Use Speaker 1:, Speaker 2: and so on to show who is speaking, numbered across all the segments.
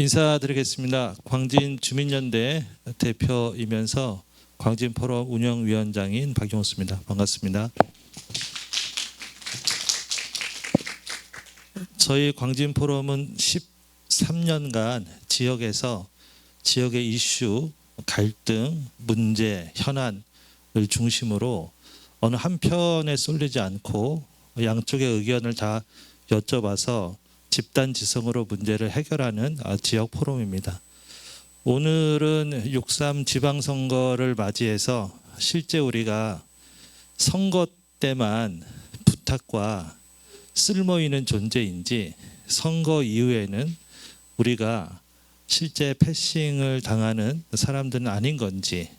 Speaker 1: 인사드리겠습니다. 광진 주민연대 대표이면서 광진 포럼 운영위원장인 박용수입니다. 반갑습니다. 저희 광진 포럼은 13년간 지역에서 지역의 이슈, 갈등, 문제, 현안을 중심으로 어느 한편에 쏠리지 않고 양쪽의 의견을 다 여쭤봐서 집단지성으로 문제를 해결하는 지역 포럼입니다. 오늘은 6.3 지방선거를 맞이해서 실제 우리가 선거 때만 부탁과 쓸모 있는 존재인지 선거 이후에는 우리가 실제 패싱을 당하는 사람들은 아닌 건지,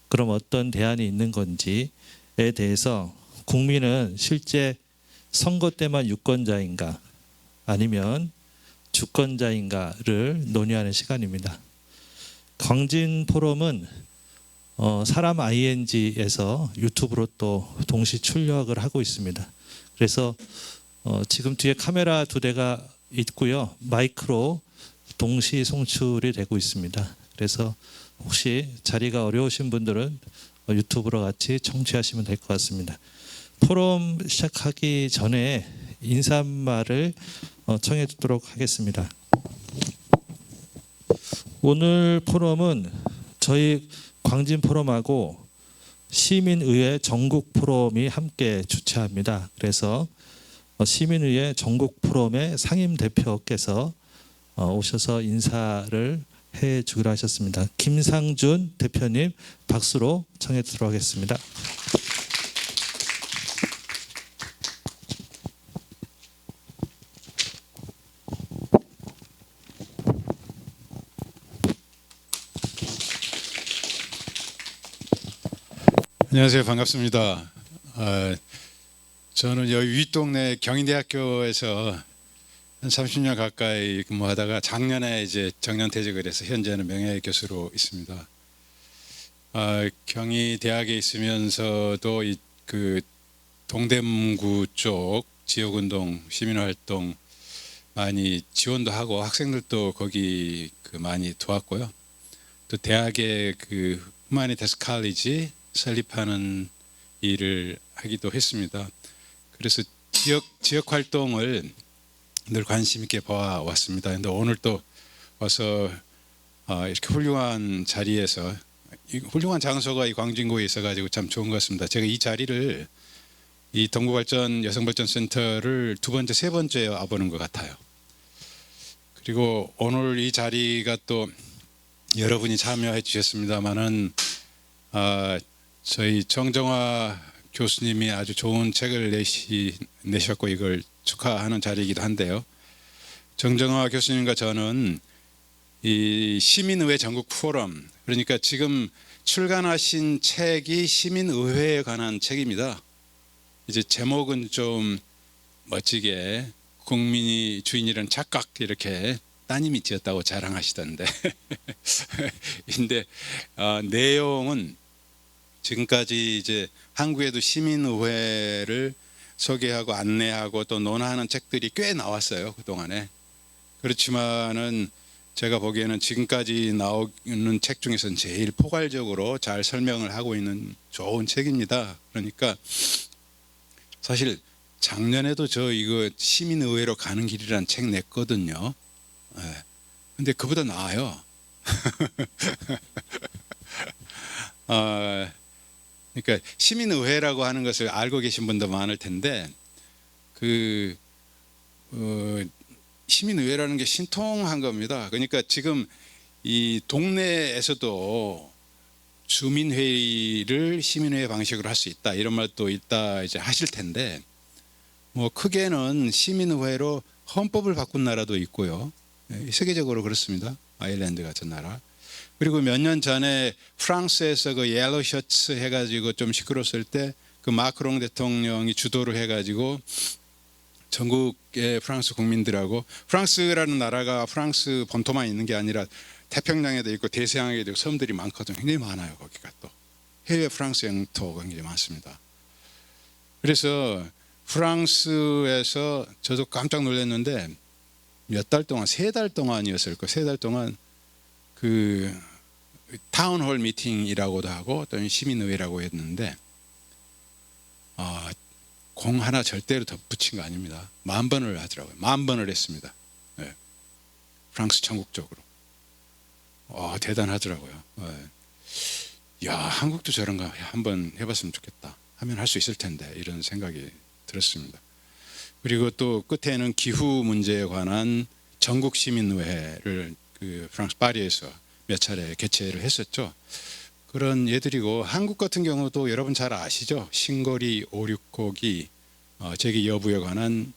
Speaker 1: 그럼 어떤 대안이 있는 건지에 대해서 국민은 실제 선거 때만 유권자인가 아니면 주권자인가를 논의하는 시간입니다. 광진 포럼은 사람 ING에서 유튜브로 또 동시 출력을 하고 있습니다. 그래서 지금 뒤에 카메라 2대가 있고요. 마이크로 동시 송출이 되고 있습니다. 그래서 혹시 자리가 어려우신 분들은 유튜브로 같이 청취하시면 될 것 같습니다. 포럼 시작하기 전에 인사말을 청해 듣도록 하겠습니다. 오늘 포럼은 저희 광진 포럼하고 시민의회 전국 포럼이 함께 주최합니다. 그래서 시민의회 전국 포럼의 상임 대표께서 오셔서 인사를 해 주기로 하셨습니다. 김상준 대표님 박수로 청해 듣도록 하겠습니다.
Speaker 2: 안녕하세요. 반갑습니다. 저는 여기 윗동네 경희대학교에서 한 30년 가까이 근무하다가 작년에 이제 정년퇴직을 해서 현재는 명예교수로 있습니다. 경희대학에 있으면서도 그 동대문구 쪽 지역운동, 시민활동 많이 지원도 하고 학생들도 거기 많이 도왔고요. 또 대학의 그 후마니테스 칼리지 설립하는 일을 하기도 했습니다. 그래서 지역 활동을 늘 관심 있게 봐왔습니다. 근데 오늘 또 와서 이렇게 훌륭한 자리에서 훌륭한 장소가 이 광진구에 있어가지고 참 좋은 것 같습니다. 제가 이 자리를 이 동부발전 여성발전센터를 2번째, 3번째 와보는 것 같아요. 그리고 오늘 이 자리가 또 여러분이 참여해 주셨습니다만은 저희 정정화 교수님이 아주 좋은 책을 내셨고 이걸 축하하는 자리이기도 한데요. 정정화 교수님과 저는 이 시민의회 전국 포럼, 그러니까 지금 출간하신 책이 시민의회에 관한 책입니다. 이제 제목은 좀 멋지게 국민이 주인이라는 착각 이렇게 따님이 지었다고 자랑하시던데 근데 내용은 지금까지 이제 한국에도 시민의회를 소개하고 안내하고 또 논하는 책들이 꽤 나왔어요. 그동안에. 그렇지만은 제가 보기에는 지금까지 나오는 책 중에서는 제일 포괄적으로 잘 설명을 하고 있는 좋은 책입니다. 그러니까 사실 작년에도 저 이거 시민의회로 가는 길이라는 책 냈거든요. 근데 그보다 나아요. 그러니까 시민의회라고 하는 것을 알고 계신 분도 많을 텐데 시민의회라는 게 신통한 겁니다. 그러니까 지금 이 동네에서도 주민회의를 시민회의 방식으로 할 수 있다 이런 말도 있다 이제 하실 텐데 뭐 크게는 시민의회로 헌법을 바꾼 나라도 있고요. 세계적으로 그렇습니다. 아일랜드 같은 나라. 그리고 몇 년 전에 프랑스에서 그 옐로우 셔츠 해가지고 좀 시끄러웠을 때 그 마크롱 대통령이 주도를 해가지고 전국의 프랑스 국민들하고, 프랑스라는 나라가 프랑스 본토만 있는 게 아니라 태평양에도 있고 대서양에도 있고 섬들이 많거든요. 굉장히 많아요. 거기가 또 해외 프랑스 영토가 굉장히 많습니다. 그래서 프랑스에서 저도 깜짝 놀랐는데 몇 달 동안 3달 동안이었을 거 3달 동안 그 타운홀 미팅이라고도 하고 또는 시민의회라고 했는데 공 하나 절대로 덧붙인 거 아닙니다. 10,000번을 하더라고요. 10,000번을 했습니다. 네. 프랑스 전국적으로. 대단하더라고요. 네. 야, 한국도 저런 거 한번 해봤으면 좋겠다. 하면 할 수 있을 텐데 이런 생각이 들었습니다. 그리고 또 끝에는 기후 문제에 관한 전국 시민회를 그 프랑스 파리에서 몇 차례 개최를 했었죠. 그런 예들이고 한국 같은 경우도 여러분 잘 아시죠? 신거리 569기 제기 여부에 관한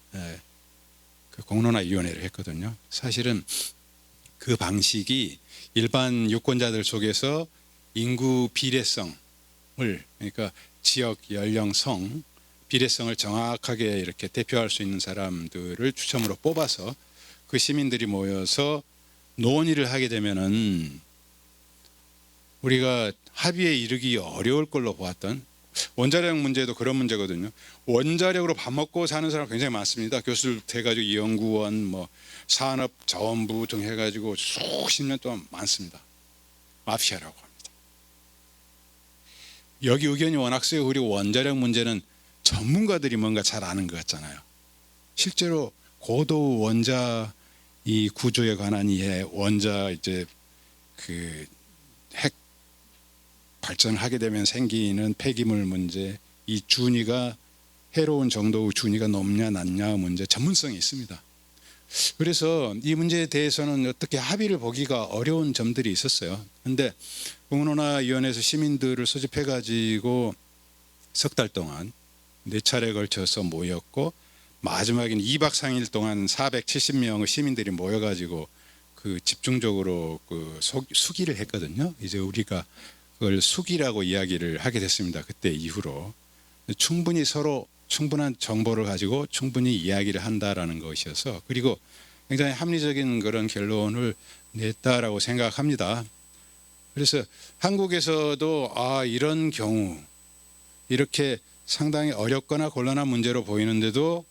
Speaker 2: 그 공론화위원회를 했거든요. 사실은 그 방식이 일반 유권자들 속에서 인구 비례성을 그러니까 지역 연령 성 비례성을 정확하게 이렇게 대표할 수 있는 사람들을 추첨으로 뽑아서 그 시민들이 모여서 논의를 하게 되면은 우리가 합의에 이르기 어려울 걸로 보았던 원자력 문제도 그런 문제거든요. 원자력으로 밥 먹고 사는 사람 굉장히 많습니다. 교수들 해가지고 연구원, 뭐 산업자원부 등 해가지고 수십 년 동안 많습니다. 마피아라고 합니다. 여기 의견이 워낙 세요. 그리고 원자력 문제는 전문가들이 뭔가 잘 아는 것 같잖아요. 실제로 고도 원자 이 구조에 관한 이해, 원자 이제 그 핵 발전하게 되면 생기는 폐기물 문제, 이 준위가 해로운 정도의 준위가 높냐 낮냐 문제 전문성이 있습니다. 그래서 이 문제에 대해서는 어떻게 합의를 보기가 어려운 점들이 있었어요. 그런데 공론화위원회에서 시민들을 소집해 가지고 석 달 동안 4차례에 걸쳐서 모였고 마지막에는 2박 3일 동안 470명의 시민들이 모여가지고 그 집중적으로 그 수기를 했거든요. 이제 우리가 그걸 수기라고 이야기를 하게 됐습니다. 그때 이후로 충분히 서로 충분한 정보를 가지고 충분히 이야기를 한다라는 것이어서 그리고 굉장히 합리적인 그런 결론을 냈다라고 생각합니다. 그래서 한국에서도 이런 경우 이렇게 상당히 어렵거나 곤란한 문제로 보이는데도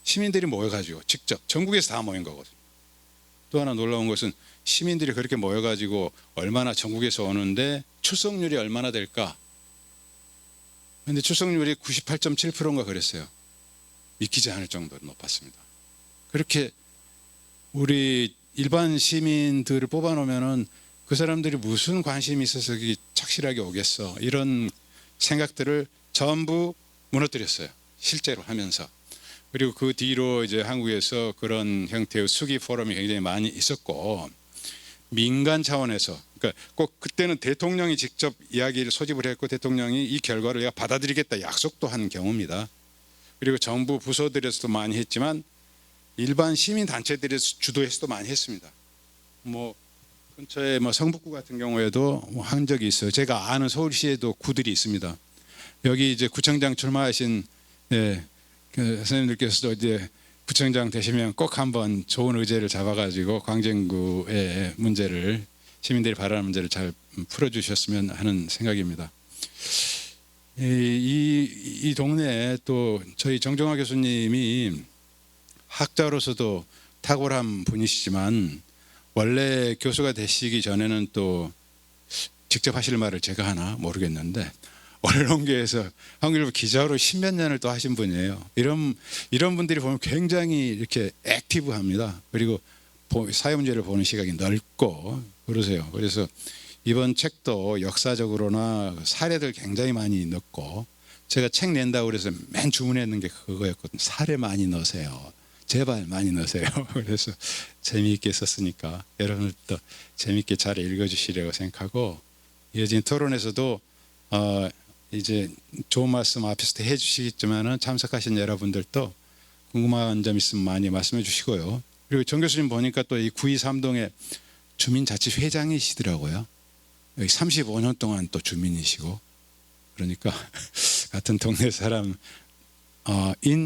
Speaker 2: 시민들이 모여가지고 직접 전국에서 다 모인 거거든요. 또 하나 놀라운 것은 시민들이 그렇게 모여가지고 얼마나 전국에서 오는데 출석률이 얼마나 될까? 그런데 출석률이 98.7%인가 그랬어요. 믿기지 않을 정도로 높았습니다. 그렇게 우리 일반 시민들을 뽑아놓으면은 그 사람들이 무슨 관심이 있어서 착실하게 오겠어? 이런 생각들을 전부 무너뜨렸어요. 실제로 하면서. 그리고 그 뒤로 이제 한국에서 그런 형태의 수기 포럼이 굉장히 많이 있었고 민간 차원에서 그러니까 꼭 그때는 대통령이 직접 이야기를 소집을 했고 대통령이 이 결과를 내가 받아들이겠다 약속도 한 경우입니다. 그리고 정부 부서들에서도 많이 했지만 일반 시민 단체들에서 주도해서도 많이 했습니다. 뭐 근처에 뭐 성북구 같은 경우에도 한 적이 있어요. 제가 아는 서울시에도 구들이 있습니다. 여기 이제 구청장 출마하신 그 선생님들께서도 이제 구청장 되시면 꼭 한번 좋은 의제를 잡아가지고 광진구의 문제를 시민들이 바라는 문제를 잘 풀어주셨으면 하는 생각입니다. 이 동네에 또 저희 정종화 교수님이 학자로서도 탁월한 분이시지만 원래 교수가 되시기 전에는 또 직접 하실 말을 제가 하나 모르겠는데 언론계에서 한국일보 기자로 10몇 년을 또 하신 분이에요. 이런 분들이 보면 굉장히 이렇게 액티브합니다. 그리고 사회 문제를 보는 시각이 넓고 그러세요. 그래서 이번 책도 역사적으로나 사례들 굉장히 많이 넣고 제가 책 낸다고 그래서 맨 주문했는 게 그거였거든요. 사례 많이 넣으세요. 제발 많이 넣으세요. 그래서 재미있게 썼으니까 여러분들도 재미있게 잘 읽어주시려고 생각하고 이어진 토론에서도 이제 좋은 말씀 앞에서 해주시겠지만은 참석하신 여러분들도 궁금한 점 있으면 많이 말씀해 주시고요. 그리고 정 교수님 보니까 또 이 923동의 주민자치회장이시더라고요. 여기 35년 동안 또 주민이시고 그러니까 같은 동네 사람인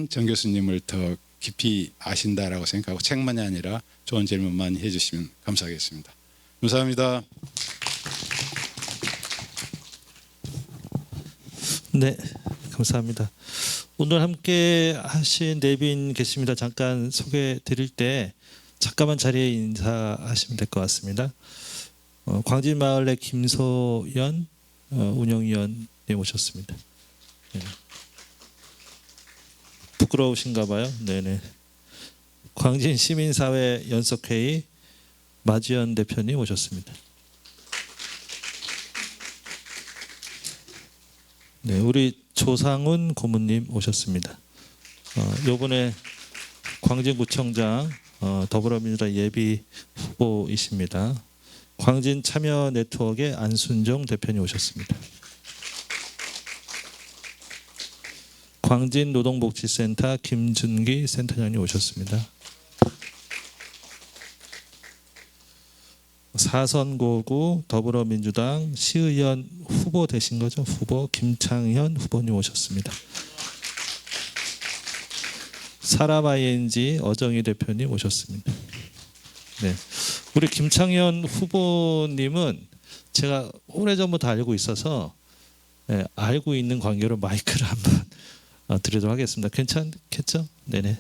Speaker 2: 정 교수님을 더 깊이 아신다라고 생각하고 책만이 아니라 좋은 질문 많이 해주시면 감사하겠습니다. 감사합니다.
Speaker 1: 네, 감사합니다. 오늘 함께 하신 네 분 계십니다. 잠깐 소개해 드릴 때 잠깐만 자리에 인사하시면 될 것 같습니다. 광진마을의 김소연 운영위원님 오셨습니다. 네. 부끄러우신가 봐요. 네네. 광진시민사회 연석회의 마지연 대표님 오셨습니다. 네, 우리 조상훈 고문님 오셨습니다. 요번에 광진구청장 더불어민주당 예비 후보이십니다. 광진 참여 네트워크의 안순종 대표님 오셨습니다. 광진 노동복지센터 김준기 센터장님 오셨습니다. 사선고구 더불어민주당 시의원 후보 되신 거죠? 후보 김창현 후보님 오셨습니다. 사람ING 어정희 대표님 오셨습니다. 네, 우리 김창현 후보님은 제가 오래전부터 알고 있어서 알고 있는 관계로 마이크를 한번 드리도록 하겠습니다. 괜찮겠죠? 네네.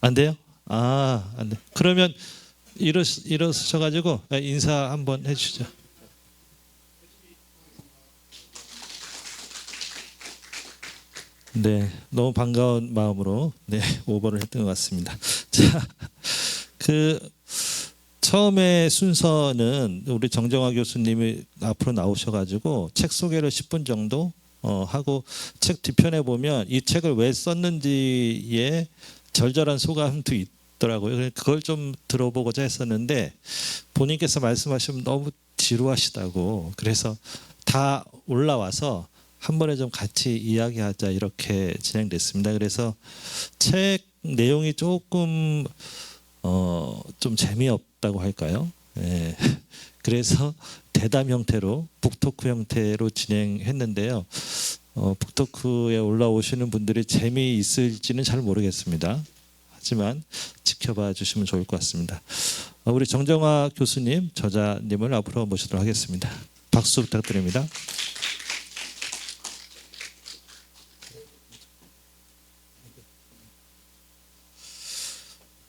Speaker 1: 안 돼요? 안 돼. 그러면 일어서셔가지고 인사 한번 해주시죠. 네, 너무 반가운 마음으로 오버를 했던 것 같습니다. 자, 처음에 순서는 우리 정정화 교수님이 앞으로 나오셔가지고 책 소개를 10분 정도 하고 책 뒤편에 보면 이 책을 왜 썼는지에 절절한 소감도 있더라고요. 그걸 좀 들어보고자 했었는데 본인께서 말씀하시면 너무 지루하시다고, 그래서 다 올라와서 한 번에 좀 같이 이야기하자 이렇게 진행됐습니다. 그래서 책 내용이 조금 좀 재미없다고 할까요? 네. 그래서 대담 형태로 북토크 형태로 진행했는데요. 북토크에 올라오시는 분들이 재미있을지는 잘 모르겠습니다. 하지만 지켜봐 주시면 좋을 것 같습니다. 우리 정정화 교수님, 저자님을 앞으로 모시도록 하겠습니다. 박수 부탁드립니다.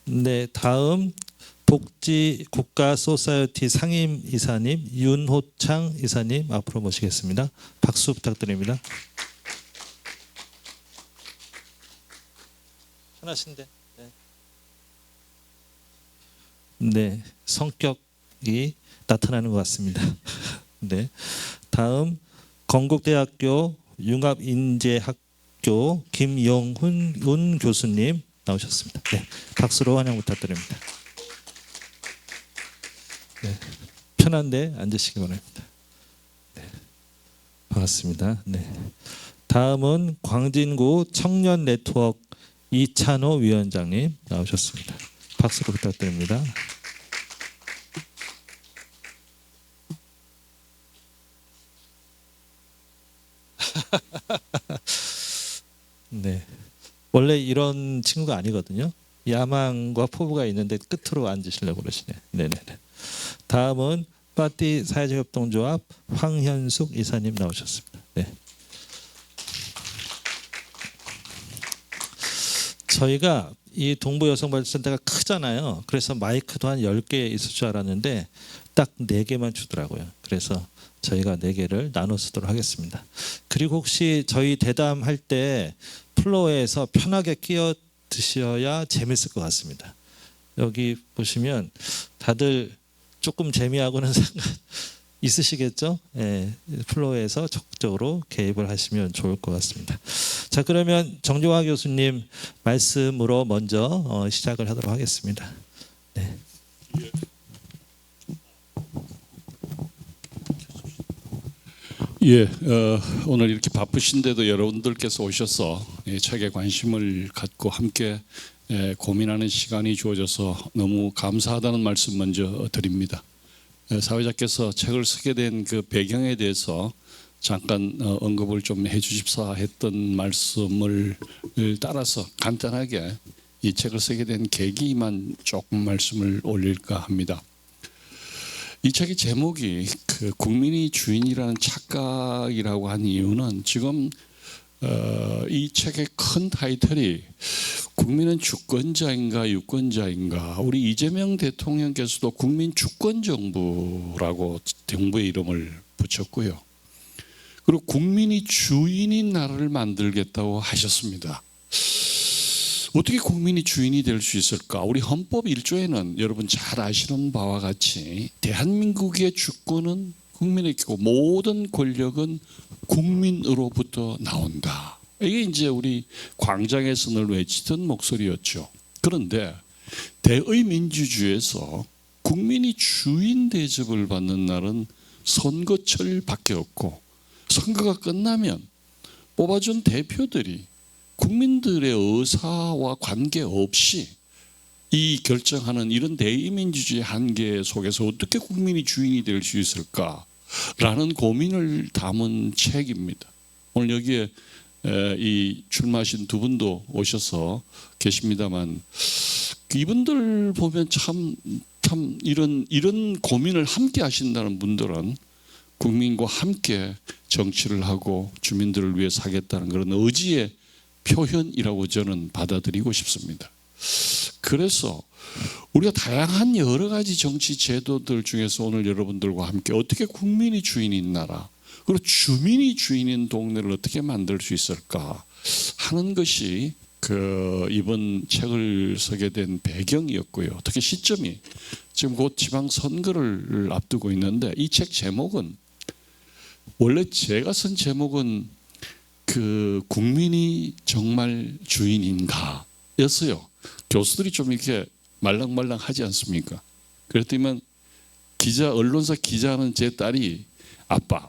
Speaker 1: 네, 다음 복지 국가 소사이어티 상임 이사님 윤호창 이사님 앞으로 모시겠습니다. 박수 부탁드립니다. 편하신데. 네, 성격이 나타나는 것 같습니다. 네, 다음 건국대학교 융합인재학교 김용훈 교수님 나오셨습니다. 네, 박수로 환영 부탁드립니다. 네, 편한데 앉으시기 바랍니다. 네, 반갑습니다. 네, 다음은 광진구 청년 네트워크 이찬호 위원장님 나오셨습니다. 박수로 부탁드립니다. 네, 원래 이런 친구가 아니거든요. 야망과 포부가 있는데 끝으로 앉으시려고 그러시네요. 네네네. 다음은 파티 사회적협동조합 황현숙 이사님 나오셨습니다. 네. 저희가 이 동부여성발전센터가 크잖아요. 그래서 마이크도 한 10개 있을 줄 알았는데 딱 4개만 주더라고요. 그래서 저희가 4개를 나눠 쓰도록 하겠습니다. 그리고 혹시 저희 대담할 때 플로어에서 편하게 끼어 드셔야 재밌을 것 같습니다. 여기 보시면 다들 조금 재미하고는 상관 있으시겠죠? 예, 플로어에서 적극적으로 개입을 하시면 좋을 것 같습니다. 자, 그러면 정정화 교수님 말씀으로 먼저 시작을 하도록 하겠습니다. 네.
Speaker 3: 예, 오늘 이렇게 바쁘신데도 여러분들께서 오셔서 책에 관심을 갖고 함께 고민하는 시간이 주어져서 너무 감사하다는 말씀 먼저 드립니다. 사회자께서 책을 쓰게 된 그 배경에 대해서 잠깐 언급을 좀 해주십사 했던 말씀을 따라서 간단하게 이 책을 쓰게 된 계기만 조금 말씀을 올릴까 합니다. 이 책의 제목이 그 국민이 주인이라는 착각이라고 한 이유는 지금 이 책의 큰 타이틀이 국민은 주권자인가 유권자인가. 우리 이재명 대통령께서도 국민 주권 정부라고 정부의 이름을 붙였고요. 그리고 국민이 주인인 나라를 만들겠다고 하셨습니다. 어떻게 국민이 주인이 될 수 있을까? 우리 헌법 1조에는 여러분 잘 아시는 바와 같이 대한민국의 주권은 국민에게고 모든 권력은 국민으로부터 나온다. 이게 이제 우리 광장에서 늘 외치던 목소리였죠. 그런데 대의 민주주의에서 국민이 주인 대접을 받는 날은 선거철밖에 없고, 선거가 끝나면 뽑아준 대표들이 국민들의 의사와 관계없이 이 결정하는 이런 대의민주주의 한계 속에서 어떻게 국민이 주인이 될 수 있을까라는 고민을 담은 책입니다. 오늘 여기에 이 출마하신 두 분도 오셔서 계십니다만, 이분들 보면 참 이런 고민을 함께 하신다는 분들은 국민과 함께 정치를 하고 주민들을 위해 사겠다는 그런 의지의 표현이라고 저는 받아들이고 싶습니다. 그래서 우리가 다양한 여러 가지 정치 제도들 중에서 오늘 여러분들과 함께 어떻게 국민이 주인인 나라, 그리고 주민이 주인인 동네를 어떻게 만들 수 있을까 하는 것이 이번 책을 쓰게 된 배경이었고요. 특히 시점이 지금 곧 지방선거를 앞두고 있는데, 이 책 제목은 원래 제가 쓴 제목은 국민이 정말 주인인가 였어요. 교수들이 좀 이렇게 말랑말랑하지 않습니까? 그랬더니만 언론사 기자는 제 딸이, 아빠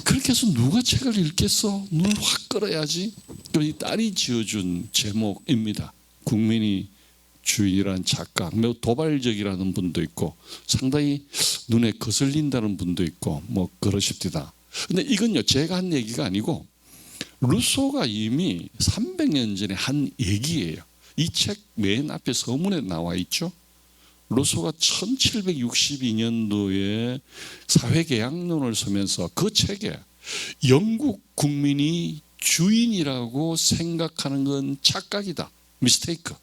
Speaker 3: 그렇게 해서 누가 책을 읽겠어? 눈을 확 끌어야지. 이 딸이 지어준 제목입니다. 국민이 주인이라는 착각, 매우 도발적이라는 분도 있고 상당히 눈에 거슬린다는 분도 있고 뭐 그러십니다. 근데 이건요, 제가 한 얘기가 아니고 루소가 이미 300년 전에 한 얘기예요. 이 책 맨 앞에 서문에 나와 있죠. 루소가 1762년도에 사회계약론을 쓰면서 그 책에 영국 국민이 주인이라고 생각하는 건 착각이다. 미스테이크.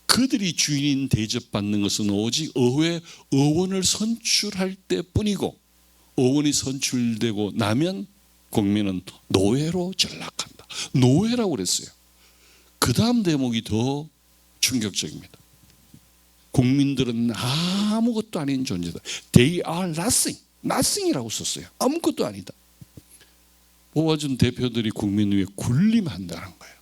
Speaker 3: 그들이 주인인 대접받는 것은 오직 의회 의원을 선출할 때뿐이고, 의원이 선출되고 나면 국민은 노예로 전락한다. 노예라고 그랬어요. 그 다음 대목이 더 충격적입니다. 국민들은 아무것도 아닌 존재다. They are nothing이라고 썼어요. 아무것도 아니다. 뽑아준 대표들이 국민 위에 군림한다는 거예요.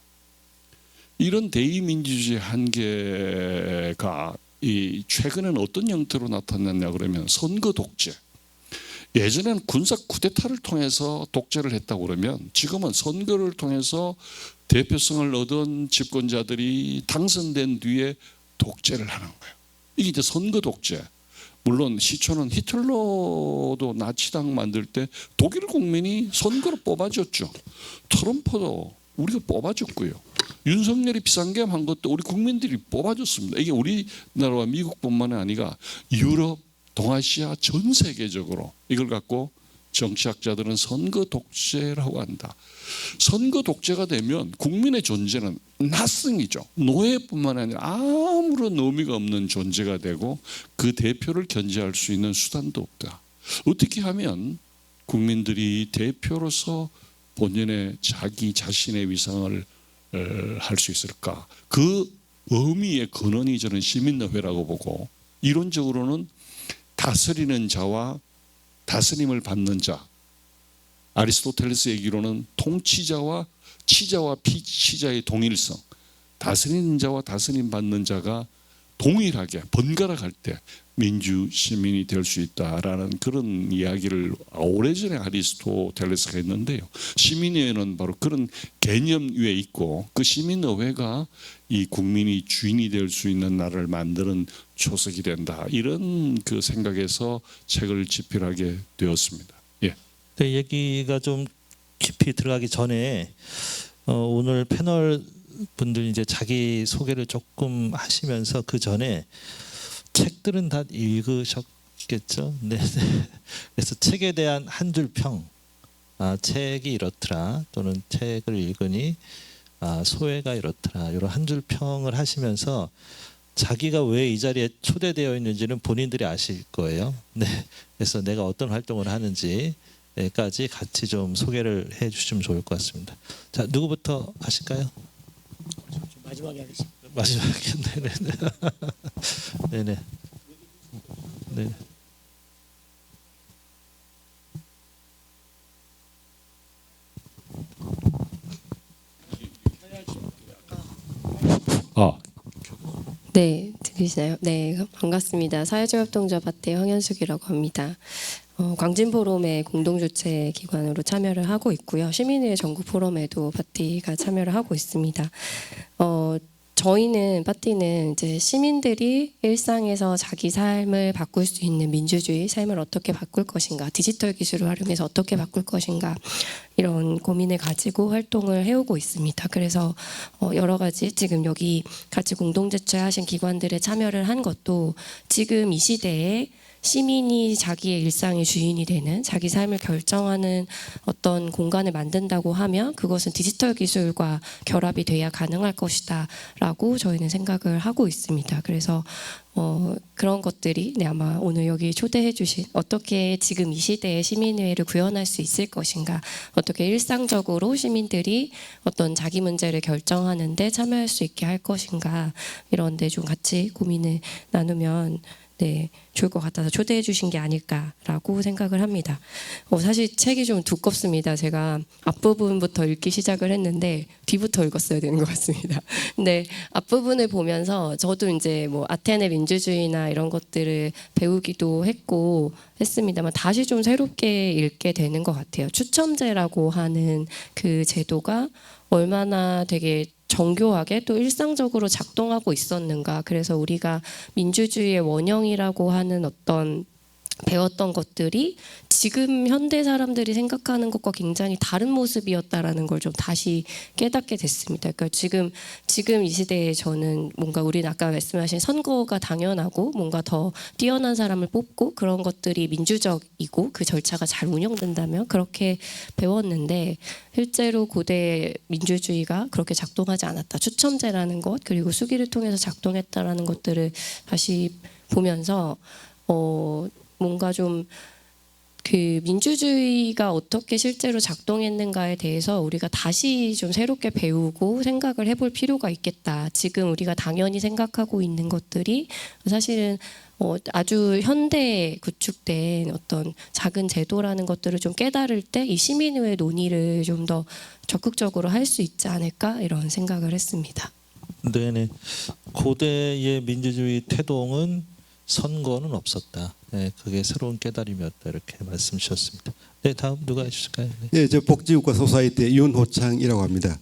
Speaker 3: 이런 대의민주주의 한계가 최근에는 어떤 형태로 나타났냐 그러면 선거 독재. 예전에는 군사 쿠데타를 통해서 독재를 했다고 그러면 지금은 선거를 통해서 대표성을 얻은 집권자들이 당선된 뒤에 독재를 하는 거예요. 이게 이제 선거 독재. 물론 시초는 히틀러도 나치당 만들 때 독일 국민이 선거로 뽑아줬죠. 트럼프도 우리가 뽑아줬고요. 윤석열이 비상계엄 한 것도 우리 국민들이 뽑아줬습니다. 이게 우리나라와 미국뿐만 아니라 유럽, 동아시아 전 세계적으로 이걸 갖고 정치학자들은 선거 독재라고 한다. 선거 독재가 되면 국민의 존재는 nothing이죠. 노예뿐만 아니라 아무런 의미가 없는 존재가 되고 그 대표를 견제할 수 있는 수단도 없다. 어떻게 하면 국민들이 대표로서 본연의 자기 자신의 위상을 할 수 있을까? 그 의미의 근원이 저는 시민의회라고 보고, 이론적으로는 다스리는 자와 다스림을 받는 자, 아리스토텔레스 얘기로는 통치자와 치자와 피치자의 동일성, 다스리는 자와 다스림 받는 자가 동일하게 번갈아 갈 때 민주 시민이 될 수 있다라는 그런 이야기를 오래전에 아리스토텔레스가 했는데요. 시민의회는 바로 그런 개념 위에 있고, 그 시민의회가 이 국민이 주인이 될 수 있는 나라를 만드는 초석이 된다. 이런 그 생각에서 책을 집필하게 되었습니다. 예.
Speaker 1: 그 얘기가 좀 깊이 들어가기 전에 오늘 패널 분들 이제 자기 소개를 조금 하시면서 그 전에 책들은 다 읽으셨겠죠? 네. 그래서 책에 대한 한 줄 평 책이 이렇더라 또는 책을 읽으니 소회가 이렇더라 이런 한 줄 평을 하시면서 자기가 왜 이 자리에 초대되어 있는지는 본인들이 아실 거예요. 네, 그래서 내가 어떤 활동을 하는지까지 같이 좀 소개를 해주시면 좋을 것 같습니다. 자, 누구부터 하실까요?
Speaker 4: 마지막에 하겠습니다.
Speaker 1: 마지막에 네네. 네네. 네.
Speaker 5: 네, 들리시나요? 네, 반갑습니다. 사회자협동조합 파트의 황현숙이라고 합니다. 광진포럼의 공동주최 기관으로 참여를 하고 있고요. 시민의회 전국 포럼에도 파티가 참여를 하고 있습니다. 저희는 파티는 이제 시민들이 일상에서 자기 삶을 바꿀 수 있는 민주주의 삶을 어떻게 바꿀 것인가, 디지털 기술을 활용해서 어떻게 바꿀 것인가 이런 고민을 가지고 활동을 해오고 있습니다. 그래서 여러 가지 지금 여기 같이 공동주최하신 기관들에 참여를 한 것도 지금 이 시대에 시민이 자기의 일상의 주인이 되는 자기 삶을 결정하는 어떤 공간을 만든다고 하면 그것은 디지털 기술과 결합이 돼야 가능할 것이다 라고 저희는 생각을 하고 있습니다. 그래서 그런 것들이 아마 오늘 여기 초대해 주신 어떻게 지금 이 시대에 시민의회를 구현할 수 있을 것인가, 어떻게 일상적으로 시민들이 어떤 자기 문제를 결정하는 데 참여할 수 있게 할 것인가 이런 데 좀 같이 고민을 나누면 좋을 것 같아서 초대해 주신 게 아닐까라고 생각을 합니다. 사실 책이 좀 두껍습니다. 제가 앞부분부터 읽기 시작을 했는데 뒤부터 읽었어야 되는 것 같습니다. 근데 앞부분을 보면서 저도 이제 뭐 아테네 민주주의나 이런 것들을 배우기도 했고 했습니다만 다시 좀 새롭게 읽게 되는 것 같아요. 추첨제라고 하는 그 제도가 얼마나 되게 정교하게 또 일상적으로 작동하고 있었는가. 그래서 우리가 민주주의의 원형이라고 하는 어떤 배웠던 것들이 지금 현대 사람들이 생각하는 것과 굉장히 다른 모습이었다라는 걸 좀 다시 깨닫게 됐습니다. 그러니까 지금 이 시대에 저는 뭔가 우리는 아까 말씀하신 선거가 당연하고 뭔가 더 뛰어난 사람을 뽑고 그런 것들이 민주적이고 그 절차가 잘 운영된다면 그렇게 배웠는데 실제로 고대 민주주의가 그렇게 작동하지 않았다. 추첨제라는 것 그리고 수기를 통해서 작동했다라는 것들을 다시 보면서 뭔가 좀 그 민주주의가 어떻게 실제로 작동했는가에 대해서 우리가 다시 좀 새롭게 배우고 생각을 해볼 필요가 있겠다. 지금 우리가 당연히 생각하고 있는 것들이 사실은 아주 현대에 구축된 어떤 작은 제도라는 것들을 좀 깨달을 때 이 시민의회 논의를 좀 더 적극적으로 할 수 있지 않을까 이런 생각을 했습니다.
Speaker 1: 네네. 고대의 민주주의 태동은 선거는 없었다. 네, 그게 새로운 깨달음이었다 이렇게 말씀 주셨습니다. 네, 다음 누가 해주실까요?
Speaker 6: 네, 저 복지국가 소사이티 윤호창이라고 합니다.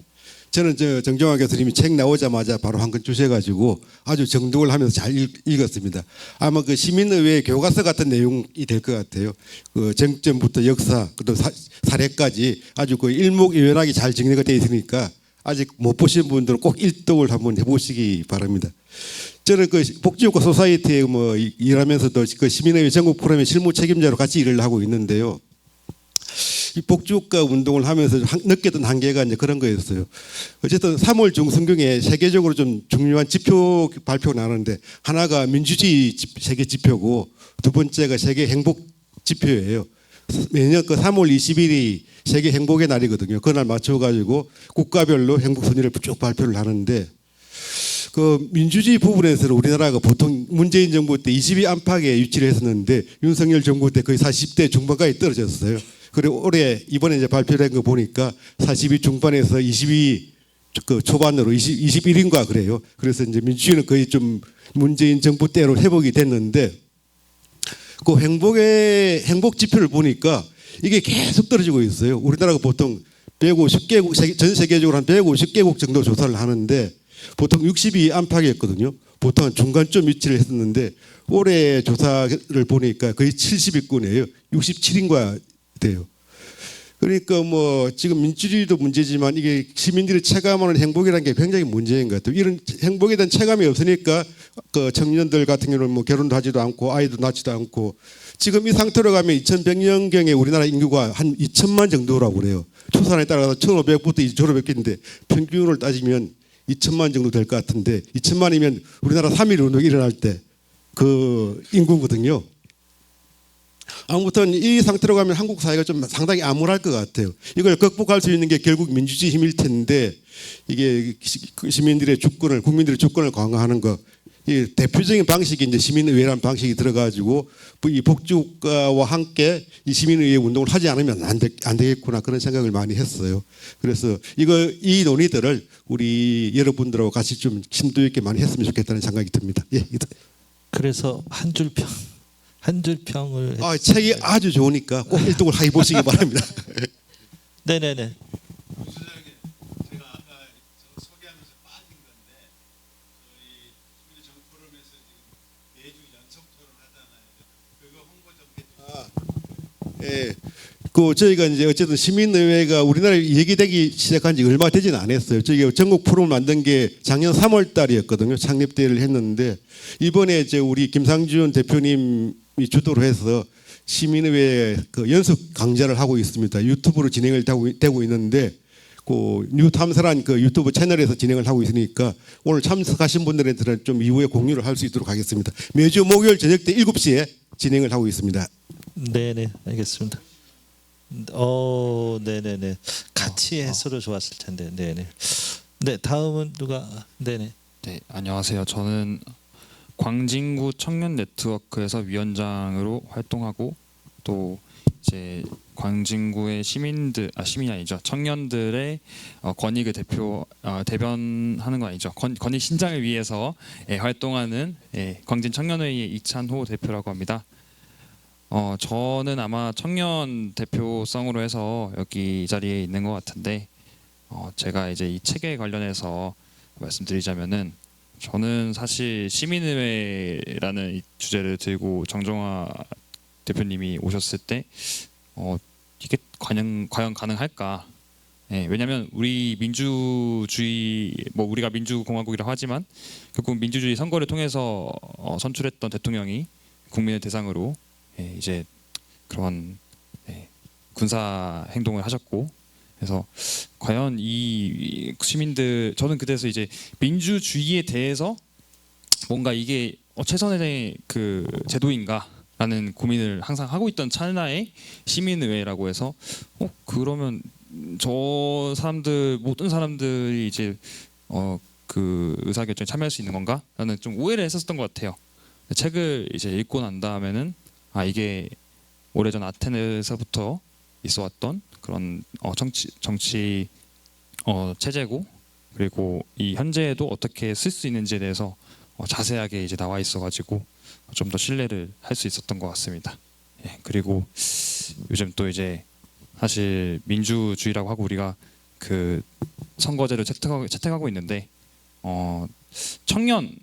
Speaker 6: 저는 정정화 교수님이 책 나오자마자 바로 한 권 주셔가지고 아주 정독을 하면서 잘 읽었습니다. 아마 그 시민의회 교과서 같은 내용이 될 것 같아요. 그 쟁점부터 역사, 그리고 사례까지 아주 그 일목요연하게 잘 정리가 되어 있으니까 아직 못 보신 분들은 꼭 일독을 한번 해보시기 바랍니다. 저는 그 복지국가 소사이티에 뭐 일하면서도 그 시민의회 전국 포럼의 실무 책임자로 같이 일을 하고 있는데요. 이 복지국가 운동을 하면서 느꼈던 한계가 이제 그런 거였어요. 어쨌든 3월 중순경에 세계적으로 좀 중요한 지표 발표가 나는데 하나가 민주주의 세계 지표고 두 번째가 세계 행복 지표예요. 매년 그 3월 20일이 세계 행복의 날이거든요. 그날 맞춰가지고 국가별로 행복 순위를 쭉 발표를 하는데 그 민주주의 부분에서는 우리나라가 보통 문재인 정부 때 22 안팎에 유치를 했었는데 윤석열 정부 때 거의 40대 중반까지 떨어졌어요. 그리고 올해 이번에 이제 발표된 거 보니까 42 중반에서 22 그 초반으로 21인가 그래요. 그래서 이제 민주주의는 거의 좀 문재인 정부 때로 회복이 됐는데 그 행복 지표를 보니까 이게 계속 떨어지고 있어요. 우리나라가 보통 150개국 전 세계적으로 한 150개국 정도 조사를 하는데 보통 62 안팎이었거든요. 보통 중간쯤 위치를 했었는데 올해 조사를 보니까 거의 70위권이에요. 67인가 돼요. 그러니까 뭐 지금 민주주의도 문제지만 이게 시민들이 체감하는 행복이라는 게 굉장히 문제인 것 같아요. 이런 행복에 대한 체감이 없으니까 그 청년들 같은 경우는 뭐 결혼도 하지도 않고 아이도 낳지도 않고 지금 이 상태로 가면 2100년경에 우리나라 인구가 한 2000만 정도라고 그래요. 추산에 따라서 1500부터 졸업했겠는데 평균을 따지면 2000만 정도 될 것 같은데 2000만이면 우리나라 3.1 운동이 일어날 때 그 인구거든요. 아무튼 이 상태로 가면 한국 사회가 좀 상당히 암울할 것 같아요. 이걸 극복할 수 있는 게 결국 민주주의 힘일 텐데 이게 시민들의 주권을 국민들의 주권을 강화하는 거. 이 대표적인 방식이 이제 시민의회라는 방식이 들어가지고 이 복지국가와 함께 이 시민의회 운동을 하지 않으면 안 되겠구나 그런 생각을 많이 했어요. 그래서 이 논의들을 우리 여러분들하고 같이 좀 심도 있게 많이 했으면 좋겠다는 생각이 듭니다. 예.
Speaker 1: 그래서 한 줄 평을
Speaker 6: 책이 아주 좋으니까 꼭 일독을 해보시기 바랍니다.
Speaker 1: 네네네.
Speaker 2: 제가 아까 소개하면서 빠진 건데 저희 시민의 정 포럼에서 지금 매주 연속 토론하잖아요. 그거 홍보 좀 해주세요.
Speaker 6: 예. 그 저희가 이제 어쨌든 시민의회가 우리나라에 얘기되기 시작한 지 얼마 되지는 않았어요. 저희가 전국 포럼을 만든 게 작년 3월 달이었거든요. 창립대회를 했는데 이번에 이제 우리 김상준 대표님이 주도로 해서 시민의회 그 연습 강좌를 하고 있습니다. 유튜브로 진행을 되고 있는데 그 뉴탐사란 그 유튜브 채널에서 진행을 하고 있으니까 오늘 참석하신 분들한테는 좀 이후에 공유를 할 수 있도록 하겠습니다. 매주 목요일 저녁 때 7시에 진행을 하고 있습니다.
Speaker 1: 네네 알겠습니다. 네네네 같이 했어도 좋았을 텐데 네네. 네 다음은 누가 네네.
Speaker 7: 네, 안녕하세요. 저는 광진구 청년 네트워크에서 위원장으로 활동하고 또 이제 광진구의 시민이 아니죠. 청년들의 권익을 대변하는 건 아니죠. 권익 신장을 위해서 활동하는 광진 청년회의 이찬호 대표라고 합니다. 저는 아마 청년 대표성으로 해서 여기 이 자리에 있는 것 같은데 제가 이제 이 책에 관련해서 말씀드리자면은 저는 사실 시민의회라는 이 주제를 들고 정정화 대표님이 오셨을 때 이게 과연 가능할까? 왜냐하면 우리 민주주의 우리가 민주공화국이라고 하지만 결국 민주주의 선거를 통해서 선출했던 대통령이 국민을 대상으로 이제 그런 군사 행동을 하셨고 그래서 과연 이 시민들 저는 그래서 이제 민주주의에 대해서 뭔가 이게 최선의 그 제도인가라는 고민을 항상 하고 있던 찰나에 시민의회라고 해서 그러면 저 사람들 모든 사람들이 이제 그 의사결정에 참여할 수 있는 건가?라는 좀 오해를 했었던 것 같아요. 책을 이제 읽고 난 다음에는 이게 오래전 아테네에서부터 있어왔던 그런 정치 체제고 그리고 이 현재에도 어떻게 쓸 수 있는지에 대해서 자세하게 이제 나와 있어가지고 좀 더 신뢰를 할 수 있었던 것 같습니다. 그리고 요즘 또 이제 사실 민주주의라고 하고 우리가 그 선거제를 채택하고 있는데 청년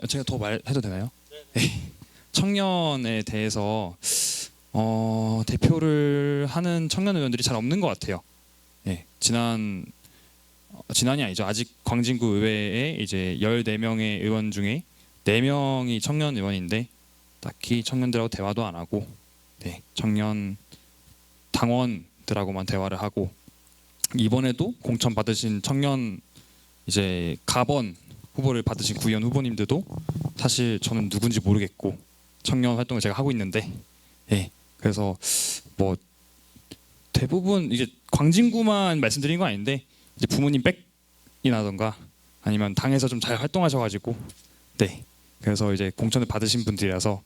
Speaker 7: 제가 더 말해도 되나요? 네. 청년에 대해서 대표를 하는 청년 의원들이 잘 없는 것 같아요. 지난이 아니죠. 아직 광진구 의회에 이제 14명의 의원 중에 4명이 청년 의원인데 딱히 청년들하고 대화도 안 하고 청년 당원들하고만 대화를 하고 이번에도 공천 받으신 청년 이제 가번 후보를 받으신 구의원 후보님들도 사실 저는 누군지 모르겠고 청년 활동을 제가 하고 있는데 그래서 뭐 대부분 이제 광진구만 말씀드린 건 아닌데 이제 부모님 백이나던가 아니면 당에서 좀 잘 활동하셔가지고 그래서 이제 공천을 받으신 분들이라서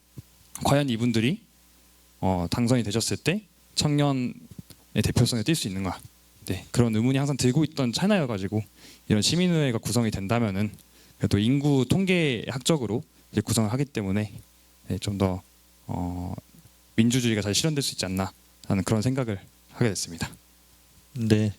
Speaker 7: 과연 이분들이 당선이 되셨을 때 청년의 대표성에 뛸 수 있는가 그런 의문이 항상 들고 있던 찰나여가지고 이런 시민의회가 구성이 된다면은 그래도 인구 통계학적으로 이제 구성을 하기 때문에 좀 더 민주주의가 잘 실현될 수 있지 않나 하는 그런 생각을 하게 됐습니다.
Speaker 1: 네,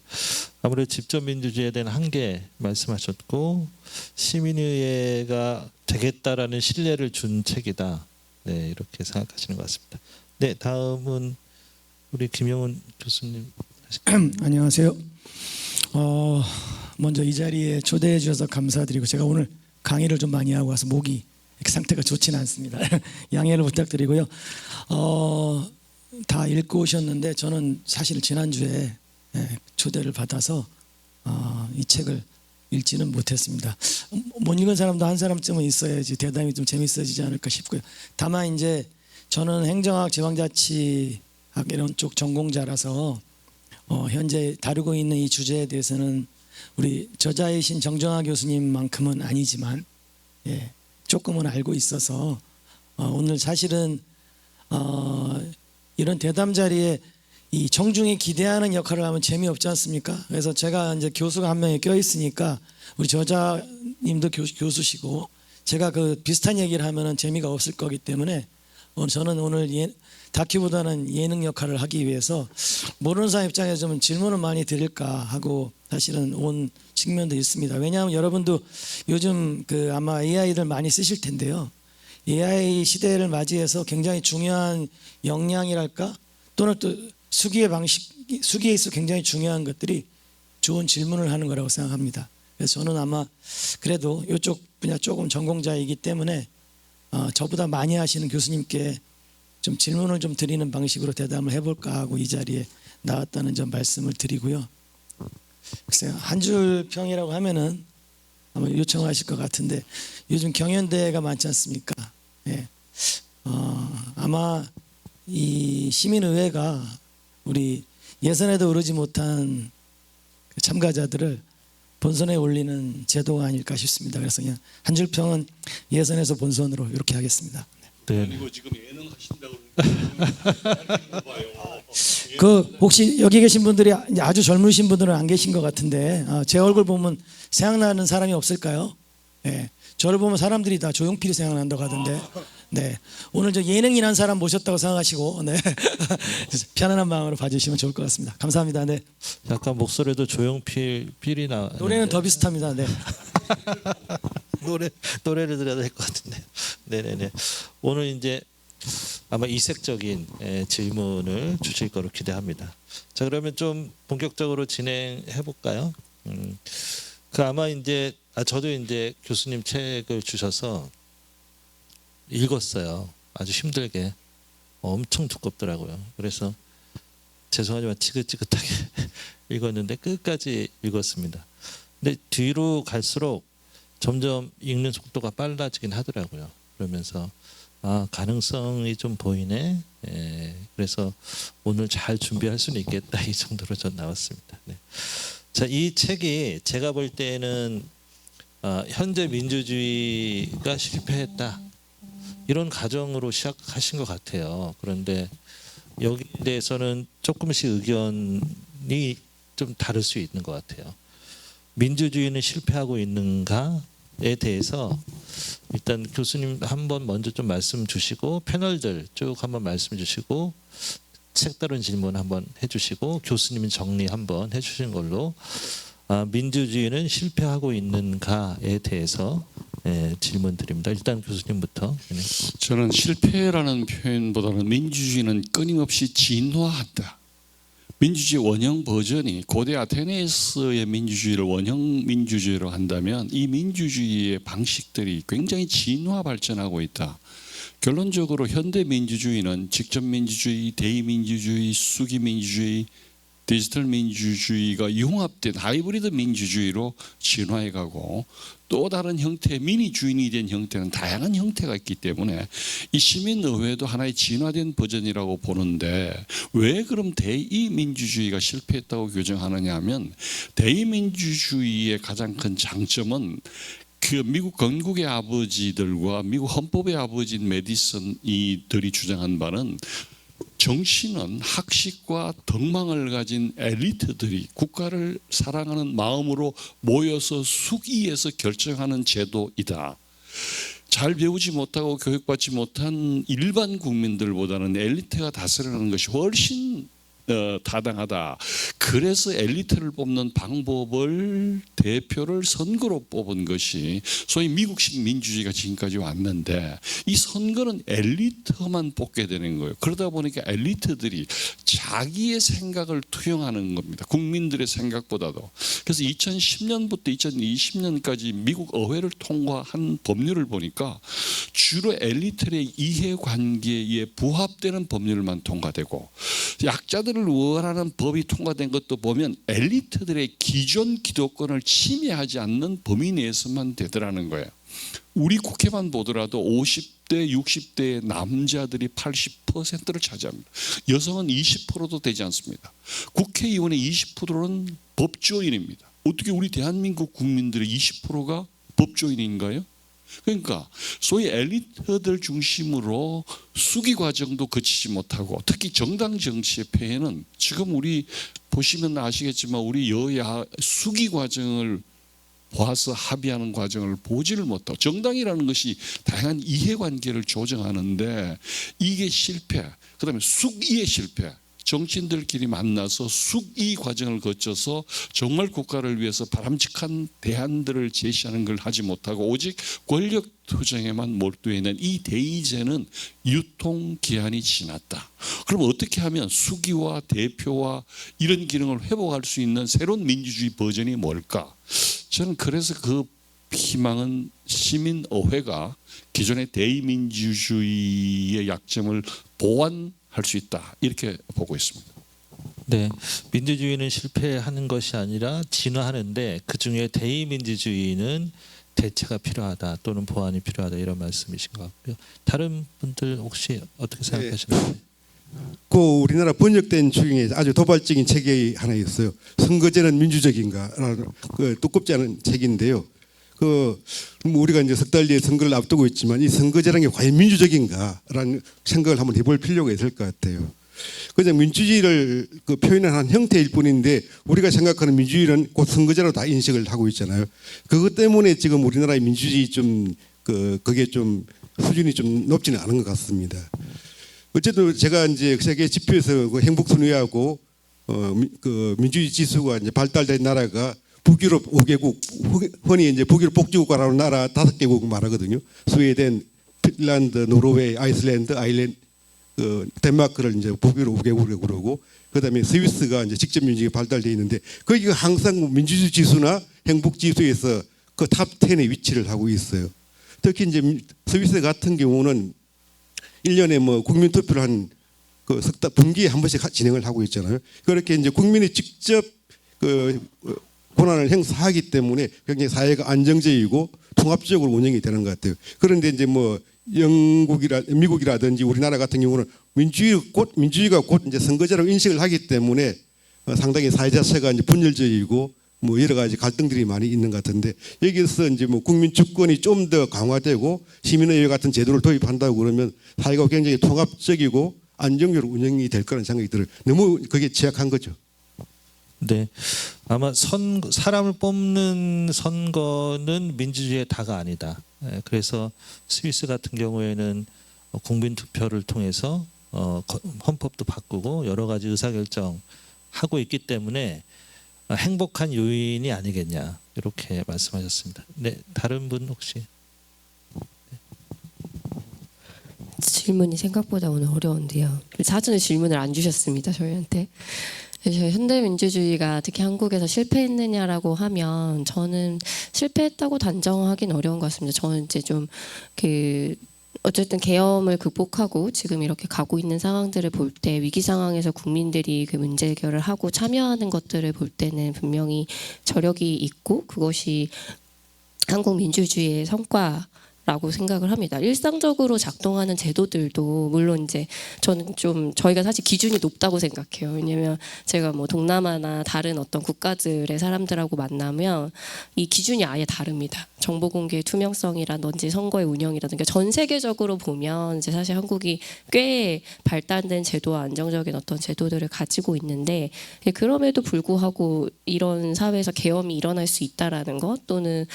Speaker 1: 아무래도 직접 민주주의에 대한 한계 말씀하셨고 시민의회가 되겠다라는 신뢰를 준 책이다. 이렇게 생각하시는 것 같습니다. 네, 다음은 우리 김영훈 교수님.
Speaker 4: 안녕하세요. 먼저 이 자리에 초대해 주셔서 감사드리고 제가 오늘 강의를 좀 많이 하고 와서 목이 이렇게 상태가 좋지는 않습니다. 양해를 부탁드리고요. 다 읽고 오셨는데 저는 사실 지난주에 초대를 받아서 이 책을 읽지는 못했습니다. 못 읽은 사람도 한 사람쯤은 있어야지 대담이 좀 재밌어지지 않을까 싶고요. 다만 이제 저는 행정학, 지방자치학 이런 쪽 전공자라서 현재 다루고 있는 이 주제에 대해서는 우리 저자이신 정정하 교수님만큼은 아니지만 조금은 알고 있어서 오늘 사실은 이런 대담 자리에 이 청중이 기대하는 역할을 하면 재미없지 않습니까? 그래서 제가 이제 교수가 한 명이 껴 있으니까 우리 저자님도 교수시고 제가 그 비슷한 얘기를 하면은 재미가 없을 거기 때문에 저는 오늘 다큐보다는 예능 역할을 하기 위해서 모르는 사람 입장에서 좀 질문을 많이 드릴까 하고 사실은 온 측면도 있습니다. 왜냐하면 여러분도 요즘 그 아마 AI들 많이 쓰실 텐데요. AI 시대를 맞이해서 굉장히 중요한 역량이랄까 또는 또 수기의 수기에 있어 굉장히 중요한 것들이 좋은 질문을 하는 거라고 생각합니다. 그래서 저는 아마 그래도 이쪽 분야 조금 전공자이기 때문에 저보다 많이 하시는 교수님께 좀 질문을 좀 드리는 방식으로 대담을 해볼까 하고 이 자리에 나왔다는 점 말씀을 드리고요. 글쎄요, 한 줄 평이라고 하면은 아마 요청하실 것 같은데 요즘 경연대회가 많지 않습니까? 아마 이 시민의회가 우리 예선에도 오르지 못한 참가자들을 본선에 올리는 제도가 아닐까 싶습니다. 그래서 그냥 한 줄 평은 예선에서 본선으로 이렇게 하겠습니다.
Speaker 1: 네.
Speaker 3: 그리고 지금 예능 하신다고
Speaker 4: 그 혹시 여기 계신 분들이 아주 젊으신 분들은 안 계신 것 같은데 제 얼굴 보면 생각나는 사람이 없을까요? 네, 저를 보면 사람들이 다 조용필이 생각난다고 하던데, 네, 오늘 저 예능인한 사람 모셨다고 생각하시고, 네, 편안한 마음으로 봐주시면 좋을 것 같습니다. 감사합니다. 네,
Speaker 1: 약간 목소리도 조용필 필이 나.
Speaker 4: 노래는 더 비슷합니다. 네.
Speaker 1: 노래를 들어야 될 것 같은데. 네네네. 오늘 이제 아마 이색적인 질문을 주실 거로 기대합니다. 자, 그러면 좀 본격적으로 진행해 볼까요? 그 아마 이제 저도 이제 교수님 책을 주셔서 읽었어요. 아주 힘들게. 엄청 두껍더라고요. 그래서 죄송하지만 지긋지긋하게 읽었는데 끝까지 읽었습니다. 근데 뒤로 갈수록 점점 읽는 속도가 빨라지긴 하더라고요. 그러면서 가능성이 좀 보이네. 그래서 오늘 잘 준비할 수는 있겠다 이 정도로 전 나왔습니다. 네. 자, 이 책이 제가 볼 때는 현재 민주주의가 실패했다 이런 가정으로 시작하신 것 같아요. 그런데 여기에 대해서는 조금씩 의견이 좀 다를 수 있는 것 같아요. 민주주의는 실패하고 있는가에 대해서 일단 교수님 한번 먼저 좀 말씀 주시고 패널들 쭉 한번 말씀 주시고 색다른 질문 한번 해주시고 교수님은 정리 한번 해주신 걸로 민주주의는 실패하고 있는가에 대해서 질문 드립니다. 일단 교수님부터. 네.
Speaker 3: 저는 실패라는 표현보다는 민주주의는 끊임없이 진화한다. 민주주의 원형 버전이 고대 아테네에서의 민주주의를 원형 민주주의로 한다면 이 민주주의의 방식들이 굉장히 진화 발전하고 있다. 결론적으로 현대 민주주의는 직접 민주주의, 대의민주주의, 수기 민주주의, 디지털 민주주의가 융합된 하이브리드 민주주의로 진화해가고 또 다른 형태의 미니주인이 된 형태는 다양한 형태가 있기 때문에 이 시민의회도 하나의 진화된 버전이라고 보는데 왜 그럼 대의민주주의가 실패했다고 규정하느냐 하면 대의민주주의의 가장 큰 장점은 그 미국 건국의 아버지들과 미국 헌법의 아버지인 메디슨이들이 주장한 바는 정신은 학식과 덕망을 가진 엘리트들이 국가를 사랑하는 마음으로 모여서 숙의해서 결정하는 제도이다. 잘 배우지 못하고 교육받지 못한 일반 국민들보다는 엘리트가 다스리는 것이 훨씬 타당하다. 그래서 엘리트를 뽑는 방법을 대표를 선거로 뽑은 것이 소위 미국식 민주주의가 지금까지 왔는데, 이 선거는 엘리트만 뽑게 되는 거예요. 그러다 보니까 엘리트들이 자기의 생각을 투영하는 겁니다. 국민들의 생각보다도. 그래서 2010년부터 2020년까지 미국 의회를 통과한 법률을 보니까 주로 엘리트의 이해관계에 부합되는 법률만 통과되고, 약자들을 원하는 법이 통과된 것도 보면 엘리트들의 기존 기득권을 침해하지 않는 범위 내에서만 되더라는 거예요. 우리 국회만 보더라도 50대, 60대의 남자들이 80%를 차지합니다. 여성은 20%도 되지 않습니다. 국회의원의 20%는 법조인입니다. 어떻게 우리 대한민국 국민들의 20%가 법조인인가요? 그러니까 소위 엘리트들 중심으로 수기 과정도 거치지 못하고, 특히 정당 정치의 폐해는 지금 우리 보시면 아시겠지만 우리 여야 수기 과정을 봐서 합의하는 과정을 보지를 못하고, 정당이라는 것이 다양한 이해관계를 조정하는데 이게 실패, 그다음에 숙의의 실패, 정치인들끼리 만나서 숙의 과정을 거쳐서 정말 국가를 위해서 바람직한 대안들을 제시하는 걸 하지 못하고 오직 권력 투쟁에만 몰두해 있는 이 대의제는 유통기한이 지났다. 그럼 어떻게 하면 숙의와 대표와 이런 기능을 회복할 수 있는 새로운 민주주의 버전이 뭘까? 저는 그래서 그 희망은 시민의회가 기존의 대의민주주의의 약점을 보완할 수 있다, 이렇게 보고 있습니다.
Speaker 1: 네, 민주주의는 실패하는 것이 아니라 진화하는데 그 중에 대의민주주의는 대체가 필요하다 또는 보완이 필요하다, 이런 말씀이신 것 같고요. 다른 분들 혹시 어떻게 생각하시나요?
Speaker 6: 그 우리나라 번역된 중에 아주 도발적인 책이 하나 있어요. 선거제는 민주적인가라는 그 두껍지 않은 책인데요. 그 우리가 이제 석 달 뒤에 선거를 앞두고 있지만 이 선거제라는 게 과연 민주적인가라는 생각을 한번 해볼 필요가 있을 것 같아요. 그냥 민주주의를 그 표현한 형태일 뿐인데 우리가 생각하는 민주주의는 곧 선거제로 다 인식을 하고 있잖아요. 그것 때문에 지금 우리나라의 민주주의 그게 좀 수준이 좀 높지는 않은 것 같습니다. 어쨌든 제가 이제 세계 지표에서 그 행복 순위하고 그 민주주의 지수가 이제 발달된 나라가 북유럽 5개국, 흔히 이제 북유럽 복지국가라는 나라 5개국 말하거든요. 스웨덴, 핀란드, 노르웨이, 아이슬란드, 덴마크를 이제 북유럽 5개국이라고 그러고, 그다음에 스위스가 이제 직접 민주주의가 발달되어 있는데 거기가 항상 민주주의 지수나 행복 지수에서 그 탑 10에 위치를 하고 있어요. 특히 이제 스위스 같은 경우는 1년에 뭐 국민 투표를 한 그 분기에 한 번씩 진행을 하고 있잖아요. 그렇게 이제 국민이 직접 그 권한을 행사하기 때문에 굉장히 사회가 안정적이고 통합적으로 운영이 되는 것 같아요. 그런데 이제 뭐 미국이라든지 우리나라 같은 경우는 민주주의가 곧 이제 선거제로 인식을 하기 때문에 상당히 사회 자체가 이제 분열적이고 뭐 여러 가지 갈등들이 많이 있는 것 같은데, 여기서 이제 뭐 국민 주권이 좀 더 강화되고 시민의회 같은 제도를 도입한다고 그러면 사회가 굉장히 통합적이고 안정적으로 운영이 될 거라는 생각이 들어요. 너무 그게 취약한 거죠.
Speaker 1: 네, 아마 사람을 뽑는 선거는 민주주의의 다가 아니다. 그래서 스위스 같은 경우에는 국민 투표를 통해서 헌법도 바꾸고 여러 가지 의사결정 하고 있기 때문에 행복한 요인이 아니겠냐, 이렇게 말씀하셨습니다. 네, 다른 분 혹시?
Speaker 5: 질문이 생각보다 오늘 어려운데요. 사전에 질문을 안 주셨습니다, 저희한테. 그래서 현대민주주의가 특히 한국에서 실패했느냐라고 하면 저는 실패했다고 단정하긴 어려운 것 같습니다. 저는 이제 좀 어쨌든 계엄을 극복하고 지금 이렇게 가고 있는 상황들을 볼 때, 위기 상황에서 국민들이 그 문제 해결을 하고 참여하는 것들을 볼 때는 분명히 저력이 있고 그것이 한국 민주주의의 성과라고 생각을 합니다. 일상적으로 작동하는 제도들도 물론 이제 저는 좀 저희가 사실 기준이 높다고 생각해요. 왜냐하면 제가 뭐 동남아나 다른 어떤 국가들의 사람들하고 만나면 이 기준이 아예 다릅니다. 정보 공개의 투명성이라든지 선거의 운영이라든지 전 세계적으로 보면 이제 사실 한국이 꽤 발달된 제도와 안정적인 어떤 제도들을 가지고 있는데, 그럼에도 불구하고 이런 사회에서 계엄이 일어날 수 있다라는 것, 또는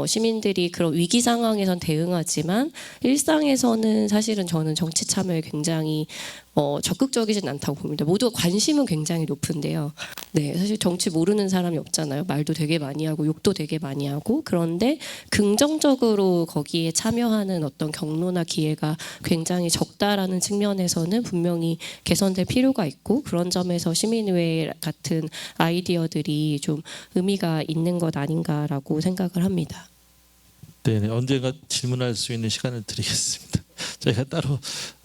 Speaker 5: 시민들이 그런 위기 상황에선 대응 대응하지만 일상에서는 사실은 저는 정치 참여에 굉장히 적극적이진 않다고 봅니다. 모두가 관심은 굉장히 높은데요. 네, 사실 정치 모르는 사람이 없잖아요. 말도 되게 많이 하고 욕도 되게 많이 하고 그런데 긍정적으로 거기에 참여하는 어떤 경로나 기회가 굉장히 적다라는 측면에서는 분명히 개선될 필요가 있고 그런 점에서 시민의회 같은 아이디어들이 좀 의미가 있는 것 아닌가라고 생각을 합니다.
Speaker 1: 네, 언젠가 질문할 수 있는 시간을 드리겠습니다. 저희가 따로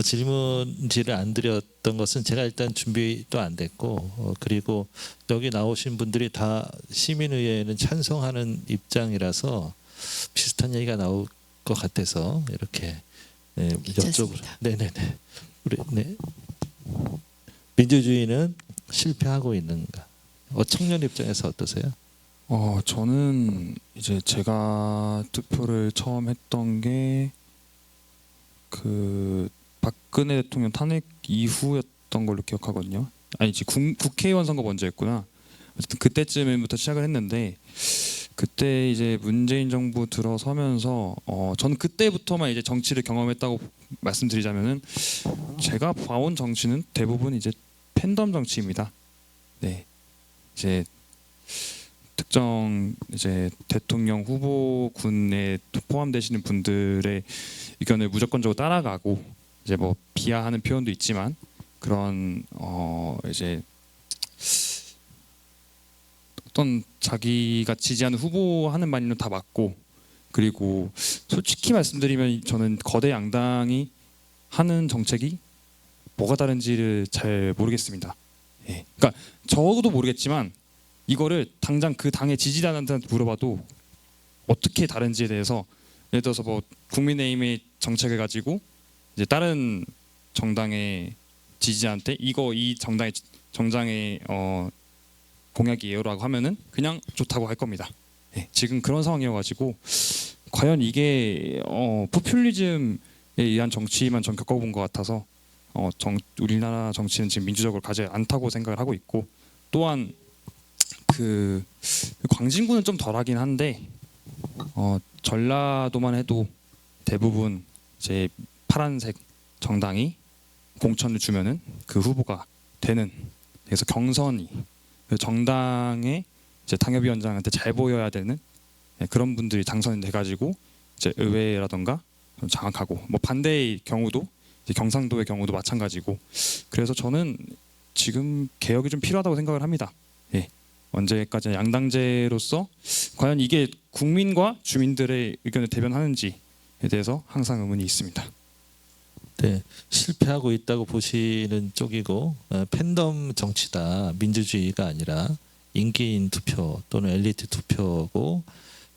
Speaker 1: 질문지를 안 드렸던 것은 제가 일단 준비도 안 됐고 그리고 여기 나오신 분들이 다 시민의회에는 찬성하는 입장이라서 비슷한 얘기가 나올 것 같아서 이렇게 여쭤보죠. 네네네. 우리 네. 민주주의는 실패하고 있는가? 청년 입장에서 어떠세요?
Speaker 7: 저는 이제 제가 투표를 처음 했던 게 그 박근혜 대통령 탄핵 이후였던 걸로 기억하거든요. 아니지 국회의원 선거 먼저였구나. 어쨌든 그때쯤부터 시작을 했는데 그때 이제 문재인 정부 들어서면서 저는 그때부터만 이제 정치를 경험했다고 말씀드리자면은 제가 봐온 정치는 대부분 이제 팬덤 정치입니다. 네, 이제 특정 이제 대통령 후보군에 포함되시는 분들의 의견을 무조건적으로 따라가고 이제 뭐 비하하는 표현도 있지만 그런 이제 어떤 자기가 지지하는 후보 하는 말은 다 맞고 그리고 솔직히 말씀드리면 저는 거대 양당이 하는 정책이 뭐가 다른지를 잘 모르겠습니다. 예. 그러니까 저도 모르겠지만 이거를 당장 그 당의 지지자한테 물어봐도 어떻게 다른지에 대해서 예를 들어서 뭐 국민의힘의 정책을 가지고 이제 다른 정당의 지지자한테 이거 이 정당의 공약이에요라고 하면은 그냥 좋다고 할 겁니다. 예, 지금 그런 상황이어가지고 과연 이게 포퓰리즘에 의한 정치만 전 겪어본 것 같아서 우리나라 정치는 지금 민주적으로 가지 않다고 생각을 하고 있고 또한 그 광진구는 좀 덜하긴 한데 전라도만 해도 대부분 이제 파란색 정당이 공천을 주면은 그 후보가 되는 그래서 경선이 정당의 이제 당협위원장한테 잘 보여야 되는 그런 분들이 당선이 돼가지고 이제 의회라던가 장악하고 뭐 반대의 경우도 이제 경상도의 경우도 마찬가지고 그래서 저는 지금 개혁이 좀 필요하다고 생각을 합니다. 예. 언제까지 양당제로서 과연 이게 국민과 주민들의 의견을 대변하는지에 대해서 항상 의문이 있습니다.
Speaker 1: 네, 실패하고 있다고 보시는 쪽이고 팬덤 정치다. 민주주의가 아니라 인기인 투표 또는 엘리트 투표고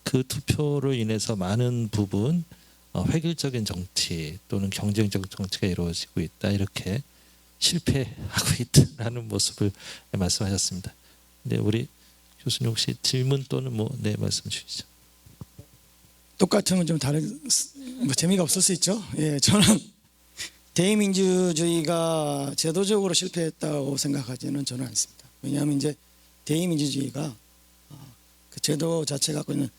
Speaker 1: 그 투표로 인해서 많은 부분 획일적인 정치 또는 경쟁적 정치가 이루어지고 있다. 이렇게 실패하고 있다는 모습을 말씀하셨습니다. 네, 우리 교수님 혹시 질문 또는 네 말씀 주시죠.
Speaker 4: 똑같으면 좀 다른 뭐 재미가 없을 수 있죠. 예, 저는 대의민주주의가 제도적으로 실패했다고 생각하지는 저는 않습니다. 왜냐하면 이제 대의민주주의가 그 제도 자체가 갖고 있는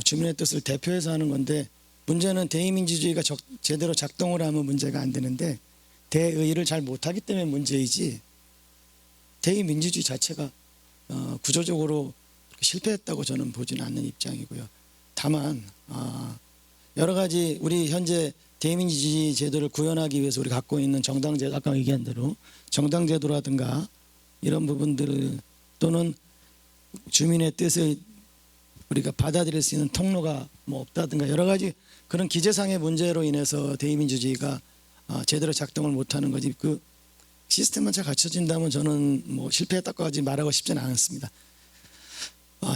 Speaker 4: 주민의 뜻을 대표해서 하는 건데 문제는 대의민주주의가 제대로 작동을 하면 문제가 안 되는데 대의를 잘 못하기 때문에 문제이지 대의민주주의 자체가 구조적으로 실패했다고 저는 보지는 않는 입장이고요. 다만 여러 가지 우리 현재 대의민주주의 제도를 구현하기 위해서 우리 갖고 있는 정당제도 아까 얘기한 대로 정당제도라든가 이런 부분들을 또는 주민의 뜻을 우리가 받아들일 수 있는 통로가 뭐 없다든가 여러 가지 그런 기재상의 문제로 인해서 대의민주주의가 제대로 작동을 못하는 거지 그 시스템만 잘 갖춰진다면 저는 뭐 실패했다고까지 말하고 싶지는 않습니다.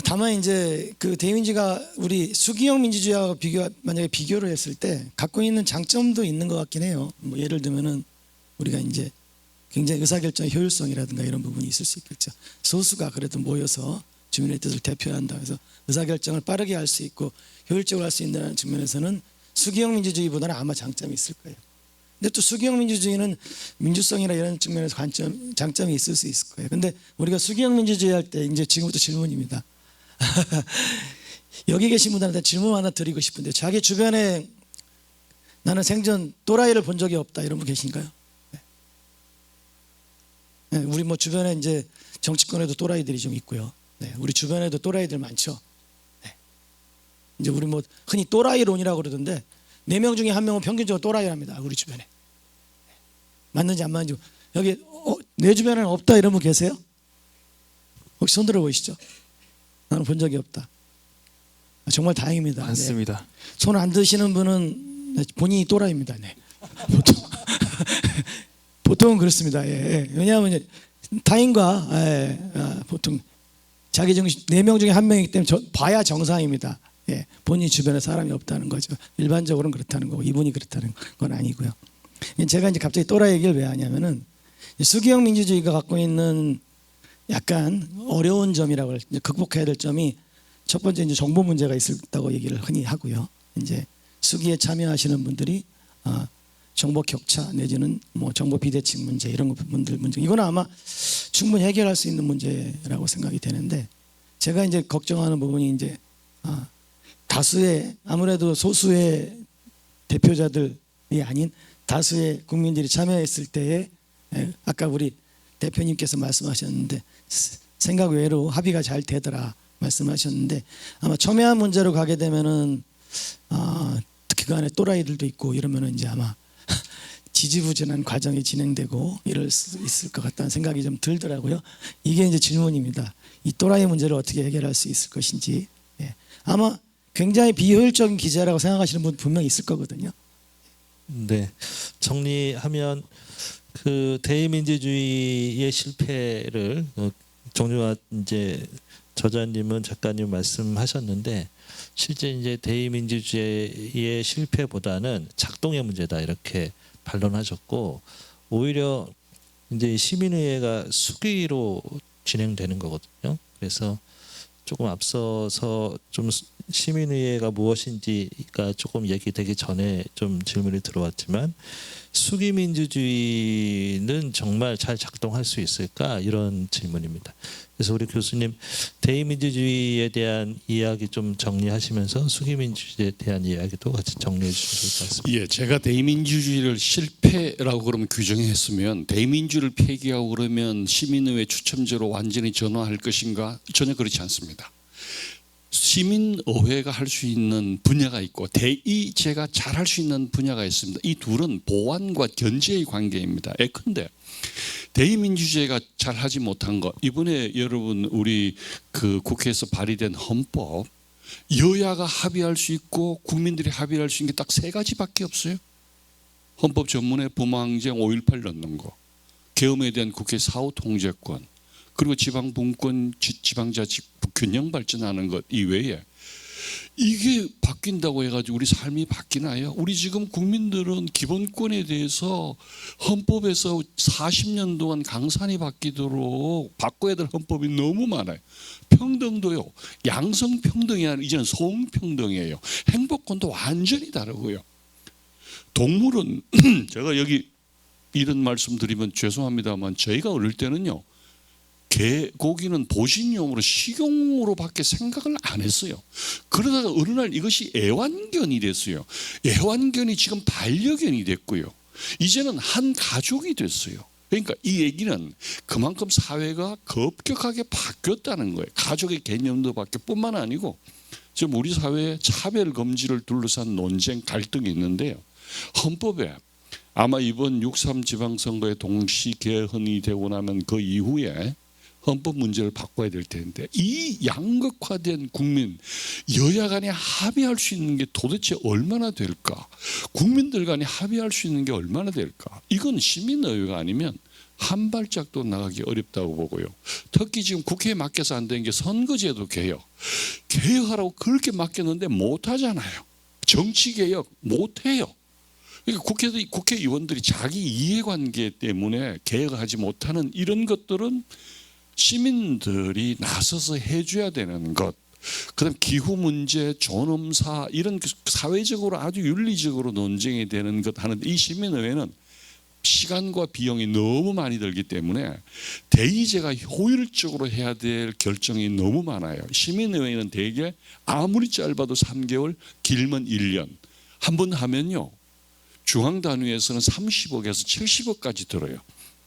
Speaker 4: 다만 이제 그 대의민주가 우리 수기형 민주주의하고 만약에 비교를 했을 때 갖고 있는 장점도 있는 것 같긴 해요. 뭐 예를 들면은 우리가 이제 굉장히 의사결정 효율성이라든가 이런 부분이 있을 수 있겠죠. 소수가 그래도 모여서 주민의 뜻을 대표한다 해서 의사결정을 빠르게 할 수 있고 효율적으로 할 수 있다는 측면에서는 수기형 민주주의보다는 아마 장점이 있을 거예요. 근데 또 수기형 민주주의는 민주성이나 이런 측면에서 장점이 있을 수 있을 거예요. 근데 우리가 수기형 민주주의 할 때 이제 지금부터 질문입니다. 여기 계신 분들한테 질문 하나 드리고 싶은데 자기 주변에 나는 생전 또라이를 본 적이 없다 이런 분 계신가요? 네, 우리 뭐 주변에 이제 정치권에도 또라이들이 좀 있고요. 네, 우리 주변에도 또라이들 많죠. 네. 이제 우리 뭐 흔히 또라이론이라고 그러던데 4명 중에 1명은 평균적으로 또라이랍니다. 우리 주변에. 네. 맞는지 안 맞는지. 여기 내 주변에는 없다 이런 분 계세요? 혹시 손 들어 보이시죠? 나는 본 적이 없다. 정말 다행입니다.
Speaker 7: 많습니다.
Speaker 4: 네. 손 안 드시는 분은 본인이 또라이입니다. 네. 보통은 그렇습니다. 예, 예. 왜냐하면 타인과 보통 자기 중심 4명 중에 1명이기 때문에 봐야 정상입니다. 예, 본인 주변에 사람이 없다는 거죠. 일반적으로는 그렇다는 거고 이분이 그렇다는 건 아니고요. 제가 이제 갑자기 또라이 얘기를 왜 하냐면은 수기형 민주주의가 갖고 있는 약간 어려운 점이라고 이제 극복해야 될 점이 첫 번째 이제 정보 문제가 있다고 얘기를 흔히 하고요. 이제 수기에 참여하시는 분들이 정보 격차 내지는 뭐 정보 비대칭 문제 이런 분들 문제 이거는 아마 충분히 해결할 수 있는 문제라고 생각이 되는데 제가 이제 걱정하는 부분이 이제 다수의 아무래도 소수의 대표자들이 아닌 다수의 국민들이 참여했을 때에 아까 우리 대표님께서 말씀하셨는데 생각 외로 합의가 잘 되더라 말씀하셨는데 아마 첨예한 문제로 가게 되면은 특히 그 안에 또라이들도 있고 이러면은 이제 아마 지지부진한 과정이 진행되고 이럴 수 있을 것 같다는 생각이 좀 들더라고요. 이게 이제 질문입니다. 이 또라이 문제를 어떻게 해결할 수 있을 것인지. 예. 아마 굉장히 비효율적인 기재라고 생각하시는 분 분명히 있을 거거든요.
Speaker 1: 네, 정리하면 그 대의민주주의의 실패를 정유화 이제 저자님은 작가님 말씀하셨는데 실제 이제 대의민주주의의 실패보다는 작동의 문제다 이렇게 반론하셨고 오히려 이제 시민의회가 수기로 진행되는 거거든요. 그래서 조금 앞서서 좀 시민의회가 무엇인지가 조금 얘기되기 전에 좀 질문이 들어왔지만 수기민주주의는 정말 잘 작동할 수 있을까 이런 질문입니다. 그래서 우리 교수님 대의민주주의에 대한 이야기 좀 정리하시면서 수기민주주의에 대한 이야기도 같이 정리해 주시면 좋을 것 같습니다.
Speaker 3: 예, 제가 대의민주주의를 실패라고 그러면 규정했으면 대의민주를 폐기하고 그러면 시민의회 추첨제로 완전히 전환할 것인가? 전혀 그렇지 않습니다. 시민의회가 할 수 있는 분야가 있고 대의제가 잘 할 수 있는 분야가 있습니다. 이 둘은 보완과 견제의 관계입니다. 예컨대 대의민주주의가 잘 하지 못한 것 이번에 여러분 우리 그 국회에서 발의된 헌법 여야가 합의할 수 있고 국민들이 합의할 수 있는 게 딱 3가지밖에 없어요. 헌법 전문에 부망항쟁 5.18 넣는 거 계엄에 대한 국회 사후 통제권 그리고 지방분권 지방자치 균형 발전하는 것 이외에 이게 바뀐다고 해가지고 우리 삶이 바뀌나요? 우리 지금 국민들은 기본권에 대해서 헌법에서 40년 동안 강산이 바뀌도록 바꿔야 될 헌법이 너무 많아요. 평등도요. 양성평등이 아니라 이제는 성평등이에요. 행복권도 완전히 다르고요. 동물은 제가 여기 이런 말씀 드리면 죄송합니다만 저희가 어릴 때는요. 고기는 보신용으로 식용으로밖에 생각을 안 했어요. 그러다가 어느 날 이것이 애완견이 됐어요. 애완견이 지금 반려견이 됐고요. 이제는 한 가족이 됐어요. 그러니까 이 얘기는 그만큼 사회가 급격하게 바뀌었다는 거예요. 가족의 개념도 바뀌뿐만 아니고 지금 우리 사회에 차별 금지를 둘러싼 논쟁 갈등이 있는데요. 헌법에 아마 이번 6.3 지방선거에 동시 개헌이 되고 나면 그 이후에 헌법 문제를 바꿔야 될 텐데 이 양극화된 국민 여야 간에 합의할 수 있는 게 도대체 얼마나 될까? 국민들 간에 합의할 수 있는 게 얼마나 될까? 이건 시민의회가 아니면 한 발짝도 나가기 어렵다고 보고요. 특히 지금 국회에 맡겨서 안 되는 게 선거제도 개혁. 개혁하라고 그렇게 맡겼는데 못하잖아요. 정치개혁 못해요. 그러니까 국회의원들이 자기 이해관계 때문에 개혁하지 못하는 이런 것들은 시민들이 나서서 해줘야 되는 것. 그다음 기후 문제, 존엄사 이런 사회적으로 아주 윤리적으로 논쟁이 되는 것 하는데 이 시민의회는 시간과 비용이 너무 많이 들기 때문에 대의제가 효율적으로 해야 될 결정이 너무 많아요. 시민의회는 대개 아무리 짧아도 3개월, 길면 1년. 한 번 하면요. 중앙단위에서는 30억에서 70억까지 들어요.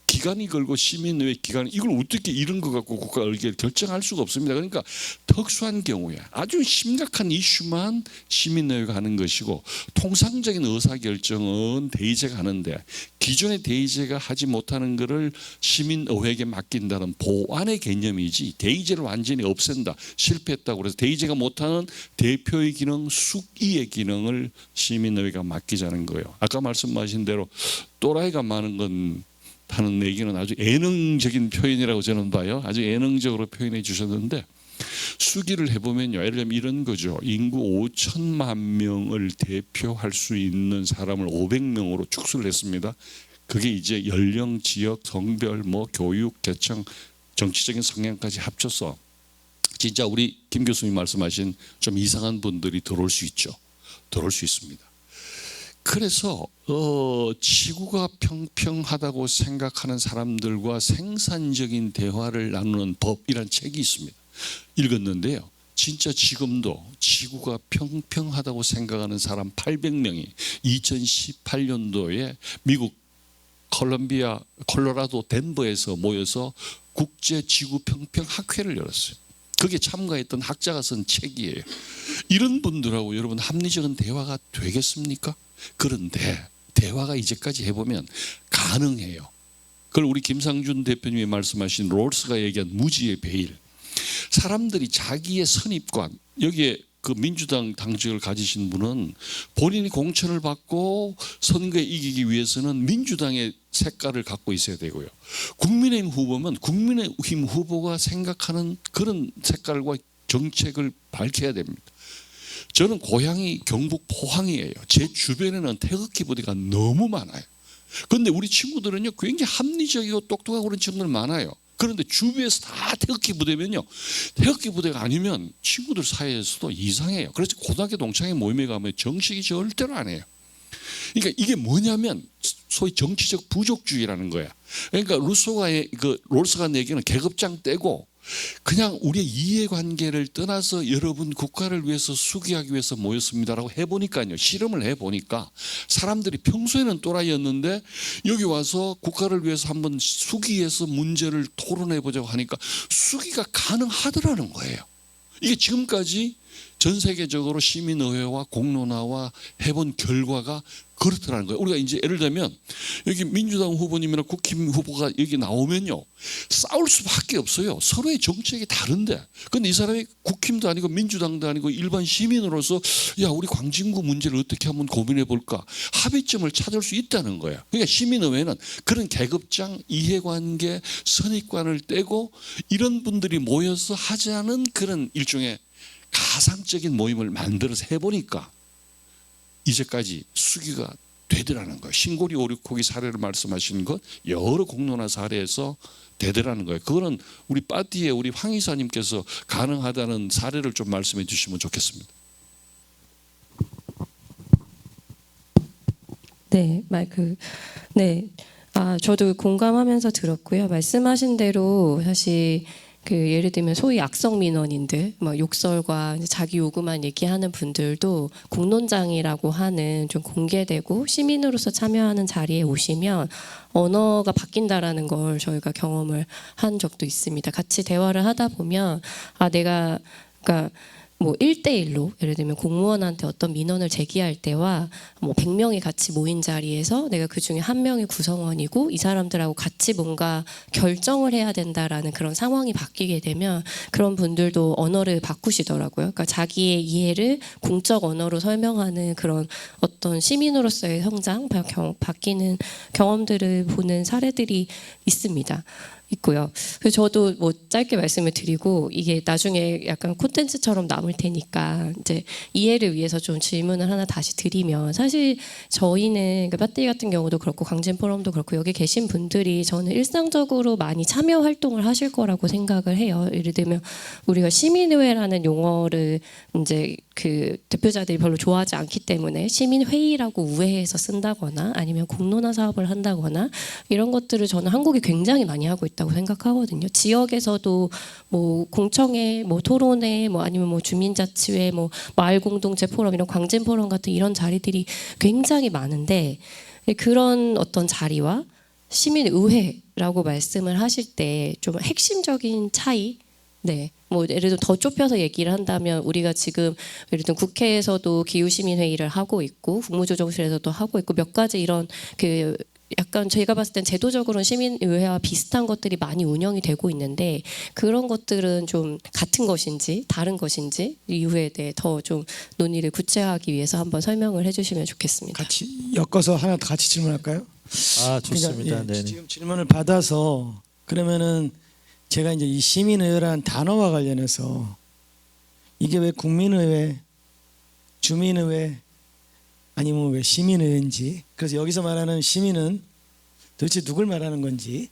Speaker 3: 기간이 걸고 시민의회 기간, 이걸 어떻게 이런 거 갖고 국가가 결정할 수가 없습니다. 그러니까 특수한 경우에 아주 심각한 이슈만 시민의회가 하는 것이고, 통상적인 의사결정은 대의제가 하는데, 기존의 대의제가 하지 못하는 것을 시민의회에게 맡긴다는 보완의 개념이지, 대의제를 완전히 없앤다, 실패했다고 그래서 대의제가 못하는 대표의 기능, 숙의의 기능을 시민의회가 맡기자는 거예요. 아까 말씀하신 대로 또라이가 많은 건 하는 얘기는 아주 예능적인 표현이라고 저는 봐요. 아주 예능적으로 표현해 주셨는데, 수기를 해보면요, 예를 들면 이런 거죠. 인구 5천만 명을 대표할 수 있는 사람을 500명으로 축소를 했습니다. 그게 이제 연령, 지역, 성별, 교육, 계층, 정치적인 성향까지 합쳐서 진짜 우리 김 교수님 말씀하신 좀 이상한 분들이 들어올 수 있죠. 들어올 수 있습니다. 그래서 지구가 평평하다고 생각하는 사람들과 생산적인 대화를 나누는 법이란 책이 있습니다. 읽었는데요. 진짜 지금도 지구가 평평하다고 생각하는 사람 800명이 2018년도에 미국 콜로라도 덴버에서 모여서 국제 지구 평평 학회를 열었어요. 거기에 참가했던 학자가 쓴 책이에요. 이런 분들하고 여러분 합리적인 대화가 되겠습니까? 그런데 대화가 이제까지 해보면 가능해요. 그걸 우리 김상준 대표님이 말씀하신 롤스가 얘기한 무지의 베일. 사람들이 자기의 선입관, 여기에 그 민주당 당직을 가지신 분은 본인이 공천을 받고 선거에 이기기 위해서는 민주당의 색깔을 갖고 있어야 되고요. 국민의힘 후보면 국민의힘 후보가 생각하는 그런 색깔과 정책을 밝혀야 됩니다. 저는 고향이 경북 포항이에요. 제 주변에는 태극기 부대가 너무 많아요. 그런데 우리 친구들은요, 굉장히 합리적이고 똑똑하고 그런 친구들 많아요. 그런데 주변에서 다 태극기 부대면요, 태극기 부대가 아니면 친구들 사이에서도 이상해요. 그래서 고등학교 동창회 모임에 가면 정식이 절대로 안 해요. 그러니까 이게 뭐냐면 소위 정치적 부족주의라는 거야. 그러니까 롤스가 내기는 계급장 떼고 그냥 우리의 이해관계를 떠나서 여러분 국가를 위해서 수기하기 위해서 모였습니다라고 해보니까요, 실험을 해보니까 사람들이 평소에는 또라이였는데 여기 와서 국가를 위해서 한번 수기해서 문제를 토론해보자고 하니까 수기가 가능하더라는 거예요. 이게 지금까지 전 세계적으로 시민의회와 공론화와 해본 결과가 그렇더라는 거예요. 우리가 이제 예를 들면 여기 민주당 후보님이나 국힘 후보가 여기 나오면요, 싸울 수밖에 없어요. 서로의 정책이 다른데. 근데 이 사람이 국힘도 아니고 민주당도 아니고 일반 시민으로서 야, 우리 광진구 문제를 어떻게 한번 고민해 볼까, 합의점을 찾을 수 있다는 거예요. 그러니까 시민의회는 그런 계급장, 이해관계, 선입관을 떼고 이런 분들이 모여서 하자는 그런 일종의 가상적인 모임을 만들어서 해보니까 이제까지 수기가 되더라는 거예요. 신고리 오륙호기 사례를 말씀하신 것 여러 공론화 사례에서 되더라는 거예요. 그거는 우리 파티에 우리 황 이사님께서 가능하다는 사례를 좀 말씀해 주시면 좋겠습니다.
Speaker 5: 저도 공감하면서 들었고요. 말씀하신 대로 사실 예를 들면 소위 악성 민원인들, 욕설과 자기 요구만 얘기하는 분들도 공론장이라고 하는 좀 공개되고 시민으로서 참여하는 자리에 오시면 언어가 바뀐다라는 걸 저희가 경험을 한 적도 있습니다. 같이 대화를 하다 보면 내가 1대1로 예를 들면 공무원한테 어떤 민원을 제기할 때와 100명이 같이 모인 자리에서 내가 그 중에 한 명이 구성원이고 이 사람들하고 같이 뭔가 결정을 해야 된다라는 그런 상황이 바뀌게 되면 그런 분들도 언어를 바꾸시더라고요. 그러니까 자기의 이해를 공적 언어로 설명하는 그런 어떤 시민으로서의 성장, 바뀌는 경험들을 보는 사례들이 있고요. 그래서 저도 짧게 말씀을 드리고 이게 나중에 약간 콘텐츠처럼 남을 테니까 이제 이해를 위해서 좀 질문을 하나 다시 드리면, 사실 저희는 빠띠 같은 경우도 그렇고 광진 포럼도 그렇고 여기 계신 분들이 저는 일상적으로 많이 참여 활동을 하실 거라고 생각을 해요. 예를 들면 우리가 시민의회라는 용어를 이제 그 대표자들이 별로 좋아하지 않기 때문에 시민회의라고 우회해서 쓴다거나 아니면 공론화 사업을 한다거나 이런 것들을 저는 한국이 굉장히 많이 하고 있다고 생각하거든요. 지역에서도 뭐 공청회, 뭐 토론회, 뭐 아니면 뭐 주민자치회, 뭐 마을 공동체 포럼 이런 광진 포럼 같은 이런 자리들이 굉장히 많은데 그런 어떤 자리와 시민의회라고 말씀을 하실 때 좀 핵심적인 차이, 네, 뭐 예를 들어 더 좁혀서 얘기를 한다면 우리가 지금 예를 들어 국회에서도 기후시민회의를 하고 있고 국무조정실에서도 하고 있고 몇 가지 이런 그 약간 제가 봤을 땐 제도적으로는 시민의회와 비슷한 것들이 많이 운영이 되고 있는데 그런 것들은 좀 같은 것인지 다른 것인지 이후에 대해 더 좀 논의를 구체화하기 위해서 한번 설명을 해주시면 좋겠습니다.
Speaker 4: 같이 엮어서 하나 더 같이 질문할까요?
Speaker 1: 아, 좋습니다.
Speaker 4: 그러니까, 예,
Speaker 1: 네.
Speaker 4: 지금 질문을 받아서 그러면은 제가 이제 이 시민의회라는 단어와 관련해서 이게 왜 국민의회, 주민의회 아니면 왜 시민의회인지, 그래서 여기서 말하는 시민은 도대체 누굴 말하는 건지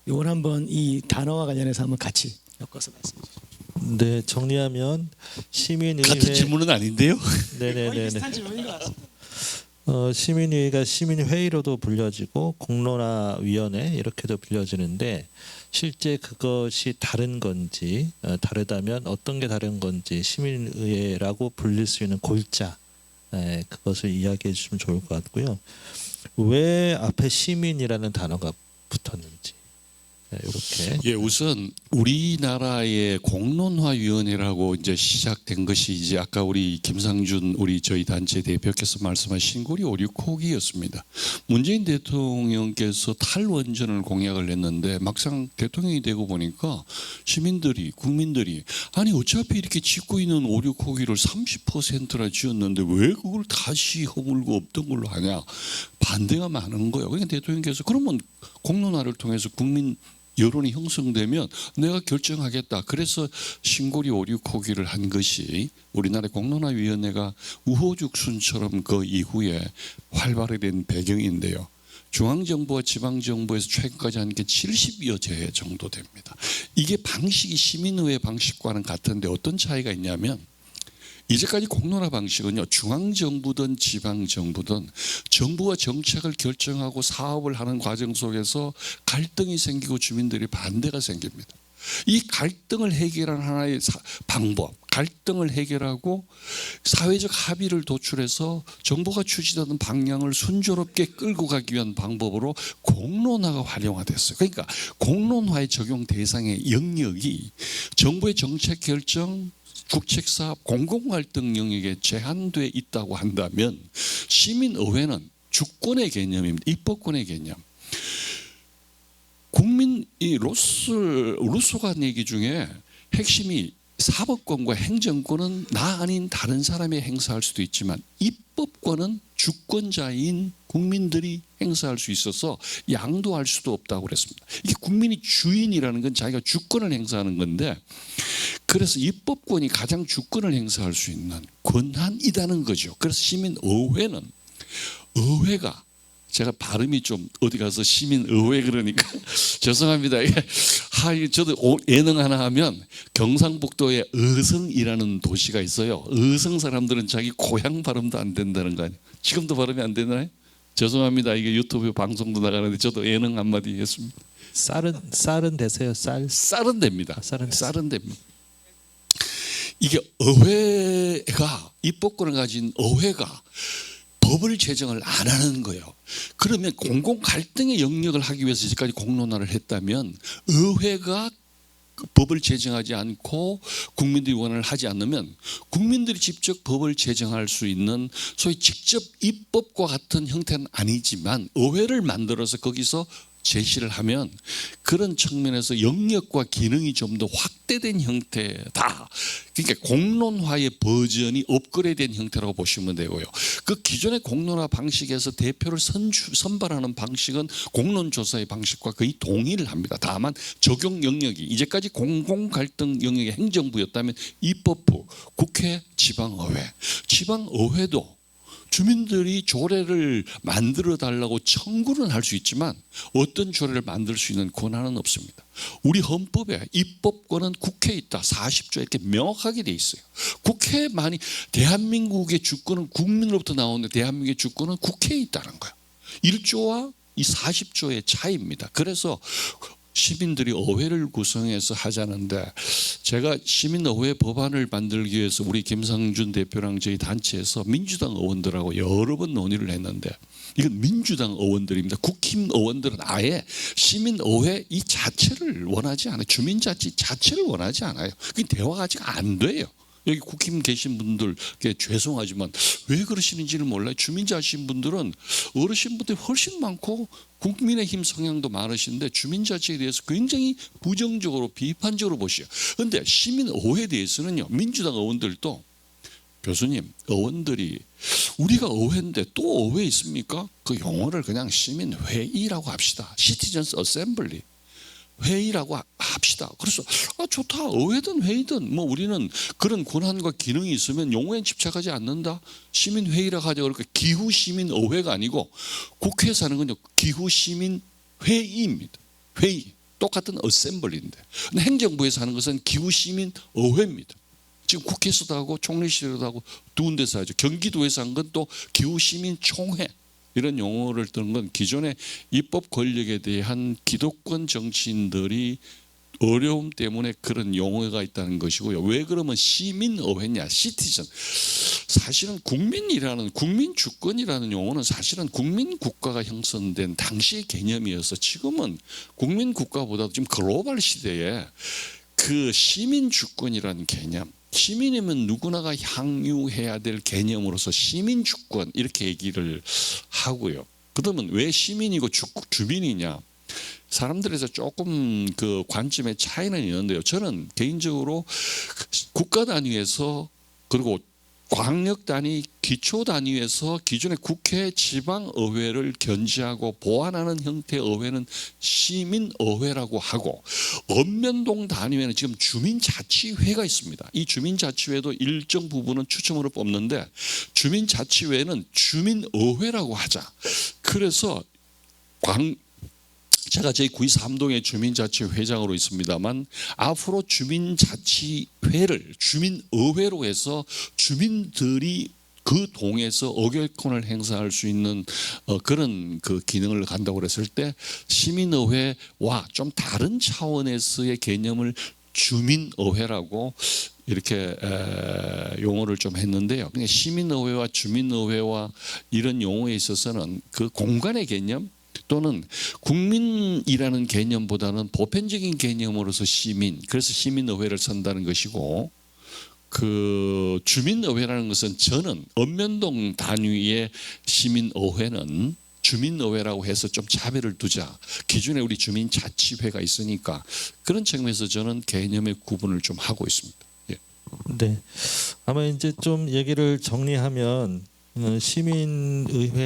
Speaker 4: 이걸 한번 이 단어와 관련해서 한번 같이 엮어서 말씀해 주시죠.
Speaker 1: 네, 정리하면 시민의회
Speaker 3: 같은 질문은 아닌데요.
Speaker 1: 네네네.
Speaker 4: 비슷한 질문인 것 같습니다.
Speaker 1: 시민회의가 시민회의로도 불려지고 공론화위원회 이렇게도 불려지는데 실제 그것이 다른 건지 다르다면 어떤 게 다른 건지 시민의회라고 불릴 수 있는 골자 그것을 이야기해 주시면 좋을 것 같고요. 왜 앞에 시민이라는 단어가 붙었는지 이렇게.
Speaker 3: 예, 우선 우리나라의 공론화위원회라고 이제 시작된 것이 이제 아까 우리 김상준 우리 저희 단체 대표께서 말씀하신 신고리 5.6호기였습니다. 문재인 대통령께서 탈원전을 공약을 했는데 막상 대통령이 되고 보니까 시민들이 국민들이 아니 어차피 이렇게 짓고 있는 5.6호기를 30%나 지었는데 왜 그걸 다시 허물고 없던 걸로 하냐 반대가 많은 거예요. 그러니까 대통령께서 그러면 공론화를 통해서 국민 여론이 형성되면 내가 결정하겠다. 그래서 신고리 5.6호기를 한 것이 우리나라 공론화위원회가 우호죽순처럼 그 이후에 활발히 된 배경인데요. 중앙정부와 지방정부에서 최근까지 한 게 70여 제 정도 됩니다. 이게 방식이 시민의회 방식과는 같은데 어떤 차이가 있냐면 이제까지 공론화 방식은요, 중앙정부든 지방정부든 정부가 정책을 결정하고 사업을 하는 과정 속에서 갈등이 생기고 주민들이 반대가 생깁니다. 이 갈등을 해결하는 하나의 방법, 갈등을 해결하고 사회적 합의를 도출해서 정부가 추진하는 방향을 순조롭게 끌고 가기 위한 방법으로 공론화가 활용화됐어요. 그러니까 공론화의 적용 대상의 영역이 정부의 정책 결정, 국책사업, 공공활동 영역에 제한돼 있다고 한다면 시민의회는 주권의 개념입니다. 입법권의 개념. 국민이 루소가 한 얘기 중에 핵심이 사법권과 행정권은 나 아닌 다른 사람이 행사할 수도 있지만 입법권은 주권자인 국민들이 행사할 수 있어서 양도할 수도 없다고 그랬습니다. 이게 국민이 주인이라는 건 자기가 주권을 행사하는 건데 그래서 입법권이 가장 주권을 행사할 수 있는 권한이라는 거죠. 그래서 시민의회는 의회가 제가 발음이 좀 어디 가서 시민의회 그러니까 죄송합니다. 저도 예능 하나 하면 경상북도에 의성이라는 도시가 있어요. 의성 사람들은 자기 고향 발음도 안 된다는 거 아니에요. 지금도 발음이 안 되나요? 죄송합니다. 이게 유튜브 방송도 나가는데 저도 예능 한마디 했습니다.
Speaker 1: 쌀은 되세요.
Speaker 3: 쌀은 됩니다.
Speaker 1: 쌀은
Speaker 3: 됩니다. 이게 의회가 입법권을 가진 의회가 법을 제정을 안 하는 거예요. 그러면 공공 갈등의 영역을 하기 위해서 이제까지 공론화를 했다면 의회가 법을 제정하지 않고 국민들이 원을 하지 않으면 국민들이 직접 법을 제정할 수 있는 소위 직접 입법과 같은 형태는 아니지만 의회를 만들어서 거기서 제시를 하면 그런 측면에서 영역과 기능이 좀 더 확대된 형태다. 그러니까 공론화의 버전이 업그레이드된 형태라고 보시면 되고요. 그 기존의 공론화 방식에서 대표를 선발하는 방식은 공론조사의 방식과 거의 동의를 합니다. 다만 적용 영역이 이제까지 공공갈등 영역의 행정부였다면 입법부, 국회, 지방의회. 지방의회도 주민들이 조례를 만들어 달라고 청구는 할 수 있지만 어떤 조례를 만들 수 있는 권한은 없습니다. 우리 헌법에 입법권은 국회에 있다. 40조에 이렇게 명확하게 돼 있어요. 국회만이 대한민국의 주권은 국민으로부터 나오는데 대한민국의 주권은 국회에 있다는 거예요. 1조와 이 40조의 차이입니다. 그래서 시민들이 의회를 구성해서 하자는데 제가 시민의회 법안을 만들기 위해서 우리 김상준 대표랑 저희 단체에서 민주당 의원들하고 여러 번 논의를 했는데 이건 민주당 의원들입니다. 국힘 의원들은 아예 시민의회 이 자체를 원하지 않아요. 주민자치 자체를 원하지 않아요. 그게 대화가 아직 안 돼요. 여기 국힘 계신 분들께 죄송하지만 왜 그러시는지는 몰라요. 주민자치인 분들은 어르신분들이 훨씬 많고 국민의힘 성향도 많으신데 주민자치에 대해서 굉장히 부정적으로 비판적으로 보시죠. 그런데 시민의회에 대해서는요. 민주당 의원들도 교수님 의원들이 우리가 의회인데 또 의회 있습니까? 그 용어를 그냥 시민회의라고 합시다. 시티즌스 어셈블리. 회의라고 합시다. 그래서 좋다. 의회든 회의든 뭐 우리는 그런 권한과 기능이 있으면 용어엔 집착하지 않는다. 시민회의라고 하죠. 그러니까 기후시민의회가 아니고 국회에서 하는 건요. 기후시민회의입니다. 회의. 똑같은 어셈블리인데 행정부에서 하는 것은 기후시민의회입니다. 지금 국회에서도 하고 총리실에도 하고 두 군데서 하죠. 경기도에서 한 건 또 기후시민총회. 이런 용어를 쓰는 건 기존의 입법 권력에 대한 기득권 정치인들이 어려움 때문에 그런 용어가 있다는 것이고요. 왜 그러면 시민의회냐, 시티즌. 사실은 국민이라는 국민주권이라는 용어는 사실은 국민국가가 형성된 당시의 개념이어서 지금은 국민국가보다도 지금 글로벌 시대에 그 시민주권이라는 개념, 시민이면 누구나가 향유해야 될 개념으로서 시민주권 이렇게 얘기를 하고요. 그러면 왜 시민이고 주민이냐? 사람들에서 조금 그 관점의 차이는 있는데요. 저는 개인적으로 국가 단위에서 그리고 광역 단위, 기초 단위에서 기존의 국회, 지방의회를 견지하고 보완하는 형태의 의회는 시민의회라고 하고 읍면동 단위에는 지금 주민자치회가 있습니다. 이 주민자치회도 일정 부분은 추첨으로 뽑는데 주민자치회는 주민의회라고 하자. 그래서 제가 저희 구의 3동의 주민자치 회장으로 있습니다만 앞으로 주민자치회를 주민의회로 해서 주민들이 그 동에서 의결권을 행사할 수 있는 그런 그 기능을 간다고 그랬을 때 시민의회와 좀 다른 차원에서의 개념을 주민의회라고 이렇게 용어를 좀 했는데요. 그러니까 시민의회와 주민의회와 이런 용어에 있어서는 그 공간의 개념 또는 국민이라는 개념보다는 보편적인 개념으로서 시민, 그래서 시민의회를 선다는 것이고 그 주민의회라는 것은 저는 읍면동 단위의 시민의회는 주민의회라고 해서 좀 차별을 두자. 기존에 우리 주민자치회가 있으니까 그런 측면에서 저는 개념의 구분을 좀 하고 있습니다. 예.
Speaker 1: 네, 아마 이제 좀 얘기를 정리하면 시민의회의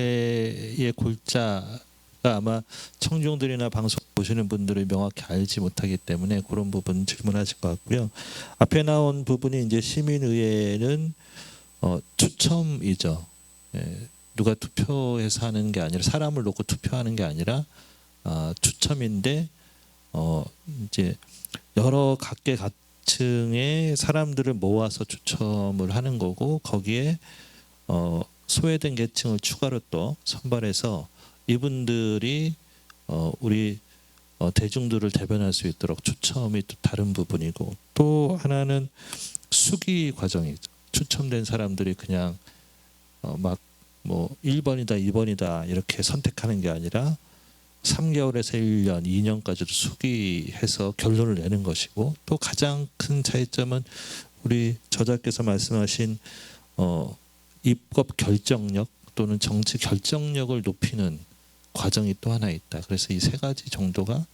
Speaker 1: 골자가 아마 청중들이나 방송 보시는 분들이 명확히 알지 못하기 때문에 그런 부분 질문하실 것 같고요. 앞에 나온 부분이 이제 시민의회는 추첨이죠. 예, 누가 투표해서 하는 게 아니라 사람을 놓고 투표하는 게 아니라 추첨인데 이제 여러 각계각층의 사람들을 모아서 추첨을 하는 거고 거기에 소외된 계층을 추가로 또 선발해서 이분들이 우리 대중들을 대변할 수 있도록 추첨이 또 다른 부분이고 또 하나는 수기 과정이죠. 추첨된 사람들이 그냥 막 뭐 1번이다 2번이다 이렇게 선택하는 게 아니라 3개월에서 1년, 2년까지도 수기해서 결론을 내는 것이고 또 가장 큰 차이점은 우리 저자께서 말씀하신 입법 결정력 또는 정치 결정력을 높이는 과정이 또 하나 있다. 그래서 이 세 가지 정도가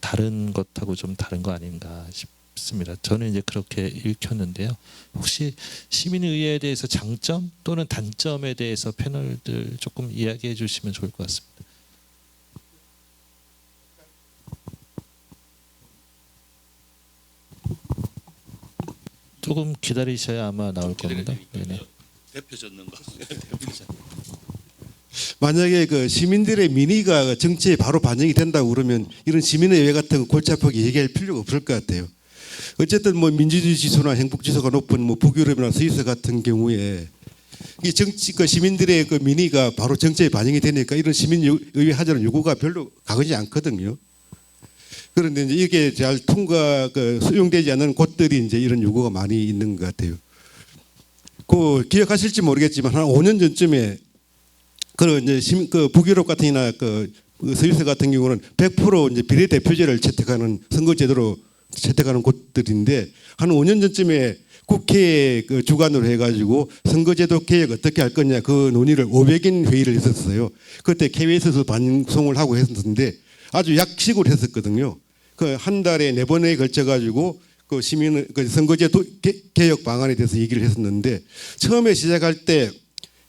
Speaker 1: 다른 것하고 좀 다른 거 아닌가 싶습니다. 저는 이제 그렇게 읽혔는데요. 혹시 시민의회에 대해서 장점 또는 단점에 대해서 패널들 조금 이야기해 주시면 좋을 것 같습니다. 조금 기다리셔야 아마 나올 겁니다. 네네.
Speaker 2: 대표 젖는 거.
Speaker 6: 만약에 그 시민들의 민의가 정치에 바로 반영이 된다고 그러면 이런 시민의회 같은 거 골치 아프게 얘기할 필요가 없을 것 같아요. 어쨌든 뭐 민주주의 지수나 행복 지수가 높은 뭐 북유럽이나 스위스 같은 경우에 이 정치 그 시민들의 그 민의가 바로 정치에 반영이 되니까 이런 시민의회 하자는 요구가 별로 가거지 않거든요. 그런데 이제 이게 잘 수용되지 않는 곳들이 이제 이런 요구가 많이 있는 것 같아요. 그 기억하실지 모르겠지만 한 5년 전쯤에 그런 이제 그 북유럽 같은이나 그 스위스 같은 경우는 100% 이제 비례대표제를 채택하는 선거제도로 채택하는 곳들인데 한 5년 전쯤에 국회에 그 주관으로 해가지고 선거제도 개혁 어떻게 할 거냐 그 논의를 500인 회의를 했었어요. 그때 KBS에서 방송을 하고 했었는데 아주 약식으로 했었거든요. 그 한 달에 4번에 걸쳐가지고 그 시민 그 선거제도 개혁 방안에 대해서 얘기를 했었는데 처음에 시작할 때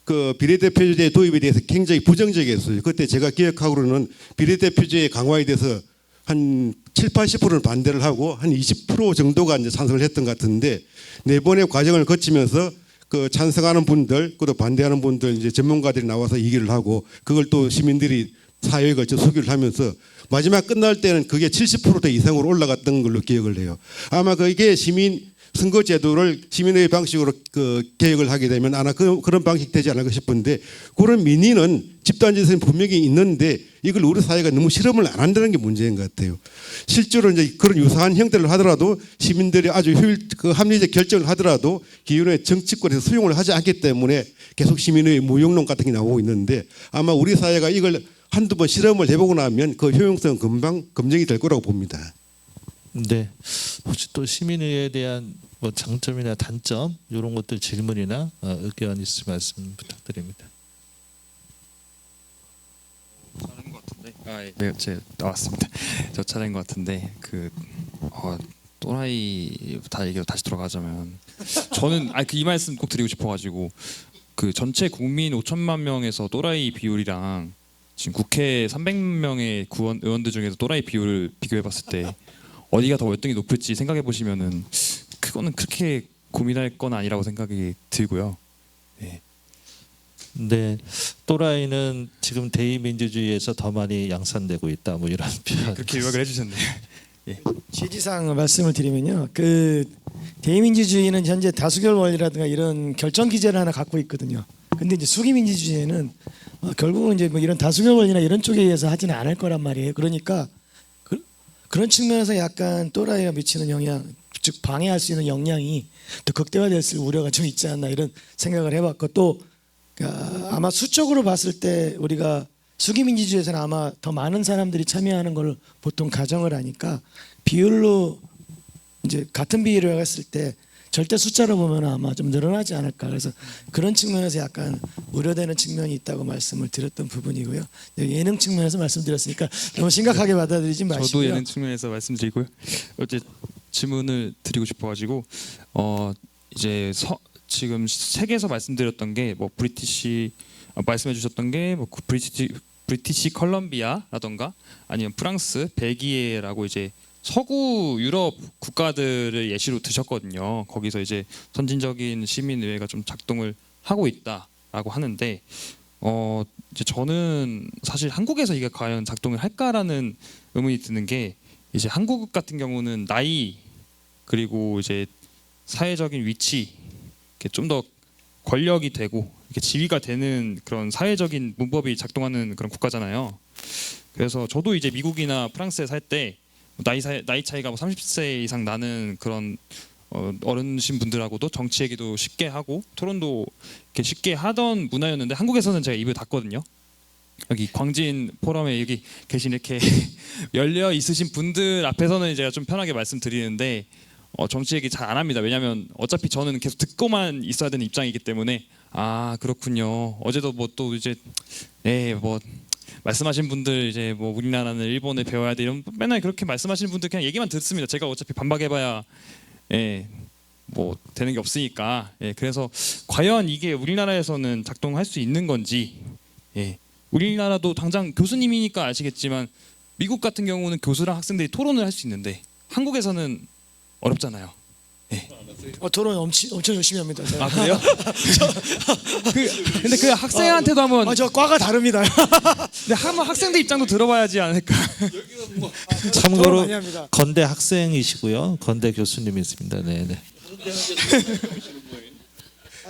Speaker 6: 그 비례대표제 도입에 대해서 굉장히 부정적이었어요. 그때 제가 기억하고는 비례대표제 강화에 대해서 한 70~80%는 반대를 하고 한 20% 정도가 이제 찬성을 했던 것 같은데 4번의 과정을 거치면서 그 찬성하는 분들, 또 반대하는 분들 이제 전문가들이 나와서 얘기를 하고 그걸 또 시민들이 사회에 걸쳐 수기를 하면서 마지막 끝날 때는 그게 70%대 이상으로 올라갔던 걸로 기억을 해요. 아마 그게 시민 선거제도를 시민의 방식으로 그 개혁을 하게 되면 아마 그런 방식 되지 않을까 싶은데 그런 민의는 집단지성이 분명히 있는데 이걸 우리 사회가 너무 실험을 안 한다는 게 문제인 것 같아요. 실제로 이제 그런 유사한 형태를 하더라도 시민들이 아주 합리적 결정을 하더라도 기존의 정치권에서 수용을 하지 않기 때문에 계속 시민의 무용론 같은 게 나오고 있는데 아마 우리 사회가 이걸 한두 번 실험을 해보고 나면 그 효용성은 금방 검증이 될 거라고 봅니다.
Speaker 1: 네. 혹시 또 시민의회에 대한 뭐 장점이나 단점 이런 것들 질문이나 의견 있으면 말씀 부탁드립니다.
Speaker 7: 차례인 것 같은데. 네, 제 나왔습니다. 저 차례인 것 같은데 또라이 얘기로 다시 돌아가자면 저는 이 말씀 꼭 드리고 싶어가지고 그 전체 국민 5천만 명에서 또라이 비율이랑 지금 국회 300명의 의원들 중에서 또라이 비율을 비교해봤을 때 어디가 더 월등히 높을지 생각해 보시면은 그거는 그렇게 고민할 건 아니라고 생각이 들고요. 네.
Speaker 1: 네, 또라이는 지금 대의민주주의에서 더 많이 양산되고 있다. 뭐 이런 표현.
Speaker 7: 그렇게 요약을 해주셨네요.
Speaker 4: 취지상 말씀을 드리면요, 그 대의민주주의는 현재 다수결 원리라든가 이런 결정 기제를 하나 갖고 있거든요. 근데 이제 수기민주주의는 결국은 이제 뭐 이런 다수결 원리나 이런 쪽에 의해서 하지는 않을 거란 말이에요. 그러니까 그런 측면에서 약간 또라이가 미치는 영향, 즉 방해할 수 있는 역량이 더 극대화될 우려가 좀 있지 않나 이런 생각을 해봤고 또 아마 수적으로 봤을 때 우리가 수기민주주의에서는 아마 더 많은 사람들이 참여하는 걸 보통 가정을 하니까 비율로 이제 같은 비율을 했을 때 절대 숫자로 보면 아마 좀 늘어나지 않을까. 그래서 그런 측면에서 약간 우려되는 측면이 있다고 말씀을 드렸던 부분이고요. 예능 측면에서 말씀드렸으니까 너무 심각하게 받아들이지 마시고요.
Speaker 7: 저도 예능 측면에서 말씀드리고요. 어제 질문을 드리고 싶어가지고 이제 지금 세계에서 말씀드렸던 게 뭐 말씀해주셨던 게 뭐 브리티시 컬럼비아라던가 아니면 프랑스, 벨기에라고 이제 서구 유럽 국가들을 예시로 드셨거든요. 거기서 이제 선진적인 시민의회가 좀 작동을 하고 있다라고 하는데 이제 저는 사실 한국에서 이게 과연 작동을 할까라는 의문이 드는 게 이제 한국 같은 경우는 나이 그리고 이제 사회적인 위치 좀 더 권력이 되고 이렇게 지위가 되는 그런 사회적인 문법이 작동하는 그런 국가잖아요. 그래서 저도 이제 미국이나 프랑스에 살 때 나이 차이가 뭐 30세 이상 나는 그런 어른신 분들하고도 정치 얘기도 쉽게 하고 토론도 이렇게 쉽게 하던 문화였는데 한국에서는 제가 입을 닫거든요. 여기 광진 포럼에 여기 계신 이렇게 열려 있으신 분들 앞에서는 제가 좀 편하게 말씀드리는데 정치 얘기 잘 안 합니다. 왜냐하면 어차피 저는 계속 듣고만 있어야 되는 입장이기 때문에 그렇군요. 어제도 뭐 또 이제 뭐 말씀하신 분들 이제 뭐 우리나라는 일본을 배워야 돼 이런 맨날 그렇게 말씀하시는 분들 그냥 얘기만 듣습니다. 제가 어차피 반박해봐야 뭐 되는 게 없으니까. 그래서 과연 이게 우리나라에서는 작동할 수 있는 건지. 우리나라도 당장 교수님이니까 아시겠지만 미국 같은 경우는 교수랑 학생들이 토론을 할 수 있는데 한국에서는 어렵잖아요.
Speaker 4: 토론 엄청 열심히 합니다. 제가.
Speaker 8: 아 그래요? 근데 그 학생한테도 한번
Speaker 4: 저 과가 다릅니다.
Speaker 8: 근데 한번 학생들 입장도 들어봐야지 않을까?
Speaker 4: 토론
Speaker 1: 참고로
Speaker 4: 많이 합니다.
Speaker 1: 건대 학생이시고요. 건대 교수님이십니다. 네, 네.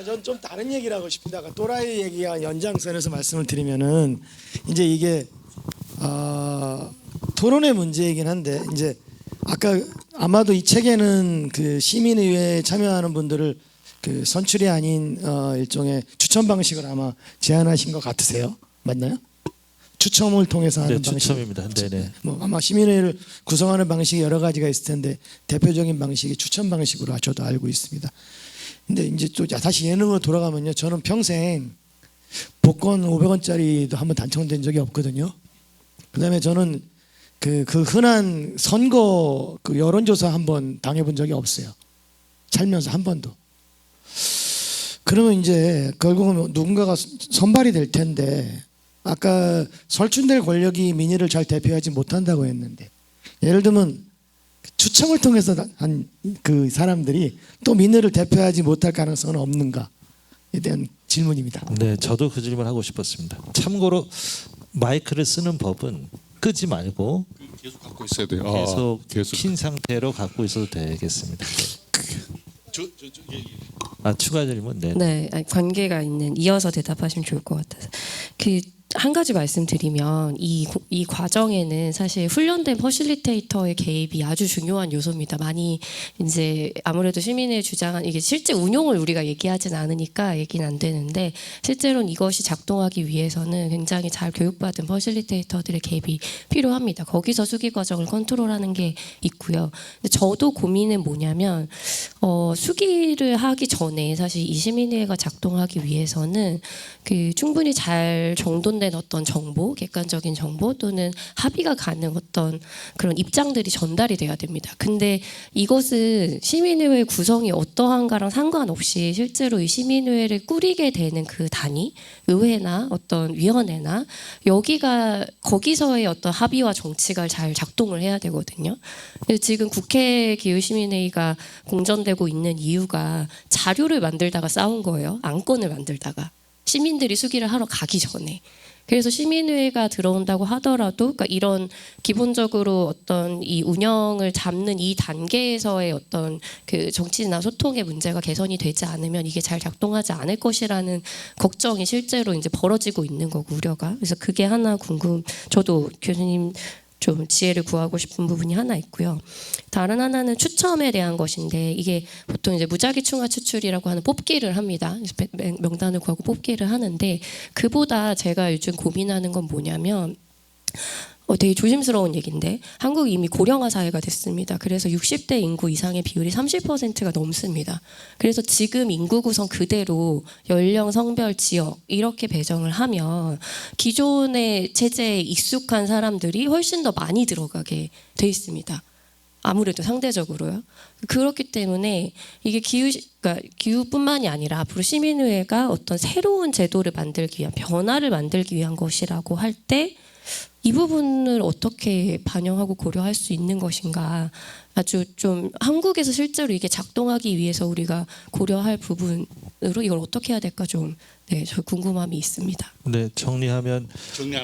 Speaker 4: 전 좀 다른 얘기를 하고 싶은데 아까 또라이 얘기가 연장선에서 말씀을 드리면은 이제 이게 토론의 문제이긴 한데 이제 아까 아마도 이 책에는 그 시민의회에 참여하는 분들을 그 선출이 아닌 일종의 추천 방식을 아마 제안하신 것 같으세요? 맞나요? 추첨을 통해서 하는
Speaker 1: 네,
Speaker 4: 방식.
Speaker 1: 추첨입니다. 네, 네.
Speaker 4: 뭐 아마 시민회를 구성하는 방식이 여러 가지가 있을 텐데 대표적인 방식이 추천 방식으로 저도 알고 있습니다. 근데 이제 또 다시 예능으로 돌아가면요, 저는 평생 복권 500원짜리도 한번 당첨된 적이 없거든요. 그다음에 저는 그 흔한 선거 그 여론조사 한번 당해본 적이 없어요. 살면서 한 번도. 그러면 이제 결국은 누군가가 선발이 될 텐데 아까 설춘될 권력이 민의를 잘 대표하지 못한다고 했는데 예를 들면 추첨을 통해서 한 그 사람들이 또 민의를 대표하지 못할 가능성은 없는가에 대한 질문입니다.
Speaker 1: 네, 저도 그 질문 하고 싶었습니다. 참고로 마이크를 쓰는 법은 끄지 말고
Speaker 3: 계속 갖고 있어야 돼요.
Speaker 1: 계속 킨 상태로 갖고 있어도 되겠습니다. 추가 질문. 네.
Speaker 5: 네, 아니, 관계가 있는 이어서 대답하시면 좋을 것 같아서 한 가지 말씀드리면 이 과정에는 사실 훈련된 퍼실리테이터의 개입이 아주 중요한 요소입니다. 많이 이제 아무래도 시민의 주장한 이게 실제 운용을 우리가 얘기하진 않으니까 얘기는 안 되는데 실제로는 이것이 작동하기 위해서는 굉장히 잘 교육받은 퍼실리테이터들의 개입이 필요합니다. 거기서 수기 과정을 컨트롤하는 게 있고요. 근데 저도 고민은 뭐냐면 수기를 하기 전에 사실 이 시민회가 작동하기 위해서는 그 충분히 잘 정돈된 어떤 정보, 객관적인 정보 또는 합의가 가는 어떤 그런 입장들이 전달이 돼야 됩니다. 근데 이것은 시민의회 구성이 어떠한가랑 상관없이 실제로 이 시민의회를 꾸리게 되는 그 단위, 의회나 어떤 위원회나 거기서의 어떤 합의와 정치가 잘 작동을 해야 되거든요. 지금 국회 기후시민회의가 공전되고 있는 이유가 자료를 만들다가 싸운 거예요. 안건을 만들다가. 시민들이 수기를 하러 가기 전에. 그래서 시민회가 들어온다고 하더라도 그러니까 이런 기본적으로 어떤 이 운영을 잡는 이 단계에서의 어떤 그 정치나 소통의 문제가 개선이 되지 않으면 이게 잘 작동하지 않을 것이라는 걱정이 실제로 이제 벌어지고 있는 거고 우려가. 그래서 그게 하나 저도 교수님 좀 지혜를 구하고 싶은 부분이 하나 있고요. 다른 하나는 추첨에 대한 것인데 이게 보통 이제 무작위 충하 추출이라고 하는 뽑기를 합니다. 명단을 구하고 뽑기를 하는데 그보다 제가 요즘 고민하는 건 뭐냐면 되게 조심스러운 얘기인데 한국이 이미 고령화 사회가 됐습니다. 그래서 60대 인구 이상의 비율이 30%가 넘습니다. 그래서 지금 인구 구성 그대로 연령, 성별, 지역 이렇게 배정을 하면 기존의 체제에 익숙한 사람들이 훨씬 더 많이 들어가게 돼 있습니다. 아무래도 상대적으로요. 그렇기 때문에 이게 그러니까 기후뿐만이 아니라 앞으로 시민의회가 어떤 새로운 제도를 만들기 위한 변화를 만들기 위한 것이라고 할 때 이 부분을 어떻게 반영하고 고려할 수 있는 것인가 아주 좀 한국에서 실제로 이게 작동하기 위해서 우리가 고려할 부분으로 이걸 어떻게 해야 될까 좀 저 궁금함이 있습니다.
Speaker 1: 네, 정리 안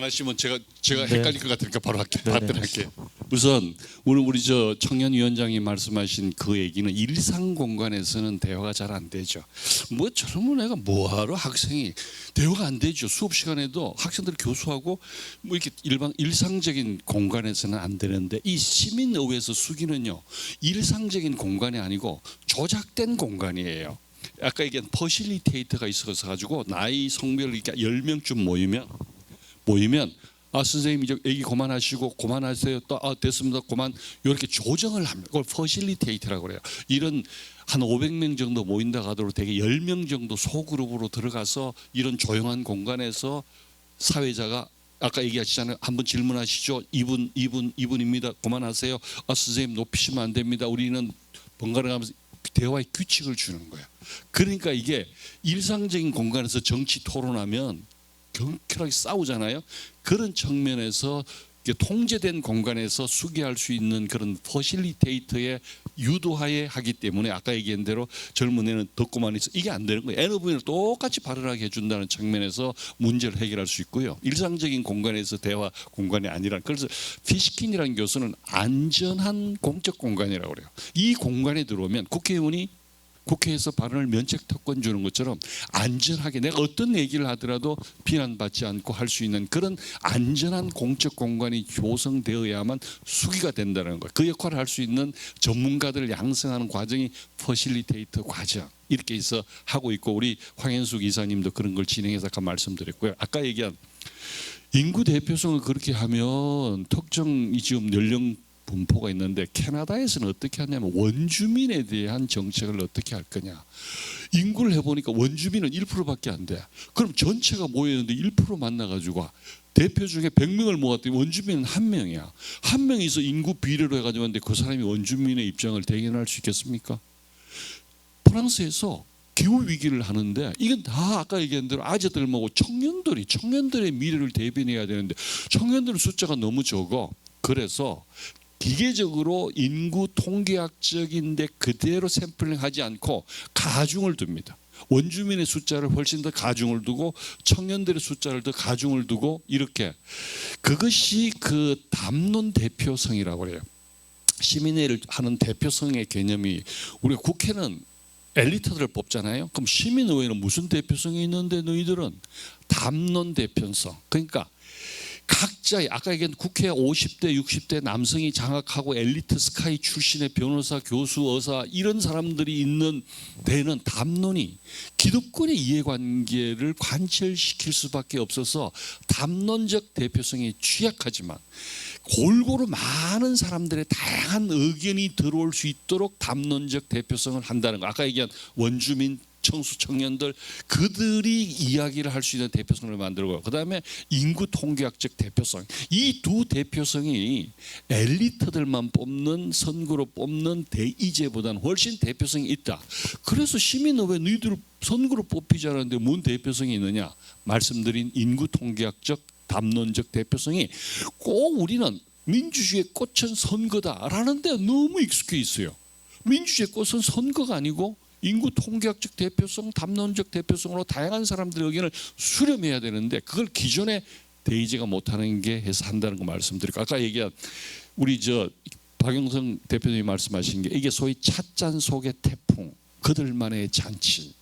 Speaker 3: 하시면 제가
Speaker 1: 네.
Speaker 3: 헷갈릴 것 같으니까 바로
Speaker 1: 네네.
Speaker 3: 답변할게요. 우선 오늘 우리 청년위원장이 말씀하신 그 얘기는 일상 공간에서는 대화가 잘 안 되죠. 뭐 저러면 애가 뭐하러 학생이 대화가 안 되죠. 수업 시간에도 학생들 교수하고 뭐 이렇게 일상적인 공간에서는 안 되는데 이 시민의회에서 수기는요 일상적인 공간이 아니고 조작된 공간이에요. 아까 얘기한 퍼실리테이터가 있어서 가지고 나이 성별 이렇게 10명쯤 모이면 선생님 이제 얘기 그만하시고 그만하세요. 또 됐습니다. 그만 이렇게 조정을 합니다. 그걸 퍼실리테이터라고 그래요. 이런 한 500명 정도 모인다 하더라도 되게 10명 정도 소그룹으로 들어가서 이런 조용한 공간에서 사회자가 아까 얘기하시잖아요. 한번 질문하시죠. 이분입니다. 그만하세요. 선생님 높이시면 안 됩니다. 우리는 번갈아 가면서 대화의 규칙을 주는 거예요. 그러니까 이게 일상적인 공간에서 정치 토론하면 경쾌하게 싸우잖아요. 그런 측면에서 통제된 공간에서 수기할 수 있는 그런 퍼실리테이터의 유도하에 하기 때문에 아까 얘기한 대로 젊은 애는 덮고만 있어 이게 안 되는 거예요. NOV는 똑같이 발언하게 해준다는 측면에서 문제를 해결할 수 있고요. 일상적인 공간에서 대화 공간이 아니라 그래서 피시킨이라는 교수는 안전한 공적 공간이라고 그래요. 이 공간에 들어오면 국회의원이 국회에서 발언을 면책 특권 주는 것처럼 안전하게 내가 어떤 얘기를 하더라도 비난받지 않고 할 수 있는 그런 안전한 공적 공간이 조성되어야만 수기가 된다는 거예요. 그 역할을 할 수 있는 전문가들을 양성하는 과정이 퍼실리테이터 과정 이렇게 해서 하고 있고 우리 황현숙 이사님도 그런 걸 진행해서 아까 말씀드렸고요. 아까 얘기한 인구 대표성을 그렇게 하면 특정 지금 연령 분포가 있는데 캐나다에서는 어떻게 하냐면 원주민에 대한 정책을 어떻게 할 거냐. 인구를 해보니까 원주민은 1%밖에 안 돼. 그럼 전체가 모였는데 1% 만나가지고 대표 중에 100명을 모았더니 원주민은 1명이야. 1명이서 인구 비례로 해가지고 하는데 그 사람이 원주민의 입장을 대변할 수 있겠습니까? 프랑스에서 기후 위기를 하는데 이건 다 아까 얘기한 대로 아재들 말고 청년들의 미래를 대변해야 되는데 청년들의 숫자가 너무 적어. 그래서 기계적으로 인구 통계학적인데 그대로 샘플링하지 않고 가중을 둡니다. 원주민의 숫자를 훨씬 더 가중을 두고 청년들의 숫자를 더 가중을 두고 이렇게 그것이 그 담론 대표성이라고 해요. 시민회를 하는 대표성의 개념이 우리 국회는 엘리트들을 뽑잖아요. 그럼 시민의회는 무슨 대표성이 있는데 너희들은 담론 대표성. 그러니까 각자의 아까 얘기한 국회 50대 60대 남성이 장악하고 엘리트 스카이 출신의 변호사 교수 의사 이런 사람들이 있는 데는 담론이 기득권의 이해관계를 관철시킬 수밖에 없어서 담론적 대표성이 취약하지만 골고루 많은 사람들의 다양한 의견이 들어올 수 있도록 담론적 대표성을 한다는 거. 아까 얘기한 원주민 청수 청년들 그들이 이야기를 할 수 있는 대표성을 만들고 그다음에 인구 통계학적 대표성 이 두 대표성이 엘리트들만 뽑는 선거로 뽑는 대의제보다는 훨씬 대표성이 있다. 그래서 시민의회 너희들 선거로 뽑히지 않았는데 뭔 대표성이 있느냐 말씀드린 인구 통계학적 담론적 대표성이 꼭 우리는 민주주의의 꽃은 선거다라는 데 너무 익숙해 있어요. 민주주의의 꽃은 선거가 아니고 인구 통계학적 대표성, 담론적 대표성으로 다양한 사람들의 의견을 수렴해야 되는데 그걸 기존의 대의제가 못하는 게 해서 한다는 거 말씀드리고 아까 얘기한 우리 박영선 대표님이 말씀하신 게 이게 소위 찻잔 속의 태풍 그들만의 잔치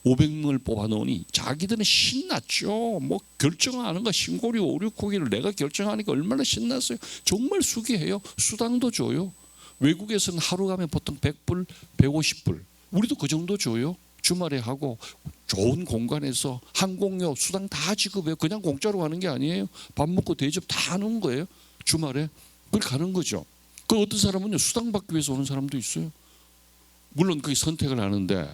Speaker 3: 500명을 뽑아놓으니 자기들은 신났죠. 뭐 결정하는 거 신고리 오류고기를 내가 결정하니까 얼마나 신났어요. 정말 수기해요. 수당도 줘요. 외국에서는 하루 가면 보통 100불, 150불 우리도 그 정도 줘요. 주말에 하고 좋은 공간에서 항공료 수당 다 지급해요. 그냥 공짜로 가는 게 아니에요. 밥 먹고 대접 다 하는 거예요. 주말에 그걸 가는 거죠. 그 어떤 사람은요 수당 받기 위해서 오는 사람도 있어요. 물론 그게 선택을 하는데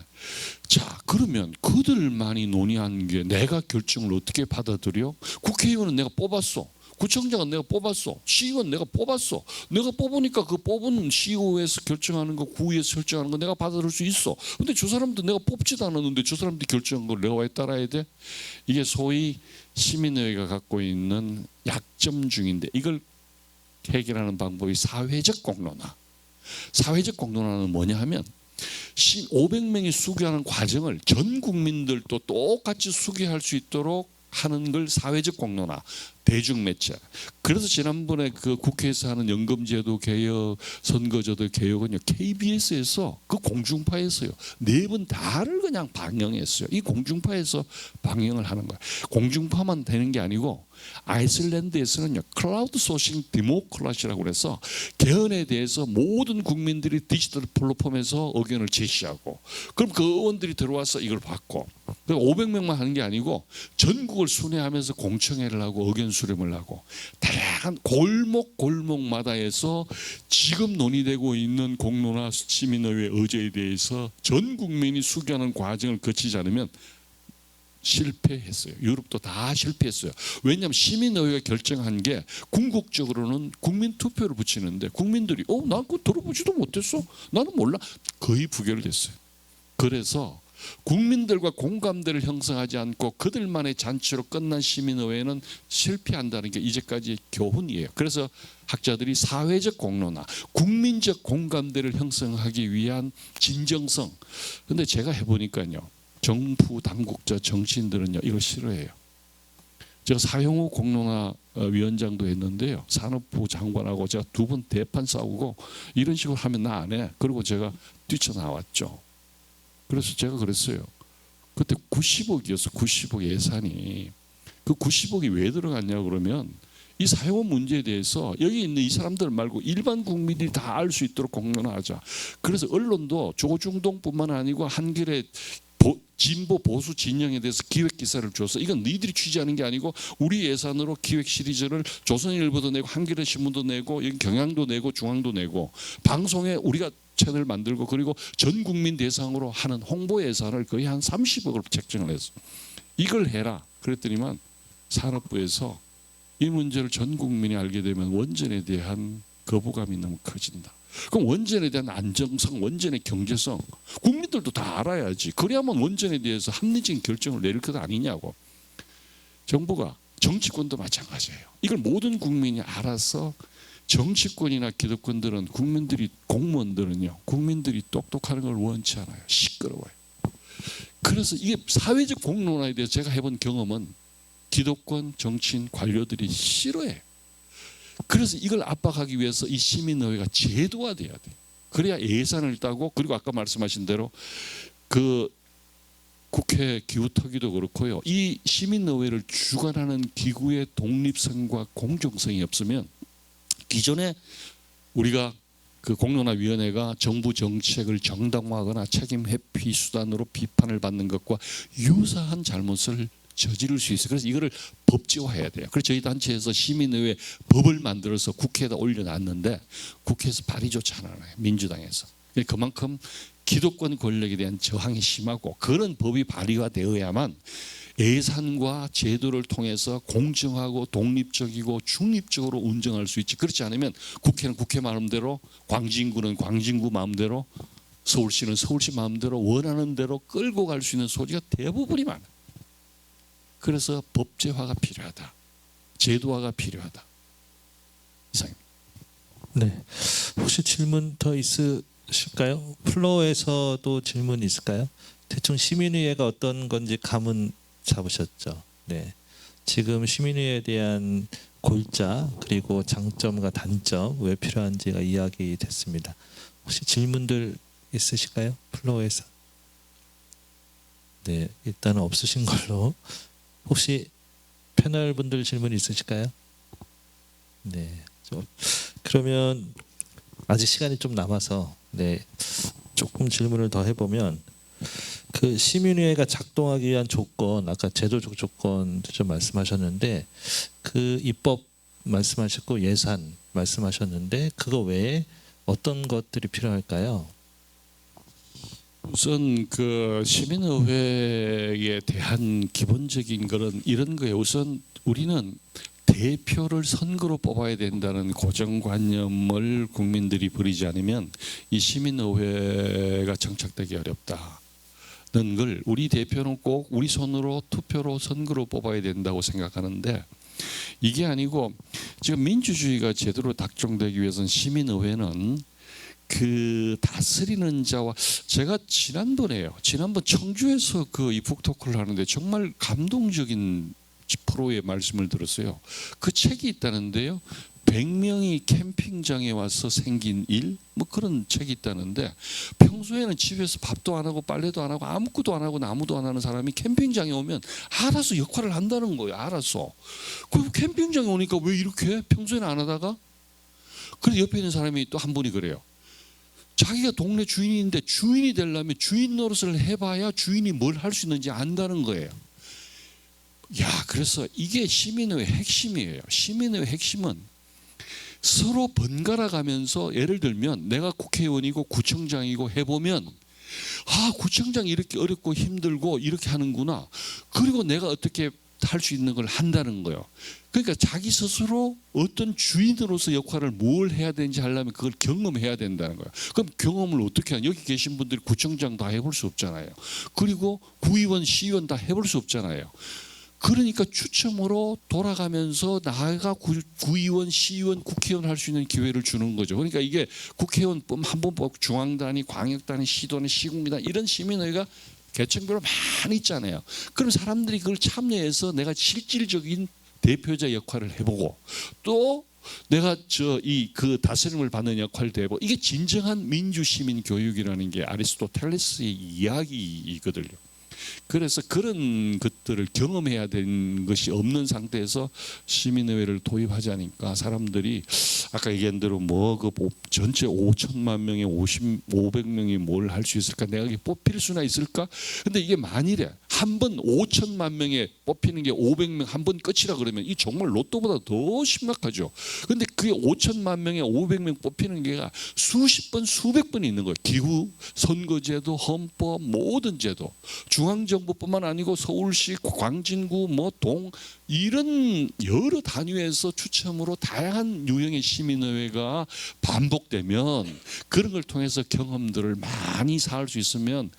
Speaker 3: 자 그러면 그들만이 논의한 게 내가 결정을 어떻게 받아들여? 국회의원은 내가 뽑았어. 구청장은 내가 뽑았어. 시의원 내가 뽑았어. 내가 뽑으니까 그 뽑은 시의회에서 결정하는 거 구의에서 결정하는 거 내가 받아들일 수 있어. 근데 저 사람도 내가 뽑지도 않았는데 저 사람들이 결정한 걸 내가 왜 따라야 돼? 이게 소위 시민의회가 갖고 있는 약점 중인데 이걸 해결하는 방법이 사회적 공론화. 사회적 공론화는 뭐냐 하면 500명이 수기하는 과정을 전 국민들도 똑같이 수기할 수 있도록 하는 걸 사회적 공론화, 대중매체. 그래서 지난번에 그 국회에서 하는 연금제도 개혁, 선거제도 개혁은요 KBS에서 그 공중파에서요 4번 다를 그냥 방영했어요. 이 공중파에서 방영을 하는 거예요. 공중파만 되는 게 아니고 아이슬란드에서는요 클라우드 소싱 디모크라시라고 그래서 개헌에 대해서 모든 국민들이 디지털 플랫폼에서 의견을 제시하고 그럼 그 의원들이 들어와서 이걸 받고 500명만 하는 게 아니고 전국을 순회하면서 공청회를 하고 의견 수렴을 하고 다양한 골목마다 해서 지금 논의되고 있는 공론화 시민의회 의제에 대해서 전 국민이 수기하는 과정을 거치지 않으면 실패했어요. 유럽도 다 실패했어요. 왜냐하면 시민의회가 결정한 게 궁극적으로는 국민 투표를 붙이는데 국민들이 난 그거 들어보지도 못했어. 나는 몰라. 거의 부결됐어요. 그래서 국민들과 공감대를 형성하지 않고 그들만의 잔치로 끝난 시민의회는 실패한다는 게 이제까지의 교훈이에요. 그래서 학자들이 사회적 공론화, 국민적 공감대를 형성하기 위한 진정성. 근데 제가 해보니까요, 정부 당국자 정치인들은요 이걸 싫어해요. 제가 사형후 공론화 위원장도 했는데요, 산업부 장관하고 제가 2번 대판 싸우고 이런 식으로 하면 나 안 해. 그리고 제가 뛰쳐나왔죠. 그래서 제가 그랬어요. 그때 90억이었어. 90억 예산이. 그 90억이 왜 들어갔냐 그러면 이 사회원 문제에 대해서 여기 있는 이 사람들 말고 일반 국민들이 다 알 수 있도록 공론화하자. 그래서 언론도 조중동뿐만 아니고 한겨레 진보 보수 진영에 대해서 기획 기사를 줘서 이건 너희들이 취재하는 게 아니고 우리 예산으로 기획 시리즈를 조선일보도 내고 한겨레 신문도 내고 여기 경향도 내고 중앙도 내고 방송에 우리가 채널 만들고 그리고 전 국민 대상으로 하는 홍보 예산을 거의 한 30억을 책정을 했어. 이걸 해라. 그랬더니만 산업부에서 이 문제를 전 국민이 알게 되면 원전에 대한 거부감이 너무 커진다. 그럼 원전에 대한 안정성, 원전의 경제성 국민들도 다 알아야지. 그래야만 원전에 대해서 합리적인 결정을 내릴 것 아니냐고. 정부가, 정치권도 마찬가지예요. 이걸 모든 국민이 알아서 정치권이나 기득권들은 국민들이, 공무원들은요, 국민들이 똑똑하는 걸 원치 않아요. 시끄러워요. 그래서 이게 사회적 공론화에 대해서 제가 해본 경험은 기득권, 정치인, 관료들이 싫어해. 그래서 이걸 압박하기 위해서 이 시민의회가 제도화돼야 돼. 그래야 예산을 따고, 그리고 아까 말씀하신 대로 그 국회 기후특위도 그렇고요. 이 시민의회를 주관하는 기구의 독립성과 공정성이 없으면 기존에 우리가 그 공론화위원회가 정부 정책을 정당화하거나 책임 회피 수단으로 비판을 받는 것과 유사한 잘못을 저지를 수 있어요. 그래서 이거를 법제화해야 돼요. 그래서 저희 단체에서 시민의회 법을 만들어서 국회에다 올려놨는데 국회에서 발의조차 안 하나요. 민주당에서. 그만큼 기득권 권력에 대한 저항이 심하고 그런 법이 발의화되어야만 예산과 제도를 통해서 공정하고 독립적이고 중립적으로 운영할 수 있지. 그렇지 않으면 국회는 국회 마음대로, 광진구는 광진구 마음대로, 서울시는 서울시 마음대로 원하는 대로 끌고 갈 수 있는 소지가 대부분이 많아요. 그래서 법제화가 필요하다. 제도화가 필요하다. 이상입니다.
Speaker 1: 네. 혹시 질문 더 있으실까요? 플로어에서도 질문 있을까요? 대충 시민의회가 어떤 건지 감은 잡으셨죠. 네. 지금 시민의회에 대한 골자 그리고 장점과 단점 왜 필요한지가 이야기됐습니다. 혹시 질문들 있으실까요? 플로어에서. 네, 일단은 없으신 걸로. 혹시 패널 분들 질문 있으실까요? 네. 그러면 아직 시간이 좀 남아서 네, 조금 질문을 더 해보면 그 시민의회가 작동하기 위한 조건, 아까 제도적 조건도 좀 말씀하셨는데 그 입법 말씀하셨고 예산 말씀하셨는데 그거 외에 어떤 것들이 필요할까요?
Speaker 3: 우선 그 시민의회에 대한 기본적인 거는 이런 거예요. 우선 우리는 대표를 선거로 뽑아야 된다는 고정관념을 국민들이 버리지 않으면 이 시민의회가 정착되기 어렵다는 걸, 우리 대표는 꼭 우리 손으로 투표로 선거로 뽑아야 된다고 생각하는데 이게 아니고 지금 민주주의가 제대로 작동되기 위해서는 시민의회는 그 다스리는 자와, 제가 지난번 청주에서 그 입국 토크를 하는데 정말 감동적인 프로의 말씀을 들었어요. 그 책이 있다는데요. 100명이 캠핑장에 와서 생긴 일, 뭐 그런 책이 있다는데 평소에는 집에서 밥도 안 하고 빨래도 안 하고 아무것도 안 하고 나무도 안 하는 사람이 캠핑장에 오면 알아서 역할을 한다는 거예요. 알아서. 그리고 캠핑장에 오니까 왜 이렇게 해? 평소에는 안 하다가. 그래서 옆에 있는 사람이 또 한 분이 그래요. 자기가 동네 주인인데 주인이 되려면 주인 노릇을 해봐야 주인이 뭘 할 수 있는지 안다는 거예요. 야, 그래서 이게 시민의회 핵심이에요. 시민의회 핵심은 서로 번갈아 가면서, 예를 들면 내가 국회의원이고 구청장이고 해보면 아, 구청장이 이렇게 어렵고 힘들고 이렇게 하는구나. 그리고 내가 어떻게 할 수 있는 걸 한다는 거예요. 그러니까 자기 스스로 어떤 주인으로서 역할을 뭘 해야 되는지 하려면 그걸 경험해야 된다는 거예요. 그럼 경험을 어떻게 하냐? 여기 계신 분들이 구청장 다 해볼 수 없잖아요. 그리고 구의원, 시의원 다 해볼 수 없잖아요. 그러니까 추첨으로 돌아가면서 나가 구의원, 시의원, 국회의원 할 수 있는 기회를 주는 거죠. 그러니까 이게 국회의원 한번 뽑고 중앙단위, 광역단위, 시도단위, 시군단 이런 시민회가 계층별로 많이 있잖아요. 그럼 사람들이 그걸 참여해서 내가 실질적인 대표자 역할을 해보고 또 내가 그 다스림을 받는 역할도 해보고 이게 진정한 민주 시민 교육이라는 게 아리스토텔레스의 이야기이거든요. 그래서 그런 것들을 경험해야 되는 것이 없는 상태에서 시민의회를 도입하자니까 사람들이 아까 얘기한 대로 뭐 그 전체 5천만 명에 500명이 뭘 할 수 있을까? 내가 이게 뽑힐 수나 있을까? 근데 이게 만일에 한 번 5천만 명에 뽑히는 게 500명 한 번 끝이라 그러면 이 정말 로또보다 더 심각하죠. 근데 그게 5천만 명에 500명 뽑히는 게 수십 번, 수백 번 있는 거예요. 기후, 선거제도, 헌법, 모든 제도. 중앙정부뿐만 아니고 서울시, 광진구, 동 이런 여러 단위에서 추첨으로 다양한 유형의 시민의회가 반복되면 그런 걸 통해서 경험들을 많이 쌓을 수 있으면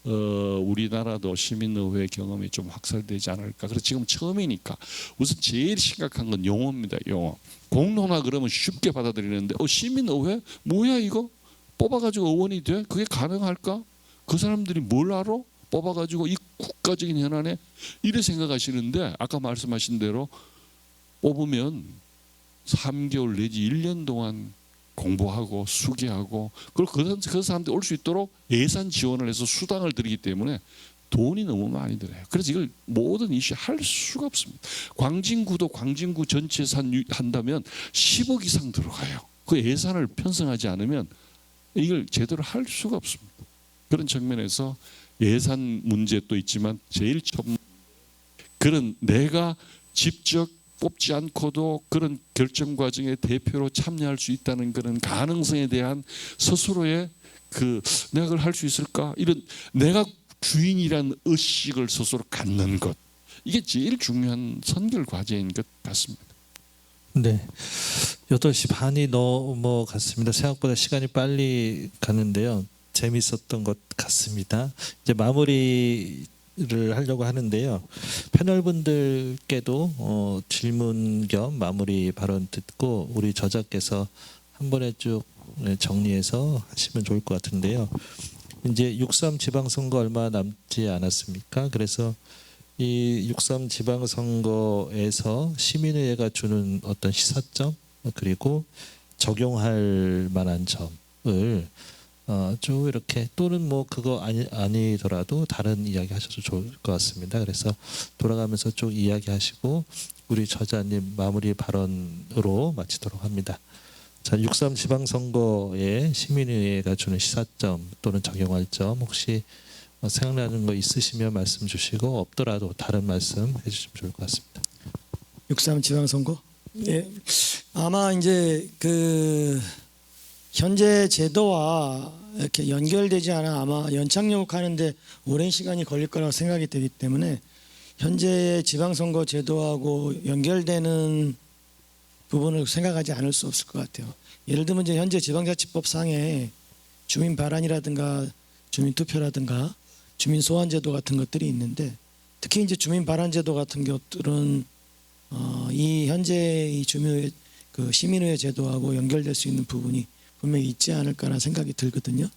Speaker 3: 우리나라도 시민의회 경험이 좀 확산되지 않을까. 그래서 지금 처음이니까 우선 제일 심각한 건 용어입니다. 용어. 공론화 그러면 쉽게 받아들이는데 시민의회 뭐야 이거? 뽑아가지고 의원이 돼? 그게 가능할까? 그 사람들이 뭘 알아? 뽑아가지고 이 국가적인 현안에 이래 생각하시는데 아까 말씀하신 대로 뽑으면 3개월 내지 1년 동안 공부하고 수기하고 그리고 그 사람들이 올 수 있도록 예산 지원을 해서 수당을 드리기 때문에 돈이 너무 많이 들어요. 그래서 이걸 모든 이슈 할 수가 없습니다. 광진구도 광진구 전체 예산 한다면 10억 이상 들어가요. 그 예산을 편성하지 않으면 이걸 제대로 할 수가 없습니다. 그런 측면에서 예산 문제도 있지만 제일 처음 그런 내가 직접 뽑지 않고도 그런 결정 과정에 대표로 참여할 수 있다는 그런 가능성에 대한 스스로의 내가 그걸 할 수 있을까? 이런 내가 주인이라는 의식을 스스로 갖는 것 이게 제일 중요한 선결 과제인 것 같습니다.
Speaker 1: 네, 8시 반이 넘어갔습니다. 생각보다 시간이 빨리 가는데요. 재밌었던 것 같습니다. 이제 마무리를 하려고 하는데요. 패널분들께도 질문 겸 마무리 발언 듣고 우리 저자께서 한 번에 쭉 정리해서 하시면 좋을 것 같은데요. 이제 6.3 지방선거 얼마 남지 않았습니까? 그래서 이 6.3 지방선거에서 시민의회가 주는 어떤 시사점 그리고 적용할 만한 점을 쭉 이렇게 또는 그거 아니더라도 다른 이야기 하셔도 좋을 것 같습니다. 그래서 돌아가면서 쭉 이야기하시고 우리 저자님 마무리 발언으로 마치도록 합니다. 자, 6.3 지방선거에 시민의회가 주는 시사점 또는 적용할 점 혹시 생각나는 거 있으시면 말씀 주시고 없더라도 다른 말씀 해주시면 좋을 것 같습니다.
Speaker 4: 6.3 지방선거? 예, 아마 이제 현재 제도와 이렇게 연결되지 않아 아마 연착륙하는데 오랜 시간이 걸릴 거라고 생각이 되기 때문에 현재 지방선거 제도하고 연결되는 부분을 생각하지 않을 수 없을 것 같아요. 예를 들면 이제 현재 지방자치법상에 주민 발안이라든가 주민 투표라든가 주민 소환 제도 같은 것들이 있는데 특히 이제 주민 발안 제도 같은 것들은 이 현재 이 시민의회 제도하고 연결될 수 있는 부분이 분명히 있지 않을까라는 생각이 들거든요.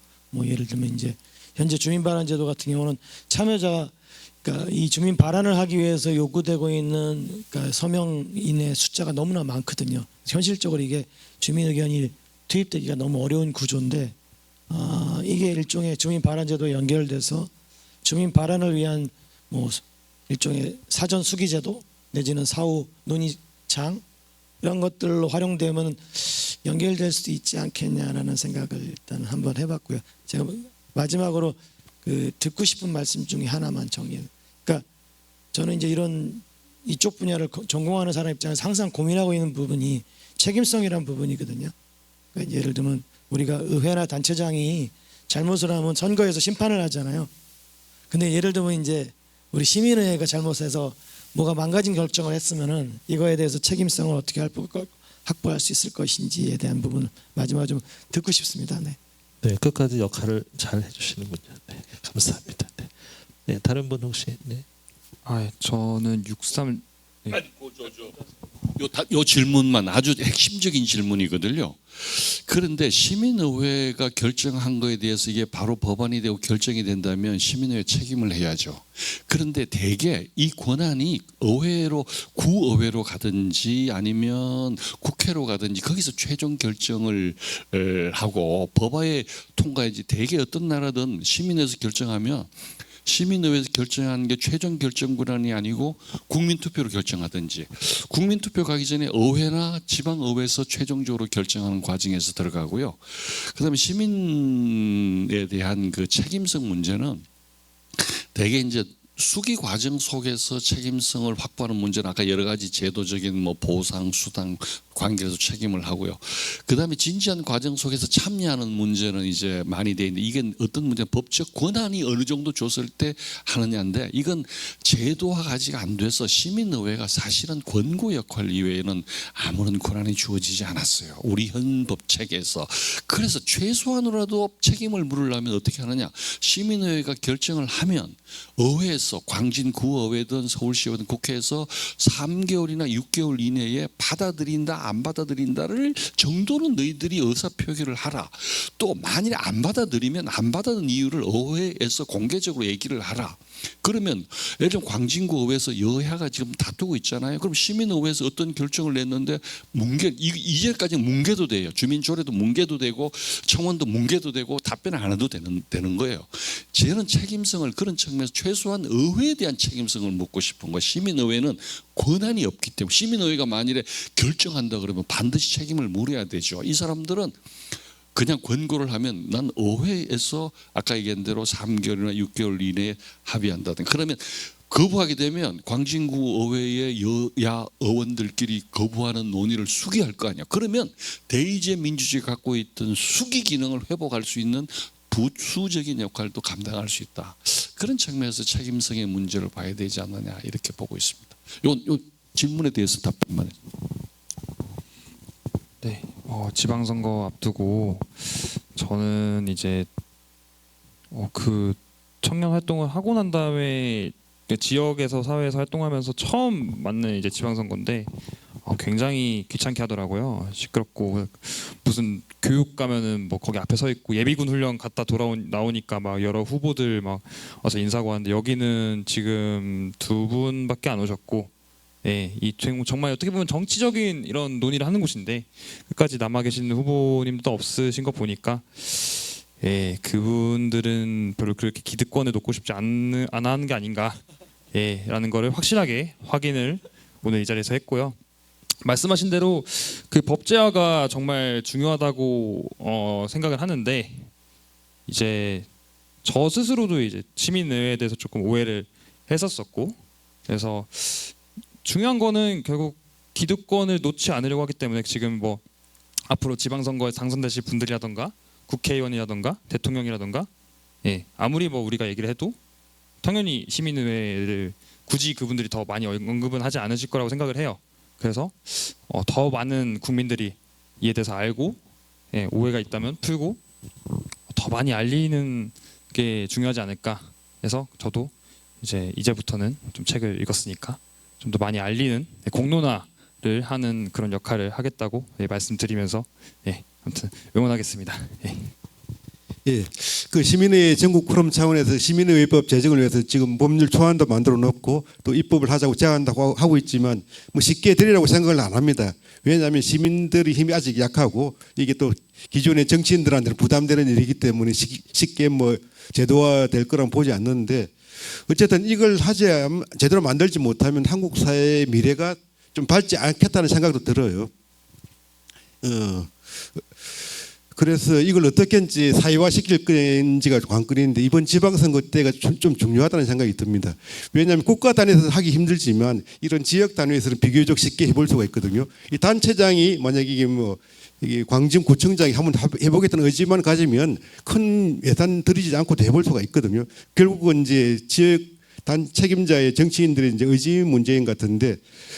Speaker 4: 예를 들면 이제 현재 주민 발안 제도 같은 경우는 참여자가 그러니까 이 주민 발안을 하기 위해서 요구되고 있는 서명인의 숫자가 너무나 많거든요. 현실적으로 이게 주민 의견이 투입되기가 너무 어려운 구조인데 이게 일종의 주민 발안 제도에 연결돼서 주민 발안을 위한 일종의 사전 수기 제도 내지는 사후 논의장 이런 것들로 활용되면 연결될 수도 있지 않겠냐라는 생각을 일단 한번 해봤고요. 제가 마지막으로 듣고 싶은 말씀 중에 하나만 정리해요. 그러니까 저는 이제 이쪽 분야를 전공하는 사람 입장에서 항상 고민하고 있는 부분이 책임성이라는 부분이거든요. 그러니까 예를 들면 우리가 의회나 단체장이 잘못을 하면 선거에서 심판을 하잖아요. 근데 예를 들면 이제 우리 시민의회가 잘못해서 뭐가 망가진 결정을 했으면은 이거에 대해서 책임성을 어떻게 확보할 수 있을 것인지에 대한 부분을 마지막으로 좀 듣고 싶습니다. 네.
Speaker 1: 네, 끝까지 역할을 잘 해주시는군요. 네, 감사합니다. 네. 네, 다른 분 혹시 네.
Speaker 7: 저는 63
Speaker 3: 요 질문만 아주 핵심적인 질문이거든요. 그런데 시민의회가 결정한 거에 대해서 이게 바로 법안이 되고 결정이 된다면 시민의회 책임을 해야죠. 그런데 대개 이 권한이 의회로 구의회로 가든지 아니면 국회로 가든지 거기서 최종 결정을 하고 법안에 통과해야지. 대개 어떤 나라든 시민회에서 결정하면 시민의회에서 결정한 게 최종 결정 권한이 아니고 국민투표로 결정하든지 국민투표 가기 전에 의회나 지방의회에서 최종적으로 결정하는 과정에서 들어가고요. 그다음에 시민에 대한 그 책임성 문제는 대개 이제 수기 과정 속에서 책임성을 확보하는 문제는 아까 여러 가지 제도적인 뭐 보상, 수당 관계에서 책임을 하고요. 그다음에 진지한 과정 속에서 참여하는 문제는 이제 많이 돼 있는데 이게 어떤 문제, 법적 권한이 어느 정도 줬을 때 하느냐인데 이건 제도화가 아직 안 돼서 시민의회가 사실은 권고 역할 이외에는 아무런 권한이 주어지지 않았어요. 우리 현 법책에서. 그래서 최소한으로라도 책임을 물으려면 어떻게 하느냐? 시민의회가 결정을 하면 의회에서 광진구의회든 서울시의회든 국회에서 3개월이나 6개월 이내에 받아들인다 안 받아들인다를 정도는 너희들이 의사표기를 하라. 또 만일에 안 받아들이면 안 받아든 이유를 의회에서 공개적으로 얘기를 하라. 그러면 예를 들면 광진구의회에서 여야가 지금 다투고 있잖아요. 그럼 시민의회에서 어떤 결정을 냈는데 이제까지 뭉개도 돼요. 주민조례도 뭉개도 되고 청원도 뭉개도 되고 답변을 안 해도 되는 거예요. 저는 책임성을 그런 측면에서 최소한 의회에 대한 책임성을 묻고 싶은 거예요. 시민의회는 권한이 없기 때문에 시민의회가 만일에 결정한다 그러면 반드시 책임을 물어야 되죠. 이 사람들은 그냥 권고를 하면 난 의회에서 아까 얘기한 대로 3개월이나 6개월 이내에 합의한다든가 그러면 거부하게 되면 광진구 의회의 여야 의원들끼리 거부하는 논의를 수기할 거 아니야. 그러면 대의제 민주주의가 갖고 있던 수기 기능을 회복할 수 있는 부수적인 역할도 감당할 수 있다. 그런 측면에서 책임성의 문제를 봐야 되지 않느냐 이렇게 보고 있습니다. 요 질문에 대해서 답변만 해주세요.
Speaker 7: 네, 지방선거 앞두고 저는 이제 그 청년 활동을 하고 난 다음에 지역에서 사회에서 활동하면서 처음 맞는 이제 지방선거인데 굉장히 귀찮게 하더라고요. 시끄럽고 무슨 교육 가면은 뭐 거기 앞에 서 있고 예비군 훈련 갔다 나오니까 막 여러 후보들 막 와서 인사하고 하는데 여기는 지금 2분밖에 안 오셨고. 예, 이 정말 어떻게 보면 정치적인 이런 논의를 하는 곳인데 끝까지 남아 계신 후보님도 없으신 거 보니까 예, 그분들은 별로 그렇게 기득권을 놓고 싶지 안 하는 게 아닌가 라는 거를 확실하게 확인을 오늘 이 자리에서 했고요. 말씀하신 대로 그 법제화가 정말 중요하다고 생각을 하는데 이제 저 스스로도 이제 시민의회에 대해서 조금 오해를 했었었고 그래서 중요한 거는 결국 기득권을 놓지 않으려고 하기 때문에 지금 뭐 앞으로 지방선거에 당선되실 분들이라던가 국회의원이라던가 대통령이라던가 아무리 뭐 우리가 얘기를 해도 당연히 시민의회를 굳이 그분들이 더 많이 언급은 하지 않으실 거라고 생각을 해요. 그래서 더 많은 국민들이 이에 대해서 알고 오해가 있다면 풀고 더 많이 알리는 게 중요하지 않을까 해서 저도 이제부터는 좀 책을 읽었으니까 좀 더 많이 알리는 공론화를 하는 그런 역할을 하겠다고 말씀드리면서 아무튼 응원하겠습니다.
Speaker 6: 예, 그 시민의회 전국 포럼 차원에서 시민의회법 제정을 위해서 지금 법률 초안도 만들어 놓고 또 입법을 하자고 제안한다고 하고 있지만 뭐 쉽게 되리라고 생각을 안 합니다. 왜냐하면 시민들의 힘이 아직 약하고 이게 또 기존의 정치인들한테는 부담되는 일이기 때문에 쉽게 뭐 제도화될 거라고 보지 않는데 어쨌든 이걸 제대로 만들지 못하면 한국 사회의 미래가 좀 밝지 않겠다는 생각도 들어요. 그래서 이걸 어떻게 이제 사회화시킬 건지가 관건인데 이번 지방선거 때가 좀 중요하다는 생각이 듭니다. 왜냐하면 국가 단위에서 하기 힘들지만 이런 지역 단위에서는 비교적 쉽게 해볼 수가 있거든요. 이 단체장이 만약에 이게 광진구청장이 한번 해보겠다는 의지만 가지면 큰 예산 들이지 않고도 해볼 수가 있거든요. 결국은 이제 지역 단 책임자의 정치인들의 이제 의지 문제인 것 같은데,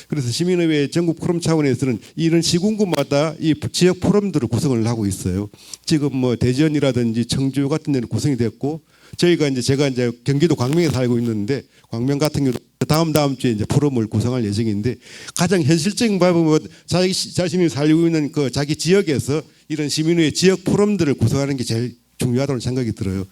Speaker 6: 그래서 시민의회 전국 포럼 차원에서는 이런 시군구마다 이 지역 포럼들을 구성을 하고 있어요. 지금 뭐 대전이라든지 청주 같은 데는 구성이 됐고, 제가 이제 경기도 광명에 살고 있는데, 광명 같은 경우도 다음 주에 이제 포럼을 구성할 예정인데, 가장 현실적인 방법은 자신이 살고 있는 그 자기 지역에서 이런 시민의회 지역 포럼들을 구성하는 게 제일 중요하다는 생각이 들어요.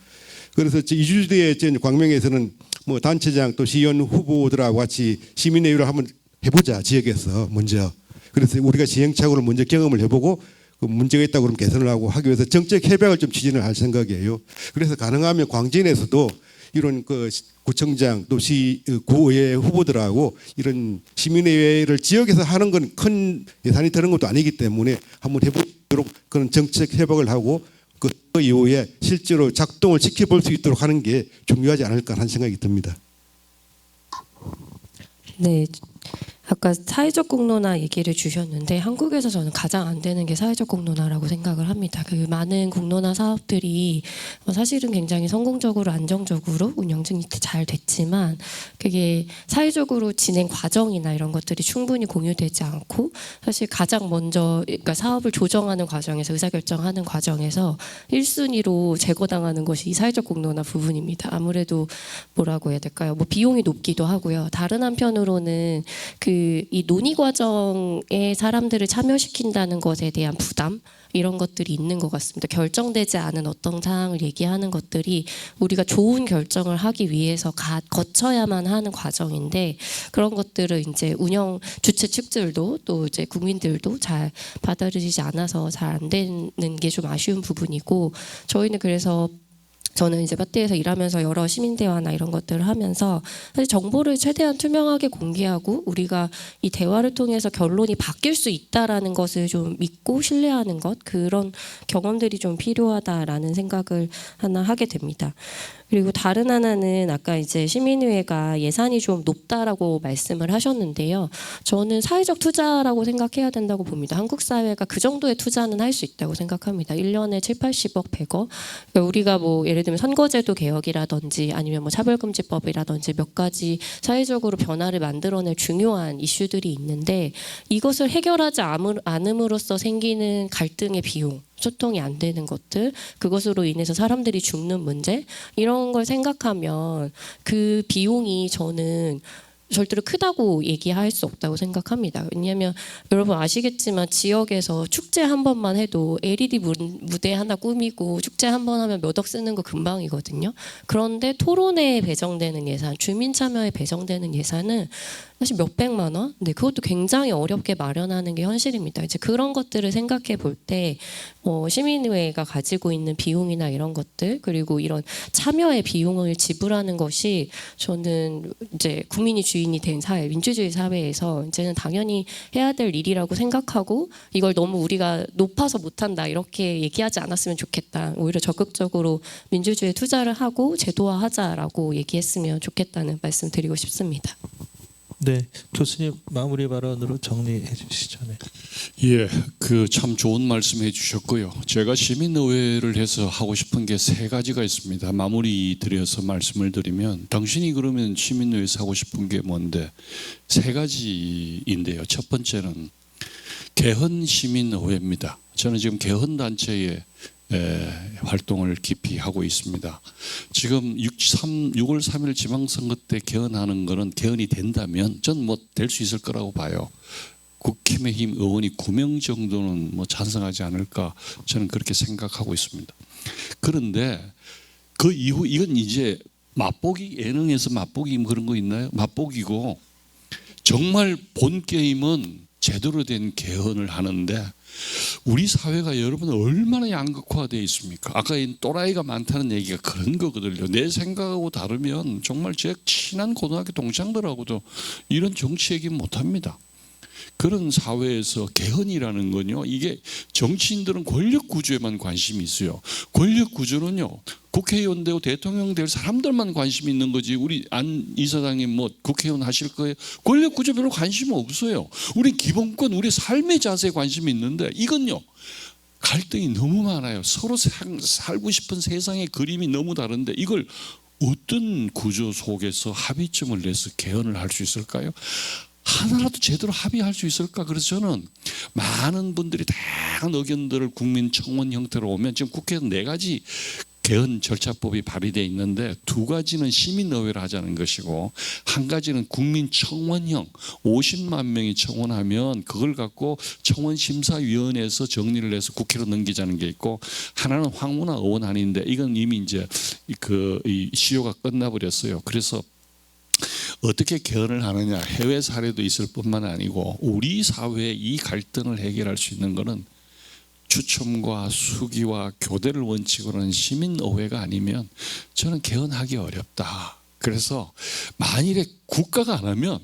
Speaker 6: 그래서 2주 뒤에 광명에서는 뭐 단체장 또 시의원 후보들하고 같이 시민회의를 한번 해보자, 지역에서 먼저. 그래서 우리가 시행착오를 먼저 경험을 해보고 그 문제가 있다고 그러면 개선을 하고 하기 위해서 정책 협약을 좀 추진을 할 생각이에요. 그래서 가능하면 광진에서도 이런 그 구청장 또 구의회 후보들하고 이런 시민회의를 지역에서 하는 건 큰 예산이 드는 것도 아니기 때문에 한번 해보도록 그런 정책 협약을 하고 그 이후에 실제로 작동을 지켜볼 수 있도록 하는 게 중요하지 않을까 하는 생각이 듭니다.
Speaker 5: 네. 아까 사회적 공론화 얘기를 주셨는데 한국에서 저는 가장 안 되는 게 사회적 공론화라고 생각을 합니다. 그 많은 공론화 사업들이 사실은 굉장히 성공적으로 안정적으로 운영이 잘 됐지만 그게 사회적으로 진행 과정이나 이런 것들이 충분히 공유되지 않고 사실 가장 먼저 그러니까 사업을 조정하는 과정에서 의사결정하는 과정에서 1순위로 제거당하는 것이 이 사회적 공론화 부분입니다. 아무래도 뭐라고 해야 될까요? 뭐 비용이 높기도 하고요. 다른 한편으로는 이 논의 과정에 사람들을 참여시킨다는 것에 대한 부담 이런 것들이 있는 것 같습니다. 결정되지 않은 어떤 사항을 얘기하는 것들이 우리가 좋은 결정을 하기 위해서 거쳐야만 하는 과정인데 그런 것들을 이제 운영 주최 측들도 또 이제 국민들도 잘 받아들이지 않아서 잘 안 되는 게 좀 아쉬운 부분이고 저희는 그래서 저는 이제 마트에서 일하면서 여러 시민대화나 이런 것들을 하면서 사실 정보를 최대한 투명하게 공개하고 우리가 이 대화를 통해서 결론이 바뀔 수 있다라는 것을 좀 믿고 신뢰하는 것 그런 경험들이 좀 필요하다라는 생각을 하나 하게 됩니다. 그리고 다른 하나는 아까 이제 시민의회가 예산이 좀 높다라고 말씀을 하셨는데요. 저는 사회적 투자라고 생각해야 된다고 봅니다. 한국 사회가 그 정도의 투자는 할 수 있다고 생각합니다. 1년에 7, 80억, 100억. 그러니까 우리가 뭐 예를 들면 선거제도 개혁이라든지 아니면 뭐 차별금지법이라든지 몇 가지 사회적으로 변화를 만들어낼 중요한 이슈들이 있는데 이것을 해결하지 않음으로써 생기는 갈등의 비용 소통이 안 되는 것들 그것으로 인해서 사람들이 죽는 문제 이런 걸 생각하면 그 비용이 저는 절대로 크다고 얘기할 수 없다고 생각합니다. 왜냐하면 여러분 아시겠지만 지역에서 축제 한 번만 해도 LED 무대 하나 꾸미고 축제 한 번 하면 몇 억 쓰는 거 금방이거든요. 그런데 토론회에 배정되는 예산, 주민 참여에 배정되는 예산은 사실 몇백만 원? 네, 그것도 굉장히 어렵게 마련하는 게 현실입니다. 이제 그런 것들을 생각해 볼 때 시민의회가 가지고 있는 비용이나 이런 것들 그리고 이런 참여의 비용을 지불하는 것이 저는 이제 국민이 주인이 된 사회, 민주주의 사회에서 이제는 당연히 해야 될 일이라고 생각하고 이걸 너무 우리가 높아서 못한다 이렇게 얘기하지 않았으면 좋겠다. 오히려 적극적으로 민주주의에 투자를 하고 제도화하자라고 얘기했으면 좋겠다는 말씀 드리고 싶습니다.
Speaker 1: 네, 교수님 마무리 발언으로 정리해 주시죠. 네.
Speaker 3: 예, 그 참 좋은 말씀해 주셨고요. 제가 시민의회를 해서 하고 싶은 게 3가지가 있습니다. 마무리 드려서 말씀을 드리면 당신이 그러면 시민의회에서 하고 싶은 게 뭔데? 3가지인데요. 첫 번째는 개헌 시민의회입니다. 저는 지금 개헌 단체에 활동을 깊이 하고 있습니다. 지금 6월 3일 지방선거 때 개헌하는 거는 개헌이 된다면 전 뭐 될 수 있을 거라고 봐요. 국힘의힘 의원이 9명 정도는 뭐 찬성하지 않을까 저는 그렇게 생각하고 있습니다. 그런데 그 이후 이건 이제 맛보기 예능에서 맛보기 그런 거 있나요? 맛보기고 정말 본 게임은 제대로 된 개헌을 하는데 우리 사회가 여러분 얼마나 양극화되어 있습니까? 아까 또라이가 많다는 얘기가 그런 거거든요. 내 생각하고 다르면 정말 제 친한 고등학교 동창들하고도 이런 정치 얘기 못합니다. 그런 사회에서 개헌이라는 건요. 이게 정치인들은 권력 구조에만 관심이 있어요. 권력 구조는요. 국회의원 되고 대통령 될 사람들만 관심이 있는 거지. 우리 안 이사장님 뭐 국회의원 하실 거예요. 권력 구조 별로 관심 없어요. 우리 기본권, 우리 삶의 자세에 관심이 있는데 이건요. 갈등이 너무 많아요. 서로 살고 싶은 세상의 그림이 너무 다른데 이걸 어떤 구조 속에서 합의점을 내서 개헌을 할 수 있을까요? 하나라도 제대로 합의할 수 있을까? 그래서 저는 많은 분들이 다양한 의견들을 국민청원 형태로 오면 지금 국회에서 4가지 개헌 절차법이 발의되어 있는데 2가지는 시민의회를 하자는 것이고 1가지는 국민청원형 50만 명이 청원하면 그걸 갖고 청원심사위원회에서 정리를 해서 국회로 넘기자는 게 있고 하나는 황운하 의원 아닌데 이건 이미 이제 이 시효가 끝나버렸어요. 그래서 어떻게 개헌을 하느냐 해외 사례도 있을 뿐만 아니고 우리 사회의 이 갈등을 해결할 수 있는 것은 추첨과 수기와 교대를 원칙으로 하는 시민의회가 아니면 저는 개헌하기 어렵다. 그래서 만일에 국가가 안 하면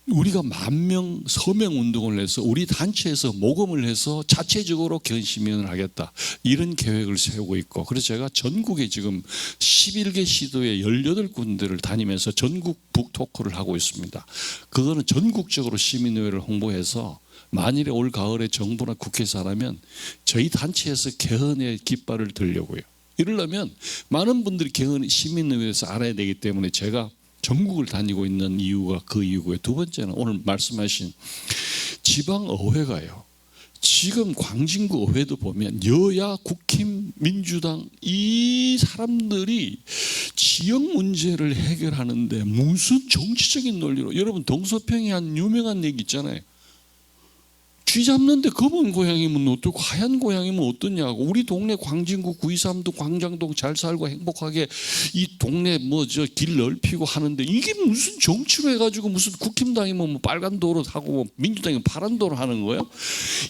Speaker 3: 우리가 10,000명 서명 운동을 해서 우리 단체에서 모금을 해서 자체적으로 개헌 시민을 하겠다. 이런 계획을 세우고 있고 그래서 제가 전국에 지금 11개 시도에 18군데를 다니면서 전국 북토크를 하고 있습니다. 그거는 전국적으로 시민의회를 홍보해서 만일에 올 가을에 정부나 국회에서 하라면 저희 단체에서 개헌의 깃발을 들려고요. 이러려면 많은 분들이 개헌 시민의회에서 알아야 되기 때문에 제가 전국을 다니고 있는 이유가 그 이유고요. 2번째는 오늘 말씀하신 지방의회가요. 지금 광진구 의회도 보면 여야 국힘 민주당 이 사람들이 지역 문제를 해결하는데 무슨 정치적인 논리로 여러분 동서평이 한 유명한 얘기 있잖아요. 쥐 잡는데 검은 고양이면 어떻고 하얀 고양이면 어떠냐고. 우리 동네 광진구 923도 광장동 잘 살고 행복하게 이 동네 뭐 저 길 넓히고 하는데 이게 무슨 정치로 해가지고 무슨 국힘당이면 뭐 빨간 도로 하고 민주당이면 파란 도로 하는 거예요.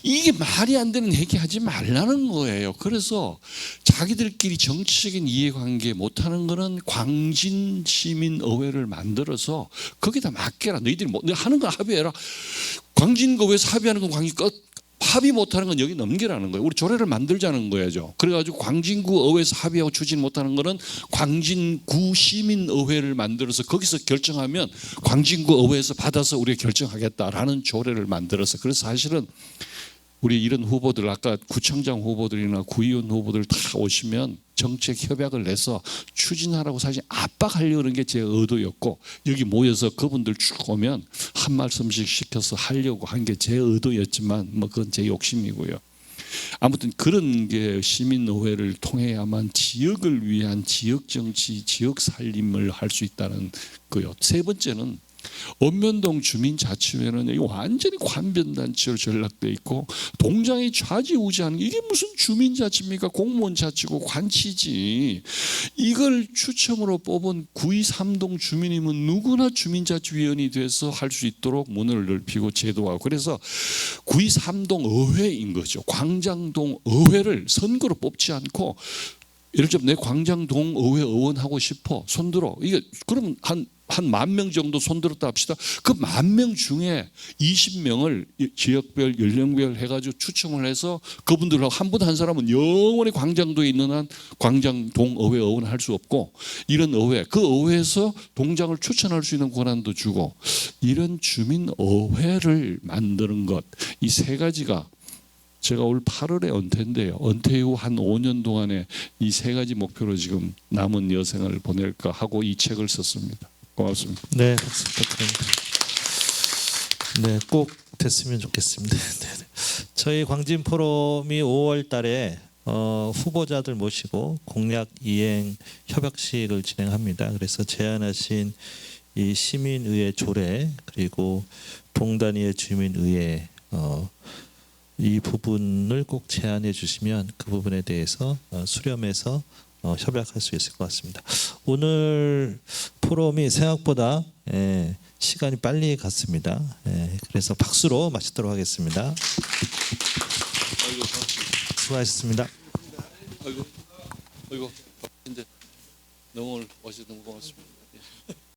Speaker 3: 이게 말이 안 되는 얘기하지 말라는 거예요. 그래서 자기들끼리 정치적인 이해관계 못하는 거는 광진시민의회를 만들어서 거기다 맡겨라. 너희들이 뭐 하는 거 합의해라. 광진구에서 합의하는 건 광진 끝. 합의 못하는 건 여기 넘기라는 거예요. 우리 조례를 만들자는 거야죠. 그래가지고 광진구 의회에서 합의하고 추진 못하는 거는 광진구 시민의회를 만들어서 거기서 결정하면 광진구 의회에서 받아서 우리가 결정하겠다라는 조례를 만들어서 그래서 사실은 우리 이런 후보들 아까 구청장 후보들이나 구의원 후보들 다 오시면 정책 협약을 내서 추진하라고 사실 압박하려는 게 제 의도였고 여기 모여서 그분들 쭉 오면 한 말씀씩 시켜서 하려고 한 게 제 의도였지만 뭐 그건 제 욕심이고요. 아무튼 그런 게 시민의회를 통해야만 지역을 위한 지역 정치, 지역 살림을 할 수 있다는 거요. 3번째는 읍면동 주민자치회는 이거 완전히 관변단체로 전락돼 있고 동장이 좌지우지하는 이게 무슨 주민자치입니까? 공무원 자치고 관치지. 이걸 추첨으로 뽑은 923동 주민이면 누구나 주민자치위원이 돼서 할 수 있도록 문을 넓히고 제도하고 그래서 923동 의회인 거죠. 광장동 의회를 선거로 뽑지 않고 예를 들면 내 광장동 의회 의원 하고 싶어 손들어. 이게 그러면 한 10,000명 정도 손들었다 합시다. 그 10,000명 중에 20명을 지역별 연령별 해가지고 추첨을 해서 그분들하고 한 분 한 사람은 영원히 광장도에 있는 한 광장동 의회 의원 할 수 없고 이런 의회 그 의회에서 동장을 추천할 수 있는 권한도 주고 이런 주민의회를 만드는 것 이 3가지가 제가 올 8월에 은퇴인데요. 은퇴 이후 한 5년 동안에 이 3가지 목표로 지금 남은 여생을 보낼까 하고 이 책을 썼습니다. 고맙습니다.
Speaker 1: 네, 박수 부탁드립니다. 네, 꼭 됐으면 좋겠습니다. 네. 저희 광진 포럼이 5월 달에 후보자들 모시고 공약 이행 협약식을 진행합니다. 그래서 제안하신 이 시민의회 조례 그리고 동단위의 주민의회 이 부분을 꼭 제안해 주시면 그 부분에 대해서 수렴해서 협약할 수 있을 것 같습니다. 오늘 포럼이 생각보다 시간이 빨리 갔습니다. 그래서 박수로 마치도록 하겠습니다. 수고하셨습니다.
Speaker 3: 아이고, 너무 오늘 와주셔서 너무 고맙습니다.